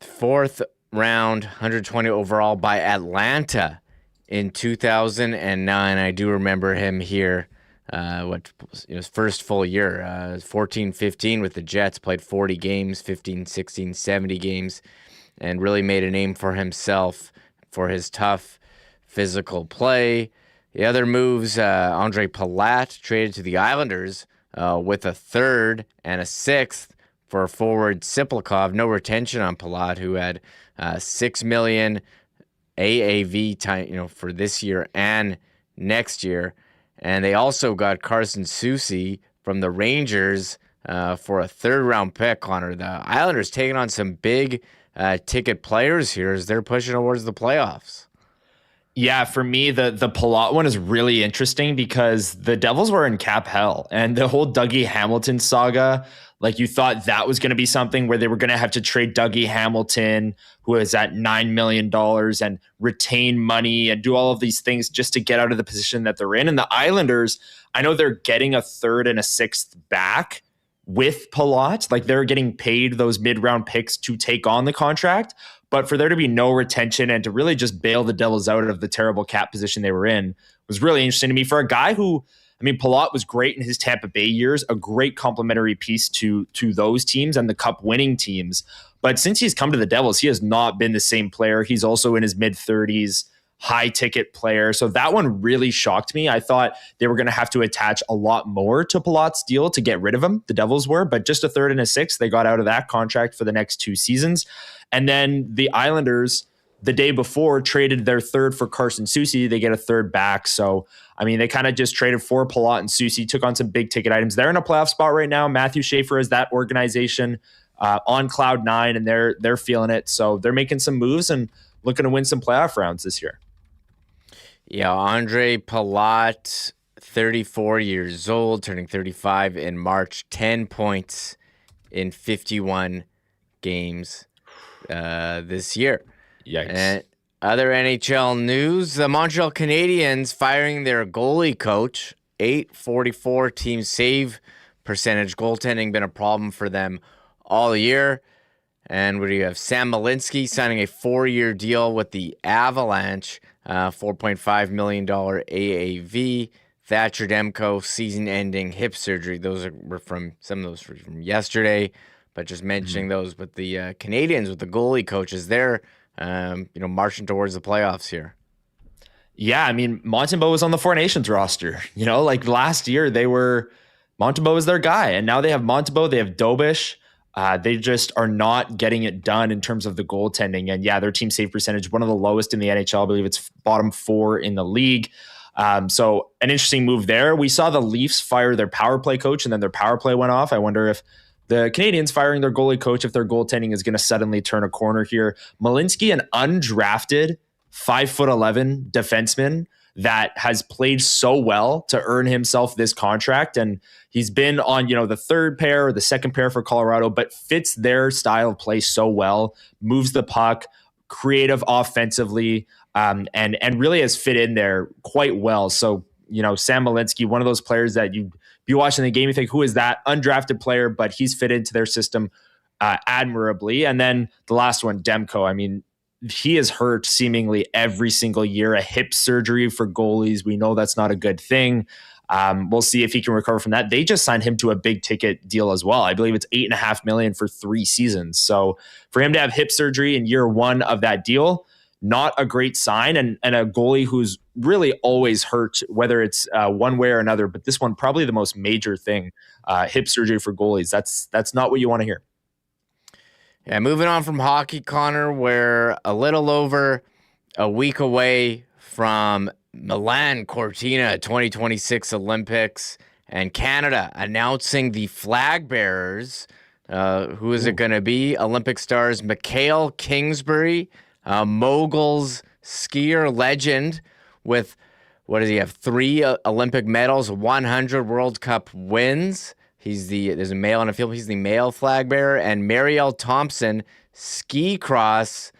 4th round, 120 overall by Atlanta in 2009. I do remember him here. His first full year, 14-15 with the Jets, played 40 games, 15-16, 70 games, and really made a name for himself for his tough physical play. The other moves, Andre Palat traded to the Islanders with a 3rd and a 6th for forward Siplikov. No retention on Palat, who had $6 million AAV time, for this year and next year. And they also got Carson Soucy from the Rangers for a 3rd round pick, Connor. The Islanders taking on some big ticket players here as they're pushing towards the playoffs. Yeah, for me, the Palat one is really interesting because the Devils were in cap hell, and the whole Dougie Hamilton saga, like, you thought that was going to be something where they were going to have to trade Dougie Hamilton, who is at $9 million, and retain money and do all of these things just to get out of the position that they're in. And the Islanders, I know they're getting a 3rd and a 6th back with Palat. Like, they're getting paid those mid-round picks to take on the contract. But for there to be no retention and to really just bail the Devils out of the terrible cap position they were in was really interesting to me for a guy who, I mean, Palat was great in his Tampa Bay years, a great complementary piece to those teams and the cup winning teams. But since he's come to the Devils, he has not been the same player. He's also in his mid-30s, high ticket player. So that one really shocked me. I thought they were going to have to attach a lot more to Palat's deal to get rid of him. The Devils were, but just a 3rd and a 6th. They got out of that contract for the next 2 seasons. And then the Islanders, the day before, traded their 3rd for Carson Soucy. They get a 3rd back. So, I mean, they kind of just traded for Palat and Soucy, took on some big ticket items. They're in a playoff spot right now. Matthew Schaefer is that organization on cloud 9, and they're feeling it. So they're making some moves and looking to win some playoff rounds this year. Yeah, Andre Palat, 34 years old, turning 35 in March, 10 points in 51 games this year. Yikes. And other NHL news, the Montreal Canadiens firing their goalie coach, .844 team save percentage. Goaltending been a problem for them all year. And what do you have? Sam Malinsky signing a 4-year deal with the Avalanche, $4.5 million AAV. Thatcher Demko, season-ending hip surgery. Were from some of those from yesterday, but just mentioning those. But the Canadiens with the goalie coaches, they're marching towards the playoffs here. Yeah, I mean, Montembeault was on the Four Nations roster. Like last year, Montembeault was their guy, and now they have Montembeault, they have Dobish. They just are not getting it done in terms of the goaltending. And yeah, their team save percentage, one of the lowest in the NHL. I believe it's bottom 4 in the league. So an interesting move there. We saw the Leafs fire their power play coach, and then their power play went off. I wonder if the Canadiens firing their goalie coach, if their goaltending is going to suddenly turn a corner here. Malinsky, an undrafted 5'11" defenseman that has played so well to earn himself this contract. And he's been on, the 3rd pair or the 2nd pair for Colorado, but fits their style of play so well, moves the puck, creative offensively, and really has fit in there quite well. So, Sam Malinsky, one of those players that you be watching the game, you think, who is that? Undrafted player, but he's fit into their system admirably. And then the last one, Demko. I mean, he is hurt seemingly every single year. A hip surgery for goalies, we know that's not a good thing. We'll see if he can recover from that. They just signed him to a big ticket deal as well. I believe it's $8.5 million for 3 seasons. So for him to have hip surgery in year 1 of that deal, not a great sign. And a goalie who's really always hurt, whether it's one way or another. But this one, probably the most major thing, hip surgery for goalies. That's not what you want to hear. Yeah, moving on from hockey, Connor, we're a little over a week away from Milan Cortina 2026 Olympics and Canada announcing the flag bearers. Who is it going to be? Olympic stars Mikhail Kingsbury, Moguls skier legend with, what does he have? 3 Olympic medals, 100 World Cup wins. There's a male on the field. He's the male flag bearer. And Marielle Thompson, ski cross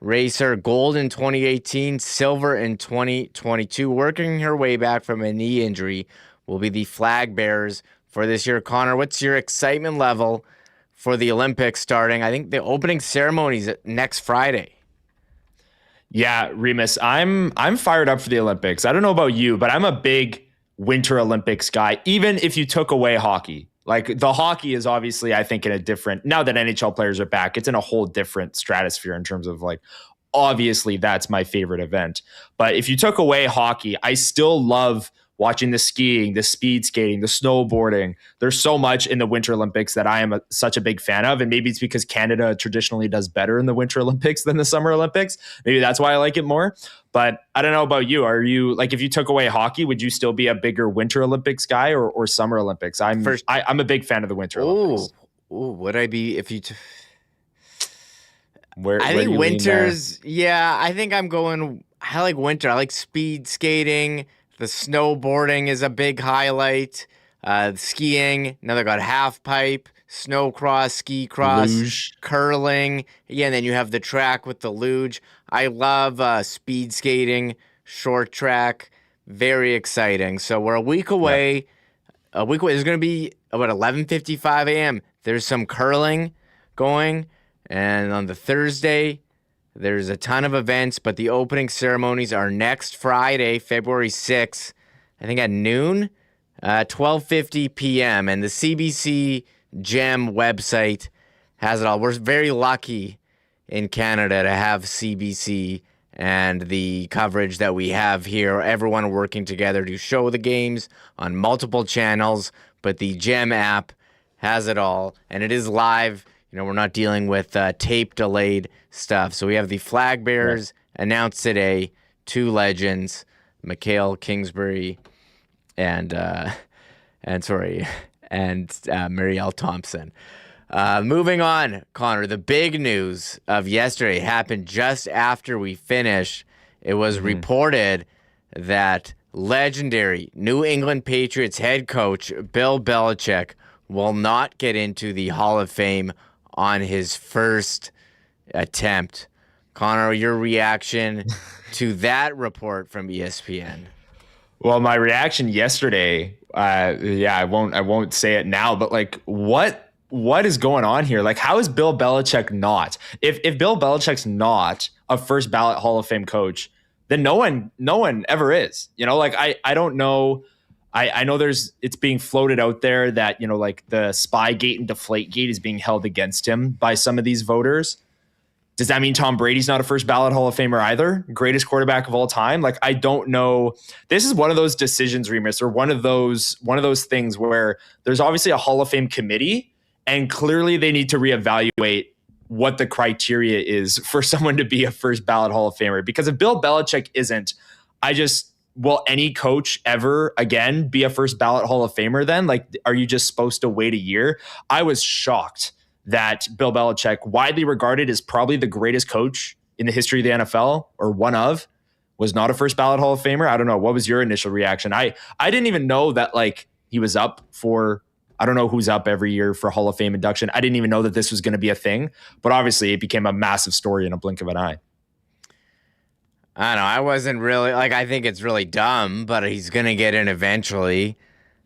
racer, gold in 2018, silver in 2022, working her way back from a knee injury, will be the flag bearers for this year. Connor, what's your excitement level for the Olympics starting? I think the opening ceremony is next Friday. Yeah, Remis, I'm fired up for the Olympics. I don't know about you, but I'm a big Winter Olympics guy, even if you took away hockey. Like, the hockey is obviously, I think, in a different, now that NHL players are back, it's in a whole different stratosphere in terms of, like, obviously that's my favorite event. But if you took away hockey, I still love watching the skiing, the speed skating, the snowboarding. There's so much in the Winter Olympics that I am such a big fan of. And maybe it's because Canada traditionally does better in the Winter Olympics than the Summer Olympics. Maybe that's why I like it more. But I don't know about you. Are you, like, if you took away hockey, would you still be a bigger Winter Olympics guy or Summer Olympics? I'm a big fan of the Winter Olympics. Ooh, would I be if you... I think winters, yeah, I think I like winter. I like speed skating. The snowboarding is a big highlight. Skiing, now they got half pipe, snow cross, ski cross, luge, curling. Yeah, and then you have the track with the luge. I love speed skating, short track. Very exciting. So we're a week away. A week away. There's going to be about 11:55 a.m. There's some curling going. And on the Thursday, there's a ton of events, but the opening ceremonies are next Friday, February 6th, I think at noon, 12:50 p.m. And the CBC Gem website has it all. We're very lucky in Canada to have CBC and the coverage that we have here, everyone working together to show the games on multiple channels, but the Gem app has it all, and it is live. You know, we're not dealing with tape-delayed stuff. So we have the flag bearers announced today, 2 legends, Mikhail Kingsbury and Marielle Thompson. Moving on, Connor, the big news of yesterday happened just after we finished. It was reported that legendary New England Patriots head coach Bill Belichick will not get into the Hall of Fame on his first attempt. Connor, your reaction to that report from ESPN? Well, my reaction yesterday, I won't say it now, but like, what is going on here? Like, how is Bill Belichick not? If Bill Belichick's not a first ballot Hall of Fame coach, then no one ever is. You know, like, I don't know. I know it's being floated out there that, you know, like the Spygate and Deflategate is being held against him by some of these voters. Does that mean Tom Brady's not a first ballot Hall of Famer either? Greatest quarterback of all time? Like, I don't know. This is one of those decisions, Remis, or one of those things where there's obviously a Hall of Fame committee, and clearly they need to reevaluate what the criteria is for someone to be a first ballot Hall of Famer. Because if Bill Belichick isn't, will any coach ever again be a first ballot Hall of Famer then? Like, are you just supposed to wait a year? I was shocked that Bill Belichick, widely regarded as probably the greatest coach in the history of the NFL, or one of, was not a first ballot Hall of Famer. I don't know. What was your initial reaction? I didn't even know that, like, he was up for, I don't know who's up every year for Hall of Fame induction. I didn't even know that this was going to be a thing, but obviously it became a massive story in a blink of an eye. I don't know. I wasn't really, like, I think it's really dumb, but he's going to get in eventually.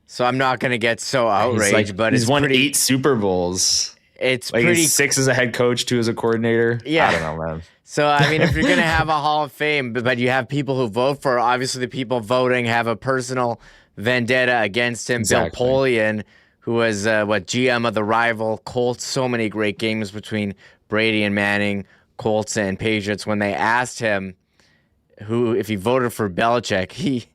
So I'm not going to get so outraged, but he's won 8 Super Bowls. It's like, pretty 6 as a head coach, 2 as a coordinator. Yeah. I don't know, man. So, I mean, if you're going to have a Hall of Fame, but you have people who vote for, obviously the people voting have a personal vendetta against him. Exactly. Bill Polian, who was GM of the rival Colts, so many great games between Brady and Manning, Colts and Patriots. When they asked him if he voted for Belichick, he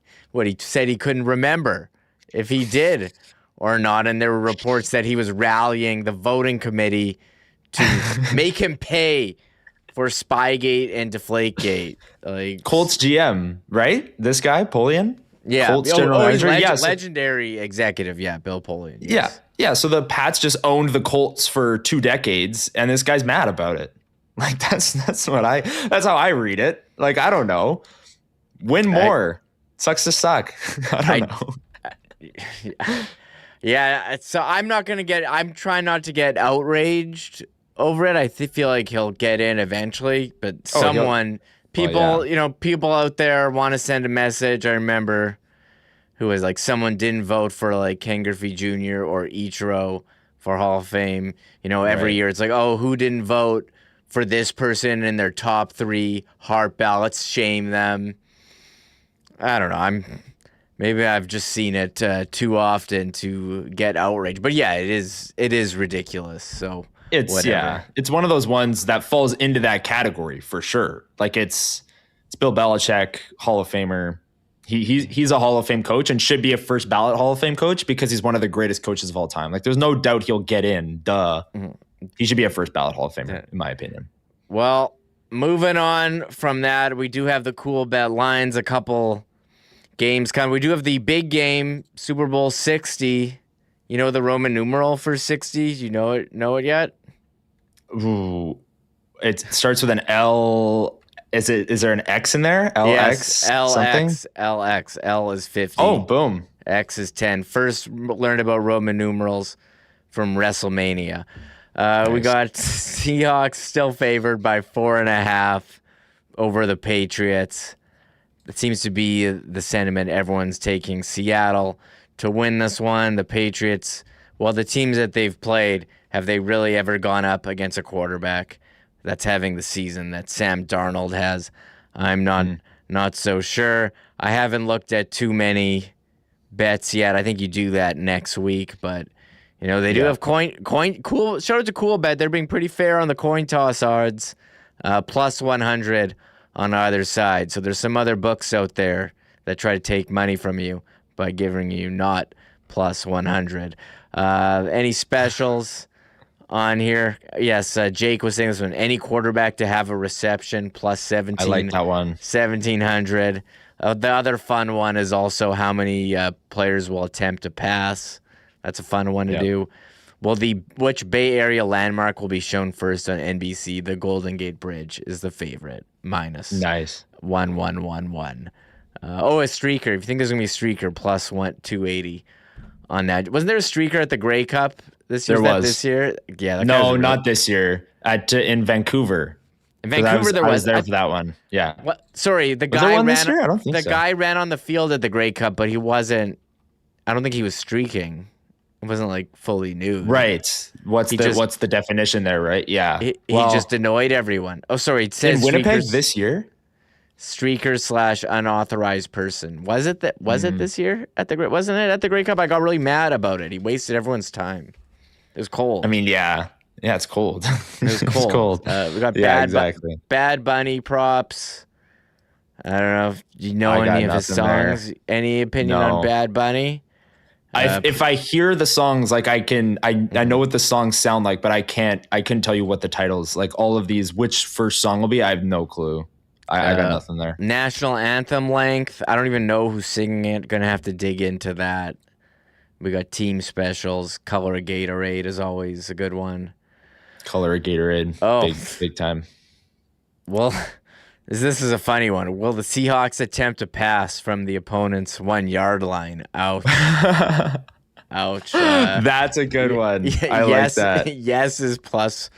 said he couldn't remember if he did or not. And there were reports that he was rallying the voting committee to make him pay for Spygate and Deflategate. Like Colts GM, right? This guy, Polian? Yeah. Colts general manager. Legendary executive. Yeah, Bill Polian. Yes. Yeah. Yeah. So the Pats just owned the Colts for 2 decades, and this guy's mad about it. Like that's how I read it. Like, I don't know. Win more. Sucks to suck. I don't know. Yeah. So I'm trying not to get outraged over it. I feel like he'll get in eventually, but people out there want to send a message. I remember who was like, someone didn't vote for like Ken Griffey Jr. or Ichiro for Hall of Fame. Every year it's like, oh, who didn't vote for this person in their top 3 Hart ballots? Shame them. I don't know. Maybe I've just seen it too often to get outraged. But yeah, it is ridiculous. So it's one of those ones that falls into that category for sure. Like it's Bill Belichick, Hall of Famer. He's a Hall of Fame coach and should be a first ballot Hall of Fame coach because he's one of the greatest coaches of all time. Like there's no doubt he'll get in. Duh. Mm-hmm. He should be a first ballot Hall of Famer, in my opinion. Well, moving on from that, we do have the Coolbet lines, a couple games coming. We do have the big game, Super Bowl 60. You know the Roman numeral for 60? Do you know it yet? Ooh. It starts with an L. Is there an X in there? LX? Yes, LX. LX. L is 50. Oh, boom. X is 10. First learned about Roman numerals from WrestleMania. Nice. We got Seahawks still favored by 4.5 over the Patriots. It seems to be the sentiment. Everyone's taking Seattle to win this one. The Patriots, well, the teams that they've played, have they really ever gone up against a quarterback that's having the season that Sam Darnold has? I'm not so sure. I haven't looked at too many bets yet. I think you do that next week, but they do have cool. Shout out to Coolbet. They're being pretty fair on the coin toss odds, plus 100 on either side. So there's some other books out there that try to take money from you by giving you not plus 100. Any specials on here? Yes, Jake was saying this one. Any quarterback to have a reception, plus 17. I like that one. 1,700. The other fun one is also how many players will attempt to pass. That's a fun one to do. Well, which Bay Area landmark will be shown first on NBC? The Golden Gate Bridge is the favorite. Minus. Nice. 1,111. A streaker. If you think there's going to be a streaker, plus 280 on that. Wasn't there a streaker at the Grey Cup this year? There was. This year? Yeah. No, not this year. In Vancouver. In Vancouver, I was there for that one. Yeah. What? Sorry, the guy ran. Guy ran on the field at the Grey Cup, but he wasn't. I don't think he was streaking. It wasn't like fully nude. Right. What's the definition there, right? Yeah. He just annoyed everyone. Oh, sorry. It says in Winnipeg this year? Streaker / unauthorized person. Was it this year at the Great? Wasn't it at the Grey Cup? I got really mad about it. He wasted everyone's time. It was cold. I mean, yeah. Yeah, it's cold. It was cold. It's cold. We got Bad Bunny props. I don't know if you know any of his songs. There. Any opinion on Bad Bunny? If I hear the songs, like I know what the songs sound like, but I couldn't tell you what the titles, like all of these, which first song will be. I have no clue. I got nothing there. National anthem length. I don't even know who's singing it. Gonna have to dig into that. We got team specials. Color of Gatorade is always a good one. Color of Gatorade. Oh, big time. Well, this is a funny one. Will the Seahawks attempt to pass from the opponent's 1 yard line? Ouch. Ouch. That's a good one. I like that. Yes is plus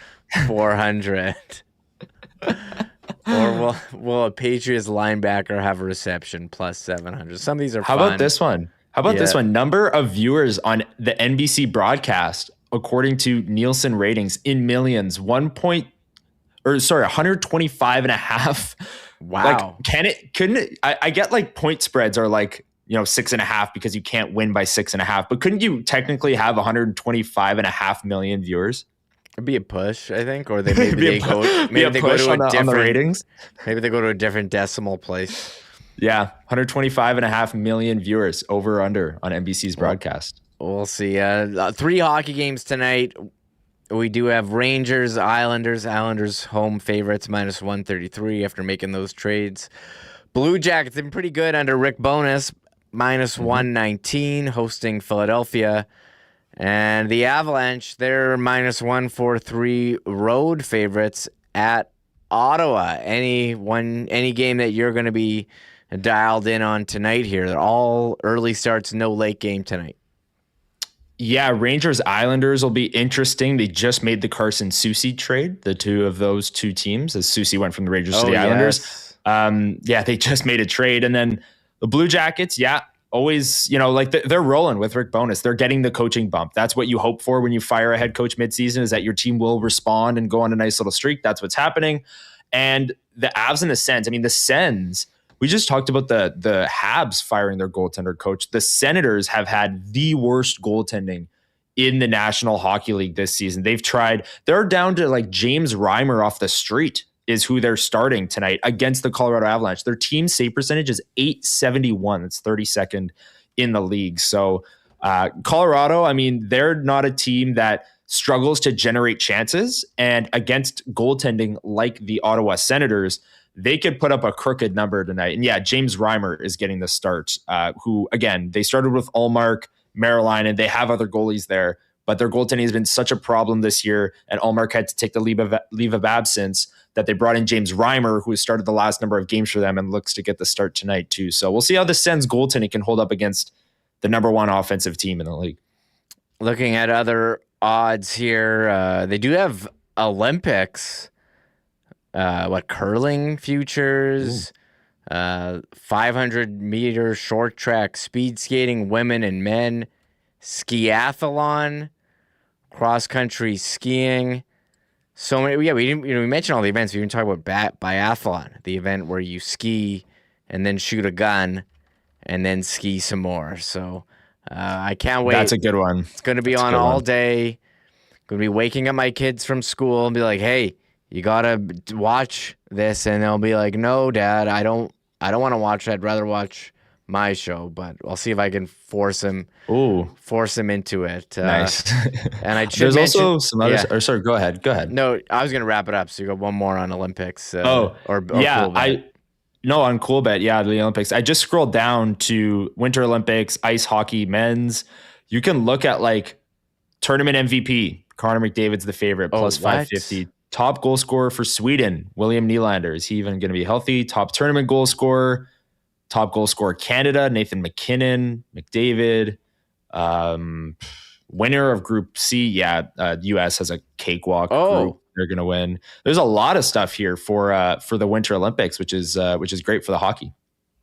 400. Or will a Patriots linebacker have a reception, plus 700? Some of these are fun. How about this one? This one? Number of viewers on the NBC broadcast, according to Nielsen ratings, in millions. 125.5. Wow. Like, couldn't it? I get like point spreads are like, 6.5 because you can't win by 6.5, but couldn't you technically have 125.5 million viewers? It'd be a push, I think, or maybe they go to a different ratings. Maybe they go to a different decimal place. Yeah, 125.5 million viewers over or under on NBC's broadcast. We'll see. 3 hockey games tonight. we do have Rangers, Islanders. Islanders home favorites minus 133 after making those trades. Blue Jackets been pretty good under Rick Bowness, minus 119, hosting Philadelphia. And the Avalanche, they're minus 143 road favorites at Ottawa. Any game that you're going to be dialed in on tonight here? They're all early starts, no late game tonight. Yeah, Rangers Islanders will be interesting. They just made the Carson Soucy trade, the two of those two teams, as Soucy went from the Rangers to the Islanders. They just made a trade. And then the Blue Jackets, always, they're rolling with Rick Bowness. They're getting the coaching bump. That's what you hope for when you fire a head coach midseason, is that your team will respond and go on a nice little streak. That's what's happening. And the Avs and the Sens, the Sens, we just talked about the Habs firing their goaltender coach. The Senators have had the worst goaltending in the National Hockey League this season. They're down to James Reimer off the street is who they're starting tonight against the Colorado Avalanche. Their team save percentage is .871. It's 32nd in the league. So Colorado, they're not a team that struggles to generate chances. And against goaltending like the Ottawa Senators, they could put up a crooked number tonight. And James Reimer is getting the start, who, again, they started with Ullmark, Maryline, and they have other goalies there. But their goaltending has been such a problem this year, and Ullmark had to take the leave of absence, that they brought in James Reimer, who has started the last number of games for them and looks to get the start tonight too. So we'll see how the Sens goaltending can hold up against the number one offensive team in the league. Looking at other odds here, they do have Olympics, curling futures, 500-meter short track, speed skating, women and men, skiathlon, cross-country skiing. So many, we mentioned all the events. We didn't talk about biathlon, the event where you ski and then shoot a gun and then ski some more. So I can't wait. That's a good one. It's going to be on all day. Going to be waking up my kids from school and be like, hey, you got to watch this. And they'll be like, no, Dad, I don't want to watch that. I'd rather watch my show, but I'll see if I can force him into it. Nice. And I should There's also some others. Or sorry, go ahead. No, I was going to wrap it up. So you got one more on Olympics. On Coolbet, the Olympics. I just scrolled down to Winter Olympics, ice hockey, men's. You can look at tournament MVP. Connor McDavid's the favorite, plus 550. Top goal scorer for Sweden, William Nylander. Is he even going to be healthy? Top tournament goal scorer. Top goal scorer Canada, Nathan McKinnon, McDavid. Winner of Group C, U.S. has a cakewalk group. They're going to win. There's a lot of stuff here for the Winter Olympics, which is great for the hockey.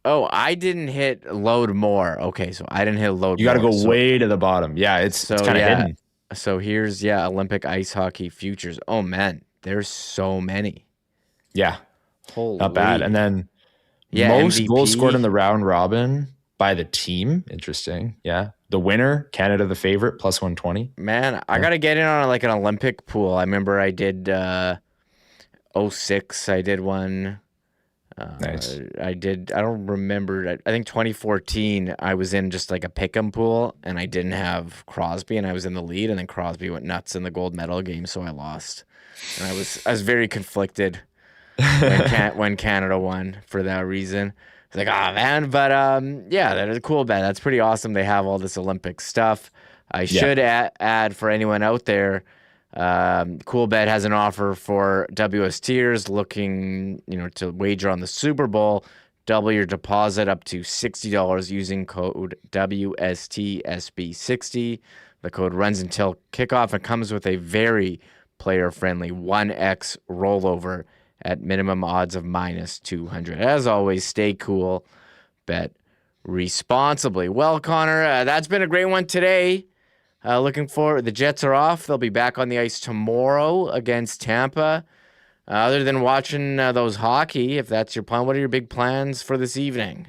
Oh, I didn't hit load more. Okay, so I didn't hit load. You got to go way to the bottom. Yeah, it's kind of hidden. So here's Olympic ice hockey futures. Oh man, there's so many. Yeah, holy, not bad. And then most MVP. Goals scored in the round robin by the team. Interesting. Yeah. The winner, Canada the favorite, plus 120. Man, I got to get in on an Olympic pool. I remember I did 06. I did one. Nice. I don't remember. I think 2014, I was in just a pick'em pool, and I didn't have Crosby, and I was in the lead, and then Crosby went nuts in the gold medal game, so I lost. And I was very conflicted when Canada won for that reason. It's man, but that is a cool bet. That's pretty awesome. They have all this Olympic stuff. I should add for anyone out there, Coolbet has an offer for WSTers looking, to wager on the Super Bowl. Double your deposit up to $60 using code WSTSB60. The code runs until kickoff and comes with a very player-friendly 1x rollover at minimum odds of minus 200. As always, stay cool, bet responsibly. Well, Connor, that's been a great one today. Looking forward. The Jets are off. They'll be back on the ice tomorrow against Tampa. Other than watching those hockey, if that's your plan, what are your big plans for this evening?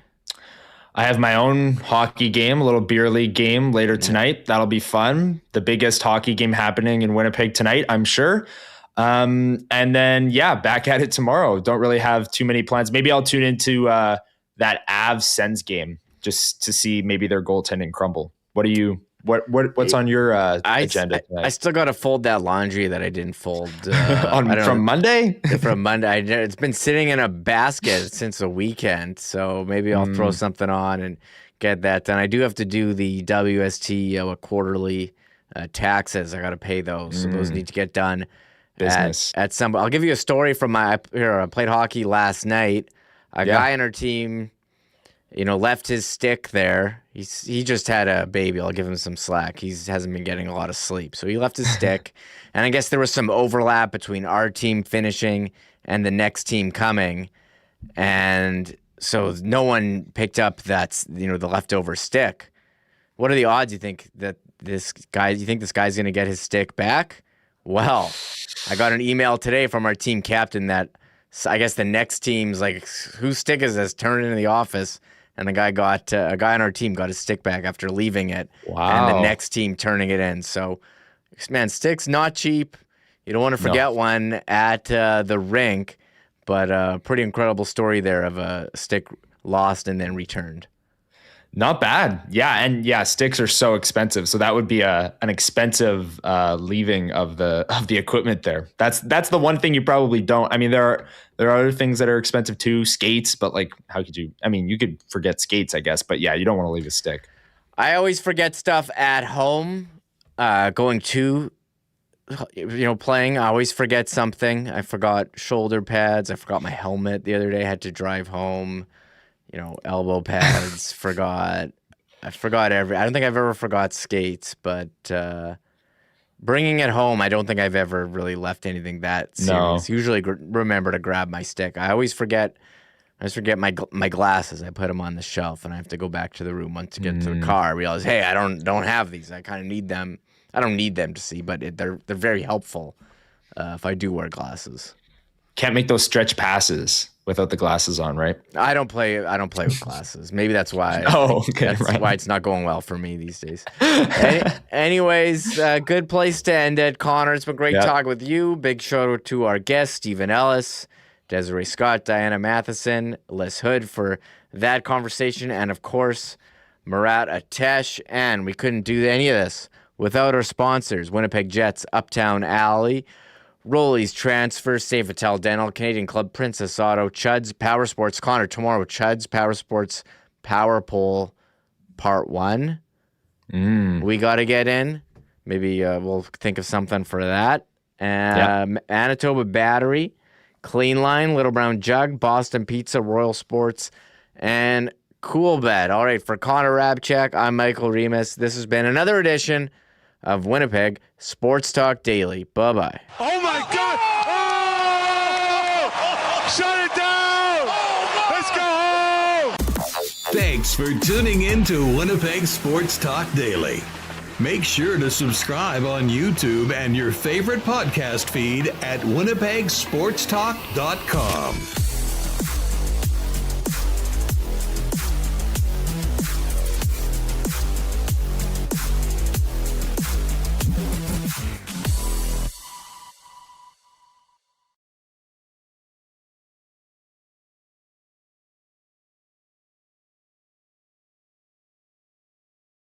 I have my own hockey game, a little beer league game later tonight. That'll be fun. The biggest hockey game happening in Winnipeg tonight, I'm sure. And then, back at it tomorrow. Don't really have too many plans. Maybe I'll tune into that Avs Sens game just to see maybe their goaltending crumble. What are you What's on your agenda tonight? I still got to fold that laundry that I didn't fold from Monday. From Monday, it's been sitting in a basket since the weekend, so maybe I'll throw something on and get that done. I do have to do the WST quarterly taxes. I got to pay those, so those need to get done. Business at some. I'll give you a story from I played hockey last night. A guy on our team, left his stick there. He just had a baby. I'll give him some slack. He hasn't been getting a lot of sleep, so he left his stick. And I guess there was some overlap between our team finishing and the next team coming, and so no one picked up the leftover stick. What are the odds you think that this guy's going to get his stick back? Well, I got an email today from our team captain that I guess the next team's like, whose stick is this? Turn it into the office. And the guy a guy on our team got his stick back after leaving it. Wow. And the next team turning it in. So, man, stick's not cheap. You don't want to forget one at the rink. But pretty incredible story there of a stick lost and then returned. Not bad. Yeah. And sticks are so expensive. So that would be an expensive leaving of the equipment there. That's the one thing you probably don't. I mean, there are other things that are expensive too, skates, but like, how could you? I mean, you could forget skates, I guess, but yeah, you don't want to leave a stick. I always forget stuff at home, going to, playing. I always forget something. I forgot shoulder pads. I forgot my helmet the other day. I had to drive home. Elbow pads, I forgot I don't think I've ever forgot skates, but bringing it home, I don't think I've ever really left anything that serious. No. Usually remember to grab my stick. I always forget my glasses. I put them on the shelf, and I have to go back to the room once I get to the car. I realize, hey, I don't have these. I kind of need them. I don't need them to see, but they're very helpful if I do wear glasses. Can't make those stretch passes without the glasses on, right? I don't play with glasses. Maybe that's why. Why it's not going well for me these days. Anyways, good place to end it. Connor, it's been great talking with you. Big shout out to our guests, Stephen Ellis, Desiree Scott, Diana Matheson, Lyss Houde for that conversation, and of course, Murat Atesh. And we couldn't do any of this without our sponsors, Winnipeg Jets, Uptown Alley, Rollies Transfer, Safetel Dental, Canadian Club, Princess Auto, Chuds, Power Sports. Connor, tomorrow, Chuds, Power Sports, Power Pole, Part 1. We got to get in. Maybe we'll think of something for that. Manitoba Battery, Clean Line, Little Brown Jug, Boston Pizza, Royal Sports, and Coolbet. All right, for Connor Hrabchak, I'm Michael Remis. This has been another edition of Winnipeg Sports Talk Daily. Bye-bye. Oh, my God! Oh! Shut it down! Let's go home! Thanks for tuning in to Winnipeg Sports Talk Daily. Make sure to subscribe on YouTube and your favorite podcast feed at winnipegsportstalk.com.